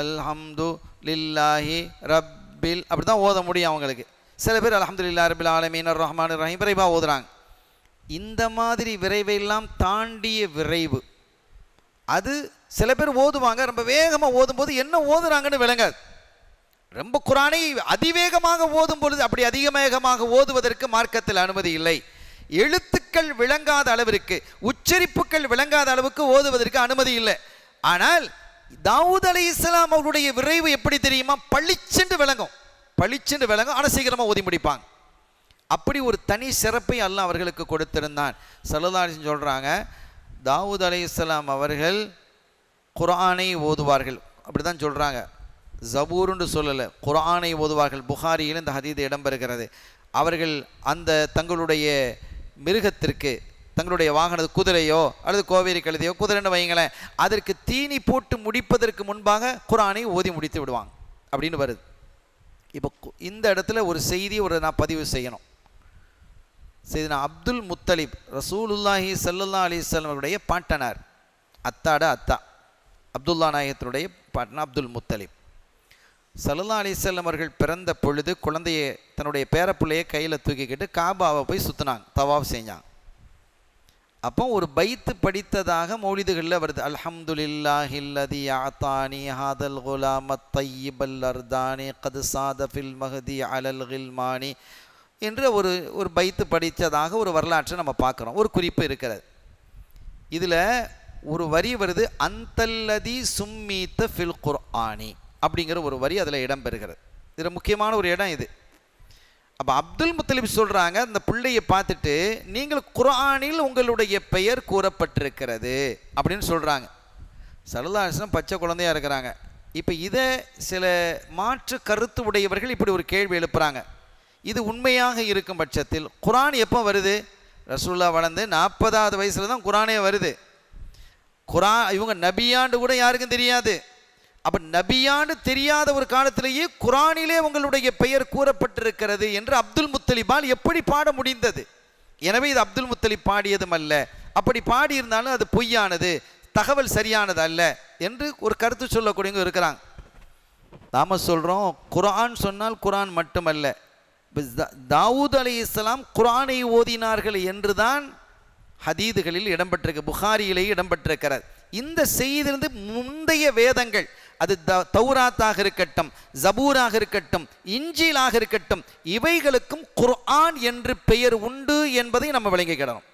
அல்ஹம்து லில்லாஹி ரப்பில், அப்படி தான் ஓத முடியும் அவங்களுக்கு. சில பேர் அல்ஹம்துலில்லாஹி ரப்பில் ஆலமீன் அர் ரஹ்மானிர் ரஹீம் விரைவாக ஓதுறாங்க. இந்த மாதிரி விரைவெல்லாம் தாண்டிய விரைவு. அது சில பேர் ஓதுவாங்க, ரொம்ப வேகமாக ஓதும்போது என்ன ஓதுறாங்கன்னு விளங்காது. ரொம்ப குரானை அதிவேகமாக ஓதும் பொழுது அப்படி அதிவேகமாக ஓதுவதற்கு மார்க்கத்தில் அனுமதி இல்லை. எழுத்துக்கள் விளங்காத அளவிற்கு, உச்சரிப்புகள் விளங்காத அளவுக்கு ஓதுவதற்கு அனுமதி இல்லை. ஆனால் தாவூத் அலைஹிஸ்ஸலாம் அவருடைய விரைவு எப்படி தெரியுமா? பளிச்சென்று விளங்கும், பளிச்சென்று விளங்கும். ஆனால் சீக்கிரமாக ஓதி முடிப்பாங்க. அப்படி ஒரு தனி சிறப்பை அல்லாஹ் அவர்களுக்கு கொடுத்திருந்தான். ஸல்லல்லாஹு அலைஹி வஸல்லம் சொல்கிறாங்க, தாவூத் அலைஹிஸ்ஸலாம் அவர்கள் குர்ஆனை ஓதுவார்கள். அப்படி தான் சொல்கிறாங்க, ஜபூருன்னு சொல்லலை, குர்ஆனை ஓதுவார்கள். புகாரியில் இந்த ஹதீஸ் இடம்பெறுகிறது. அவர்கள் அந்த தங்களுடைய மிருகத்திற்கு, தங்களுடைய வாகன குதிரையோ அல்லது கோவேரி கழுதையோ, குதிரைன்னு வைங்களேன், அதற்கு தீனி போட்டு முடிப்பதற்கு முன்பாக குர்ஆனை ஓதி முடித்து விடுவாங்க அப்படின்னு வருது. இப்போ இந்த இடத்துல ஒரு செய்தி நான் பதிவு செய்யணும். செய்தினா அப்துல் முத்தலிப், ரசூலுல்லாஹி ஸல்லல்லாஹு அலைஹி வஸல்லம் அவருடைய பாட்டனார், அத்தாட அத்தா, அப்துல்லா நாயகத்தினுடைய பாட்டனார் அப்துல் முத்தலிப். ஸல்லல்லாஹு அலைஹி வஸல்லம் அவர்கள் பிறந்த பொழுது குழந்தையை, தன்னுடைய பேரப்பிள்ளையை கையில் தூக்கிக்கிட்டு காபாவை போய் சுற்றினாங்க, தவாஃப் செஞ்சாங்க. அப்போ ஒரு பைத்து படித்ததாக மௌலிதுகளில் வருது, அல்ஹம்துலில்லாஹில்லதி ஆத்தானி ஹாதல் குலாமத் தையிபல் அர்தானி கது சாத ஃபில் மஹதி அலல் கில்மானி என்று ஒரு பைத்து படித்ததாக ஒரு வரலாற்றை நம்ம பார்க்குறோம், ஒரு குறிப்பு இருக்கிறது. இதில் ஒரு வரி வருது, அந்தல்லதி சும்மீத்த ஃபில் குர்ஆனி அப்படிங்கிற ஒரு வரி அதில் இடம்பெறுகிறது. இதில் முக்கியமான ஒரு இடம் இது. அப்போ அப்துல் முத்தலிப் சொல்கிறாங்க, அந்த பிள்ளையை பார்த்துட்டு, நீங்கள் குர்ஆனில் உங்களுடைய பெயர் கூறப்பட்டிருக்கிறது அப்படின்னு சொல்கிறாங்க. ஸல்லல்லாஹு அலைஹி வஸல்லம் பச்சை குழந்தையாக இருக்கிறாங்க. இப்போ இதை சில மாற்று கருத்து உடையவர்கள் இப்படி ஒரு கேள்வி எழுப்புகிறாங்க. இது உண்மையாக இருக்கும் பட்சத்தில் குர்ஆன் எப்போ வருது? ரசூலுல்லாஹ் வளர்ந்து 40வது வயசில் தான் குர்ஆனே வருது. குர்ஆன் இவங்க நபியாண்டு கூட யாருக்கும் தெரியாது. அப்போ நபியாண்டு தெரியாத ஒரு காலத்திலேயே குர்ஆனிலே உங்களுடைய பெயர் கூறப்பட்டிருக்கிறது என்று அப்துல் முத்தலிபால் எப்படி பாட முடிந்தது? எனவே இது அப்துல் முத்தலிப் பாடியதும் அல்ல, அப்படி பாடியிருந்தாலும் அது பொய்யானது, தகவல் சரியானது அல்ல என்று ஒரு கருத்து சொல்லக்கூடியவங்க இருக்கிறாங்க. நாம சொல்கிறோம், குர்ஆன் சொன்னால் குர்ஆன் மட்டுமல்ல, தாவூத் அலைஹிஸ்ஸலாம் குர்ஆனை ஓதினார்கள் என்றுதான் ஹதீதுகளில் இடம்பெற்றிருக்கு, புகாரியிலேயே இடம்பெற்றிருக்கிறது. இந்த செய்திலிருந்து முந்தைய வேதங்கள், அது தௌராத்தாக இருக்கட்டும், ஜபூராக இருக்கட்டும், இஞ்சிலாக இருக்கட்டும், இவைகளுக்கும் குர்ஆன் என்று பெயர் உண்டு என்பதை நம்ம விளங்கிக்கிடணும்.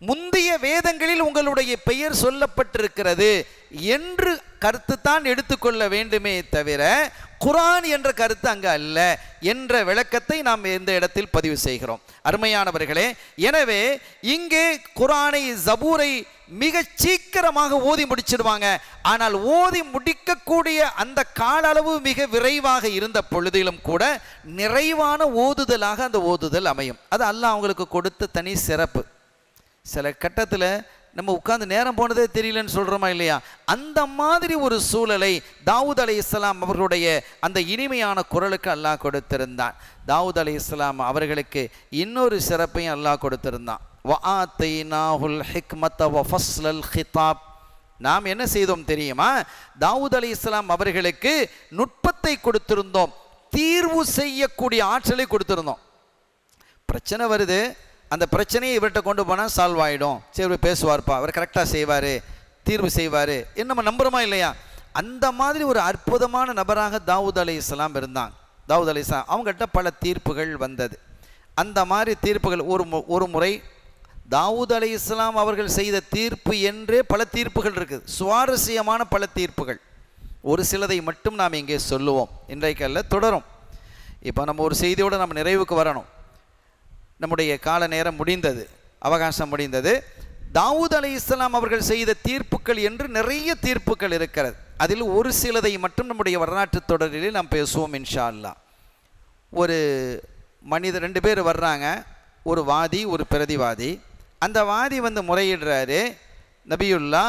முந்தைய வேதங்களில் உங்களுடைய பெயர் சொல்லப்பட்டிருக்கிறது என்று கருத்து தான் எடுத்துக்கொள்ள வேண்டுமே தவிர குர்ஆன் என்ற கருத்து அங்கு அல்ல என்ற விளக்கத்தை நாம் இந்த இடத்தில் பதிவு செய்கிறோம். அருமையானவர்களே, எனவே இங்கே குர்ஆனை, ஜபூரை மிக சீக்கிரமாக ஓதி முடிச்சிடுவாங்க. ஆனால் ஓதி முடிக்கக்கூடிய அந்த கால அளவு மிக விரைவாக இருந்த பொழுதிலும் கூட நிறைவான ஓதுதலாக அந்த ஓதுதல் அமையும். அது அல்லாஹ் அவங்களுக்கு கொடுத்த தனி சிறப்பு. சில கட்டத்தில் நம்ம உட்கார்ந்து நேரம் போனதே தெரியலன்னு சொல்கிறோமா இல்லையா? அந்த மாதிரி ஒரு சூழலை தாவூத் அலைஹிஸ்ஸலாம் அவர்களுடைய அந்த இனிமையான குரலுக்கு அல்லாஹ் கொடுத்திருந்தான். தாவூத் அலைஹிஸ்ஸலாம் அவர்களுக்கு இன்னொரு சிறப்பையும் அல்லாஹ் கொடுத்திருந்தான். வஆத்தைனாஹுல் ஹிக்மத வஃபஸ்லல் கிதாப். நாம் என்ன செய்தோம் தெரியுமா? தாவூத் அலைஹிஸ்ஸலாம் அவர்களுக்கு நுட்பத்தை கொடுத்திருந்தோம், தீர்வு செய்யக்கூடிய ஆற்றலை கொடுத்திருந்தோம். பிரச்சனை வருது, அந்த பிரச்சனையை இவர்கிட்ட கொண்டு போனால் சால்வ் ஆகிடும், சரி பேசுவார்ப்பா, அவர் கரெக்டாக செய்வார், தீர்வு செய்வார் என்ன நம்ம நம்புகிறோமா இல்லையா? அந்த மாதிரி ஒரு அற்புதமான நபராக தாவூத் அலைஹிஸ்ஸலாம் இருந்தாங்க. தாவூத் அலைஹிஸ்ஸலாம் அவங்ககிட்ட பல தீர்ப்புகள் வந்தது. அந்த மாதிரி தீர்ப்புகள் ஒரு முறை தாவூத் அலைஹிஸ்ஸலாம் அவர்கள் செய்த தீர்ப்பு என்றே பல தீர்ப்புகள் இருக்குது, சுவாரஸ்யமான பல தீர்ப்புகள். ஒரு சிலதை மட்டும் நாம் இங்கே சொல்லுவோம், இன்றைக்கு அல்ல, தொடரும். இப்போ நம்ம ஒரு செய்தியோடு நம்ம நிறைவுக்கு வரணும். நம்முடைய கால நேரம் முடிந்தது, அவகாசம் முடிந்தது. தாவூத் அலைஹிஸ்ஸலாம் அவர்கள் செய்த தீர்ப்புகள் என்று நிறைய தீர்ப்புகள் இருக்கிறது. அதில் ஒரு சிலதை மட்டும் நம்முடைய வரலாற்று தொடரிலே நாம் பேசுவோம் இன்ஷா அல்லாஹ். ஒரு மனிதர், 2 பேர் வர்றாங்க, ஒரு வாதி ஒரு பிரதிவாதி. அந்த வாதி வந்து முறையிடுறாரு, நபியுல்லா,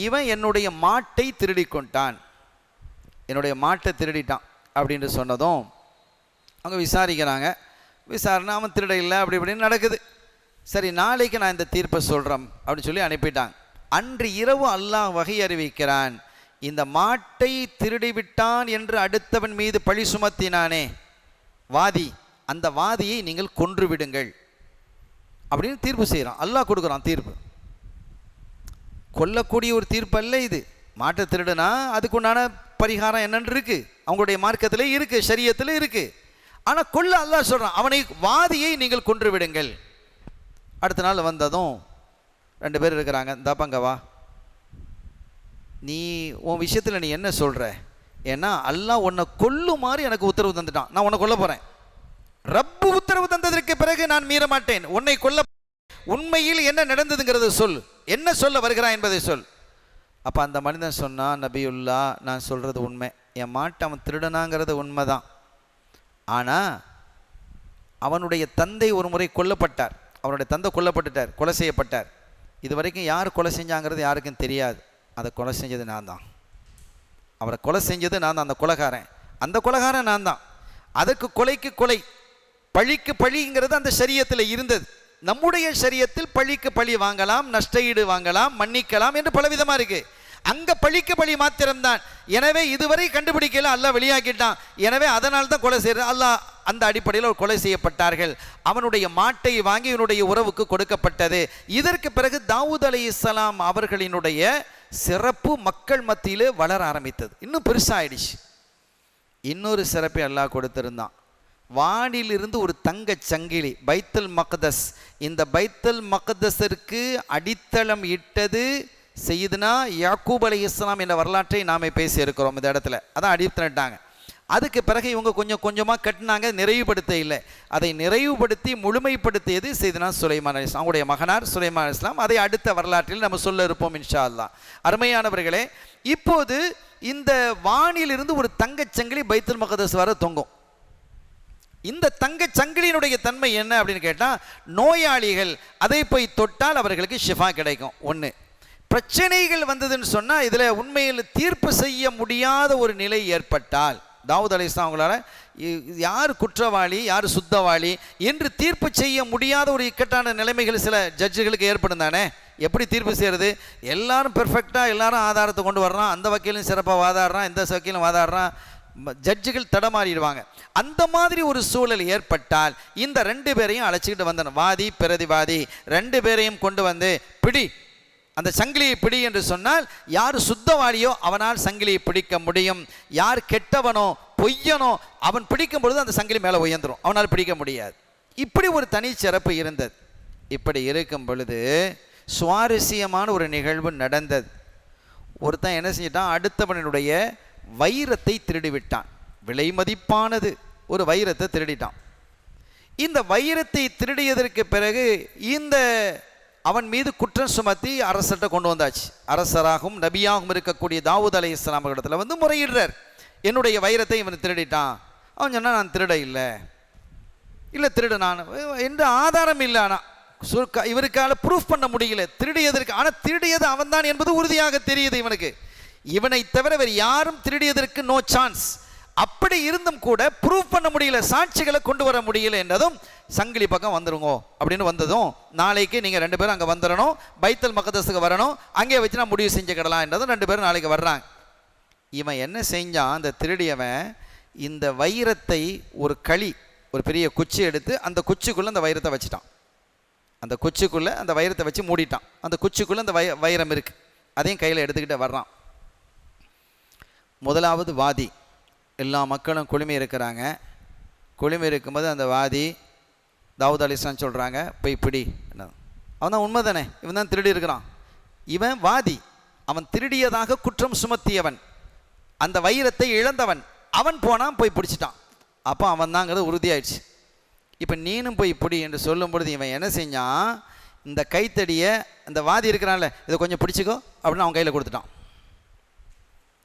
இவன் என்னுடைய மாட்டை திருடி கொண்டான், என்னுடைய மாட்டை திருடிட்டான் அப்படின்னு சொன்னதும் அவங்க விசாரிக்கிறாங்க. விசாரணை, அவன் திருட இல்லை, அப்படி இப்படின்னு நடக்குது. சரி, நாளைக்கு நான் இந்த தீர்ப்பை சொல்கிறேன் அப்படின்னு சொல்லி அனுப்பிட்டாங்க. அன்று இரவு அல்லாஹ் வகை அறிவிக்கிறான், இந்த மாட்டை திருடிவிட்டான் என்று அடுத்தவன் மீது பழி சுமத்தினானே வாதி, அந்த வாதியை நீங்கள் கொன்று விடுங்கள் அப்படின்னு தீர்ப்பு செய்கிறான். அல்லாஹ் கொடுக்குறான் தீர்ப்பு. கொல்லக்கூடிய ஒரு தீர்ப்பு அல்ல இது. மாட்டை திருடுனா அதுக்குண்டான பரிகாரம் என்னன்னு இருக்கு, அவங்களுடைய மார்க்கத்தில் இருக்கு, ஷரியத்தில் இருக்கு. ஆனால் கொல்ல அல்லாஹ் சொல்கிறான், அவனை வாதியை நீங்கள் கொன்று விடுங்கள். அடுத்த நாள் வந்ததும் 2 பேர் இருக்கிறாங்க, இந்தாப்பாங்க வா, நீ உன் விஷயத்தில் நீ என்ன சொல்கிற? ஏன்னா அல்லாஹ் உன்னை கொல்லுமாறு எனக்கு உத்தரவு தந்துட்டான், நான் உன்னை கொல்ல போகிறேன். ரப்பு உத்தரவு தந்ததற்கு பிறகு நான் மீற மாட்டேன், உன்னை கொல்ல. உண்மையில் என்ன நடந்ததுங்கிறத சொல், என்ன சொல்ல வருகிறான் என்பதை சொல். அப்போ அந்த மனிதன் சொன்னான், நபியுல்லா, நான் சொல்கிறது உண்மை, என் மாட்டை அவன் திருடனாங்கிறது உண்மைதான். ஆனால் அவனுடைய தந்தை ஒரு முறை கொல்லப்பட்டார், அவனுடைய தந்தை கொல்லப்பட்டுட்டார், கொலை செய்யப்பட்டார். இது வரைக்கும் யார் கொலை செஞ்சாங்கிறது யாருக்கும் தெரியாது. அதை கொலை செஞ்சது நான் தான், அவரை கொலை செஞ்சது நான் தான், அந்த கொலைகாரன் நான் தான். அதுக்கு கொலைக்கு கொலை, பழிக்கு பழிங்கிறது அந்த ஷரியத்தில் இருந்தது. நம்முடைய ஷரியத்தில் பழிக்கு பழி வாங்கலாம், நஷ்டஈடு வாங்கலாம், மன்னிக்கலாம் என்று பலவிதமாக இருக்கு. அங்க பழிக்கு பழி மாத்திரம்தான். எனவே இதுவரை கண்டுபிடிக்கல, அல்லாஹ் வெளியாக்கிட்டான். எனவே அதனால தான் கொலை செய்யறது. அல்லாஹ் அந்த அடிப்படையில் ஒரு கொலை செய்யப்பட்டார்கள். அவனுடைய மாட்டை வாங்கி இவனுடைய உறவுக்கு கொடுக்கப்பட்டது. இதற்கு பிறகு தாவூத் அலைஹிஸ்ஸலாம் அவர்களினுடைய சிறப்பு மக்கள் மத்தியிலே வளர ஆரம்பித்தது, இன்னும் பெருசாயிடுச்சு. இன்னொரு சிறப்பை அல்லாஹ் கொடுத்திருந்தான். வானிலிருந்து ஒரு தங்க சங்கிலி, பைத்துல் மக்தஸ். இந்த பைத்துல் மக்தஸிற்கு அடித்தளம் இட்டது சையதுனா யாக்கூப் அலைஹிஸ்ஸலாம் என்ற வரலாற்றை நாமே பேசி இருக்கிறோம் இந்த இடத்துல. அதான் அடித்தளட்டாங்க. அதுக்கு பிறகு இவங்க கொஞ்சம் கொஞ்சமாக கட்டினாங்க, நிறைவுபடுத்த இல்லை. அதை நிறைவுபடுத்தி முழுமைப்படுத்தியது சையதுனா சுலைமான் அலைஹிஸ்ஸலாம், அவங்களுடைய மகனார் சுலைமான் அலைஹிஸ்ஸலாம். அதை அடுத்த வரலாற்றில் நம்ம சொல்ல இருப்போம் இன்ஷா அல்லாஹ். அருமையானவர்களே, இப்போது இந்த வானிலிருந்து ஒரு தங்கச்சங்கிலி பைத்துல் மக்தஸ் வர தொங்கும். இந்த தங்கச் சங்கிலியினுடைய தன்மை என்ன அப்படின்னு கேட்டால், நோயாளிகள் அதை போய் தொட்டால் அவர்களுக்கு ஷிஃபா கிடைக்கும். ஒன்று. பிரச்சனைகள் வந்ததுன்னு சொன்னால், இதில் உண்மையில் தீர்ப்பு செய்ய முடியாத ஒரு நிலை ஏற்பட்டால், தாவூத் அலைஹிஸ்ஸலாம் அவங்களால யார் குற்றவாளி யார் சுத்தவாளி என்று தீர்ப்பு செய்ய முடியாத ஒரு இக்கட்டான நிலைமைகள் சில ஜட்ஜுகளுக்கு ஏற்படும் தானே. எப்படி தீர்ப்பு செய்கிறது? எல்லாரும் பெர்ஃபெக்டாக எல்லாரும் ஆதாரத்தை கொண்டு வர்றான், அந்த வக்கீலும் சிறப்பாக வாதாடுறான், இந்த வக்கீலும் வாதாடுறான், ஜட்ஜுகள் தடமாறிடுவாங்க. அந்த மாதிரி ஒரு சூழல் ஏற்பட்டால் இந்த 2 பேரையும் அழைச்சிக்கிட்டு வந்தன, வாதி பிரதிவாதி 2 பேரையும் கொண்டு வந்து பிடி, அந்த சங்கிலியை பிடி என்று சொன்னால், யார் சுத்தவாளியோ அவனால் சங்கிலியை பிடிக்க முடியும். யார் கெட்டவனோ பொய்யனோ அவன் பிடிக்கும் பொழுது அந்த சங்கிலி மேலே உயர்ந்துடும், அவனால் பிடிக்க முடியாது. இப்படி ஒரு தனி சிறப்பு இருந்தது. இப்படி இருக்கும் பொழுது சுவாரஸ்யமான ஒரு நிகழ்வு நடந்தது. ஒருத்தன் என்ன செஞ்சிட்டான், அடுத்தவனுடைய வைரத்தை திருடிவிட்டான். விலை மதிப்பானது ஒரு வைரத்தை திருடிட்டான். இந்த வைரத்தை திருடியதற்கு பிறகு இந்த அவன் மீது குற்றம் சுமத்தி அரசர்கிட்ட கொண்டு வந்தாச்சு. அரசராகவும் நபியாகவும் இருக்கக்கூடிய தாவூத் அலைஹிஸ்ஸலாம் இடத்துல வந்து முறையிடுறார், என்னுடைய வைரத்தை இவன் திருடிட்டான். அவன் சொன்னால், நான் திருட இல்லை திருட நான் என்ற ஆதாரம் இல்லை. ஆனால் இவருக்கால ப்ரூஃப் பண்ண முடியல திருடியதற்கு. ஆனால் திருடியது அவன் தான் என்பது உறுதியாக தெரியுது இவனுக்கு. இவனை தவிர வேறு யாரும் திருடியதற்கு நோ சான்ஸ். அப்படி இருந்தும் கூட ப்ரூவ் பண்ண முடியல, சாட்சிகளை கொண்டு வர முடியல என்றதும், சங்கிலி பக்கம் வந்துருங்க அப்படின்னு வந்ததும், நாளைக்கு நீங்கள் 2 பேரும் அங்கே வந்துடணும், பைத்துல் மக்தஸுக்கு வரணும், அங்கே வச்சு நான் முடிவு செஞ்சுக்கிடலாம் என்றதும் 2 பேரும் நாளைக்கு வர்றாங்க. இவன் என்ன செஞ்சான், அந்த திருடியவன் இந்த வைரத்தை ஒரு பெரிய குச்சி எடுத்து அந்த குச்சிக்குள்ளே அந்த வைரத்தை வச்சுட்டான். அந்த குச்சிக்குள்ளே அந்த வைரத்தை வச்சு மூடிட்டான். அந்த குச்சிக்குள்ளே அந்த வைரம் இருக்குது, அதையும் கையில் எடுத்துக்கிட்டு வர்றான். முதலாவது வாதி, எல்லா மக்களும் குழுமி இருக்கிறாங்க. குழுமி இருக்கும்போது அந்த வாதி தாவூத் அலைஹிஸ்ஸலாம் சொல்கிறாங்க, போய் பிடி. அவன் தான் உண்மை தானே, இவன் தான் திருடி இருக்கிறான். இவன் வாதி, அவன் திருடியதாக குற்றம் சுமத்தியவன், அந்த வைரத்தை இழந்தவன். அவன் போனான், போய் பிடிச்சிட்டான். அப்போ அவன் தாங்கிறது உறுதியாயிடுச்சு. இப்போ நீனும் போய் பிடி என்று சொல்லும் பொழுது இவன் என்ன செஞ்சான், இந்த கைத்தடியை அந்த வாதி இருக்கிறான்ல, இதை கொஞ்சம் பிடிச்சிக்கோ அப்படின்னு அவன் கையில் கொடுத்துட்டான்.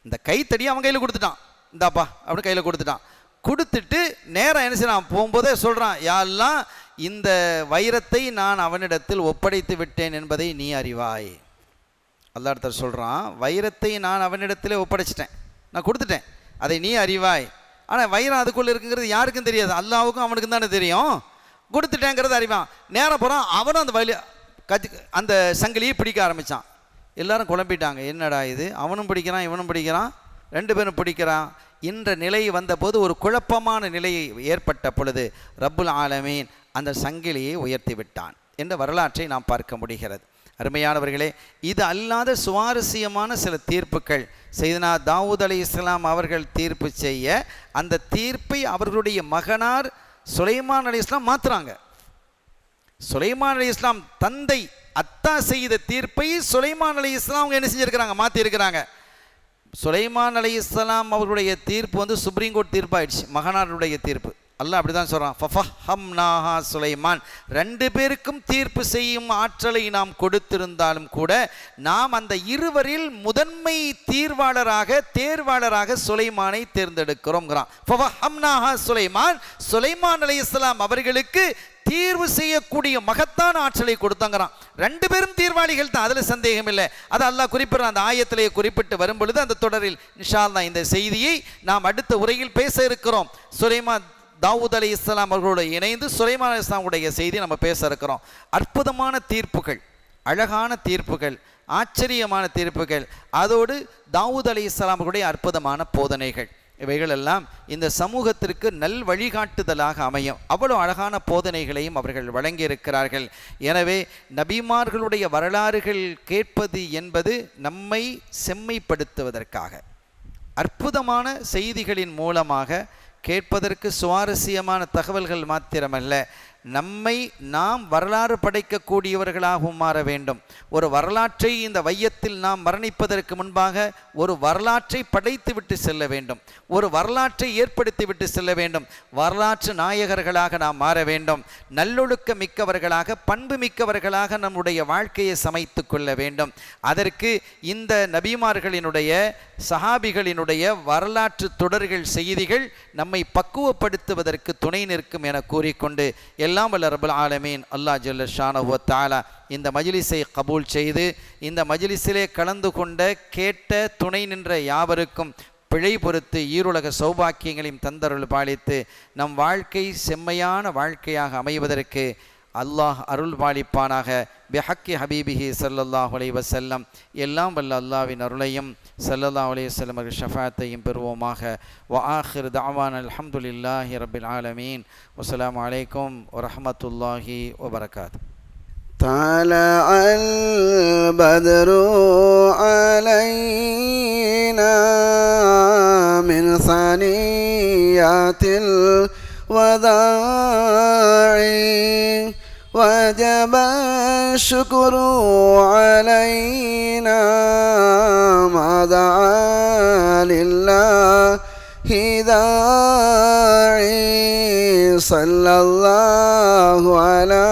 இந்த கைத்தடியை அவன் கையில் கொடுத்துட்டான். இந்தாப்பா அப்படின்னு கையில் கொடுத்துட்டான். கொடுத்துட்டு நேராக என்ன செய்யறான், போகும்போதே சொல்கிறான், யாரெல்லாம் இந்த வைரத்தை நான் அவனிடத்தில் ஒப்படைத்து விட்டேன் என்பதை நீ அறிவாய். அல்லாஹ் ஒருத்தர் சொல்கிறான், வைரத்தை நான் அவனிடத்திலே ஒப்படைச்சிட்டேன், நான் கொடுத்துட்டேன், அதை நீ அறிவாய். ஆனால் வைரம் அதுக்குள்ளே இருக்குங்கிறது யாருக்கும் தெரியாது, அல்லாஹ்வுக்கும் அவனுக்கும் தானே தெரியும். கொடுத்துட்டேங்கிறது அறிவான். நேரம் போகிறான், அவனும் அந்த சங்கிலியை பிடிக்க ஆரம்பித்தான். எல்லாரும் குழம்பிட்டாங்க, என்னடா இது, அவனும் பிடிக்கிறான் இவனும் பிடிக்கிறான், 2 பேரும் பிடிக்கிறான். என்ற நிலை வந்தபோது, ஒரு குழப்பமான நிலை ஏற்பட்ட பொழுது ரப்புல் ஆலமீன் அந்த சங்கிலியை உயர்த்தி விட்டான். என்ற வரலாற்றை நாம் பார்க்க முடிகிறது. அருமையானவர்களே, இது அல்லாத சுவாரஸ்யமான சில தீர்ப்புகள் செய்தனா தாவூத் அலைஹிஸ்ஸலாம் அவர்கள் தீர்ப்பு செய்ய அந்த தீர்ப்பை அவர்களுடைய மகனார் சுலைமான் அலைஹிஸ்ஸலாம் மாற்றுறாங்க. சுலைமான் அலைஹிஸ்ஸலாம் தந்தை அத்தா செய்த தீர்ப்பை சுலைமான் அலைஹிஸ்ஸலாம் அவங்க என்ன செஞ்சுருக்கிறாங்க, மாற்றிருக்கிறாங்க. சுலைமான் அலைஹிஸ்ஸலாம் அவர்களுடைய தீர்ப்பு சுப்ரீம் கோர்ட் தீர்ப்பாயிடுச்சு, மகனாருடைய தீர்ப்பு. அல்லாஹ் அப்படி தான் சொல்கிறான், ஃபஃபஹம்னாஹா சுலைமான். 2 பேருக்கும் தீர்ப்பு செய்யும் ஆற்றலை நாம் கொடுத்திருந்தாலும் கூட நாம் அந்த இருவரில் முதன்மை தேர்வாளராக சுலைமானை தேர்ந்தெடுக்கிறோங்கிறான். ஃபஃபஹம்னாஹா சுலைமான், சுலைமான் அலைஹிஸ்ஸலாம் அவர்களுக்கு தீர்வு செய்யக்கூடிய மகத்தான ஆற்றலை கொடுத்தாங்கிறான். 2 பேரும் தீர்வாளிகள் தான், அதில் சந்தேகம் இல்லை. அது அல்லாஹ் குறிப்பிட்ற அந்த ஆயத்திலேயே குறிப்பிட்டு வரும் பொழுது அந்த தொடரில் இன்ஷா அல்லாஹ் இந்த செய்தியை நாம் அடுத்த உரையில் பேச இருக்கிறோம். சுலைமான் தாவூத் அலைஹிஸ்ஸலாம் அவர்களோடு இணைந்து சுலைமான் அலைஹிஸ்ஸலாமுடைய செய்தி நம்ம பேச இருக்கிறோம். அற்புதமான தீர்ப்புகள், அழகான தீர்ப்புகள், ஆச்சரியமான தீர்ப்புகள், அதோடு தாவூத் அலைஹிஸ்ஸலாம் அவர்களுடைய அற்புதமான போதனைகள், இவைகள் எல்லாம் இந்த சமூகத்திற்கு நல் வழிகாட்டுதலாக அமையும். அவ்வளோ அழகான போதனைகளையும் அவர்கள் வழங்கியிருக்கிறார்கள். எனவே நபிமார்களுடைய வரலாறுகள் கேட்பது என்பது நம்மை செம்மைப்படுத்துவதற்காக, அற்புதமான செய்திகளின் மூலமாக கேட்பதற்கு சுவாரஸ்யமான தகவல்கள் மாத்திரமல்ல, நம்மை நாம் வரலாறு படைக்கக்கூடியவர்களாகவும் மாற வேண்டும். ஒரு வரலாற்றை இந்த வையத்தில் நாம் மரணிப்பதற்கு முன்பாக ஒரு வரலாற்றை படைத்து விட்டு செல்ல வேண்டும், ஒரு வரலாற்றை ஏற்படுத்தி விட்டு செல்ல வேண்டும். வரலாற்று நாயகர்களாக நாம் மாற வேண்டும். நல்லொழுக்க மிக்கவர்களாக, பண்பு மிக்கவர்களாக நம்முடைய வாழ்க்கையை சமைத்து கொள்ள வேண்டும். அதற்கு இந்த நபிமார்களினுடைய சஹாபிகளினுடைய வரலாற்று தொடர்கள் செய்திகள் நம்மை பக்குவப்படுத்துவதற்கு துணை நிற்கும் என கூறிக்கொண்டு எல்லாம் வல்ல ரப்பல் ஆலமீன் அல்லாஹ் ஜல்ல ஷானஹு வ தஆலா இந்த மஜ்லிஸை கபூல் செய்து இந்த மஜ்லிஸிலே கலந்து கொண்ட கேட்ட துணை நின்ற யாவருக்கும் பிழை பொறுத்து ஈருலக சௌபாக்கியங்களையும் தந்தருள் பாலித்து நம் வாழ்க்கை செம்மையான வாழ்க்கையாக அமைவதற்கு அல்லாஹ் அருள் பாலிப்பானாக. பிஹக்கி ஹபீபிஹி ஸல்லல்லாஹு அலைஹி வஸல்லம். எல்லாம் வல்ல அல்லாஹ்வின் அருளையும் ஸல்லல்லாஹு அலைஹி வஸல்லம் ஷஃபாஅத்தையும் பெறுவோமாக. வ ஆகிர் தஅவானா அல்ஹம்துலில்லாஹி ரப்பில் ஆலமீன். வஸ்ஸலாமு அலைக்கும் வரஹ்மத்துல்லாஹி வபரகாத்துஹு. طلع البدر علينا من ثنيات الوداع وجب الشكر علينا ما دعا لله داعي صلى الله على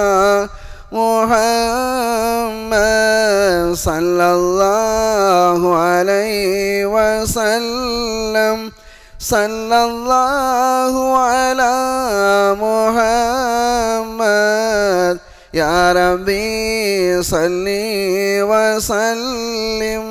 محمد صلى الله عليه وسلم صلى الله على محمد يا ربي صل وسلم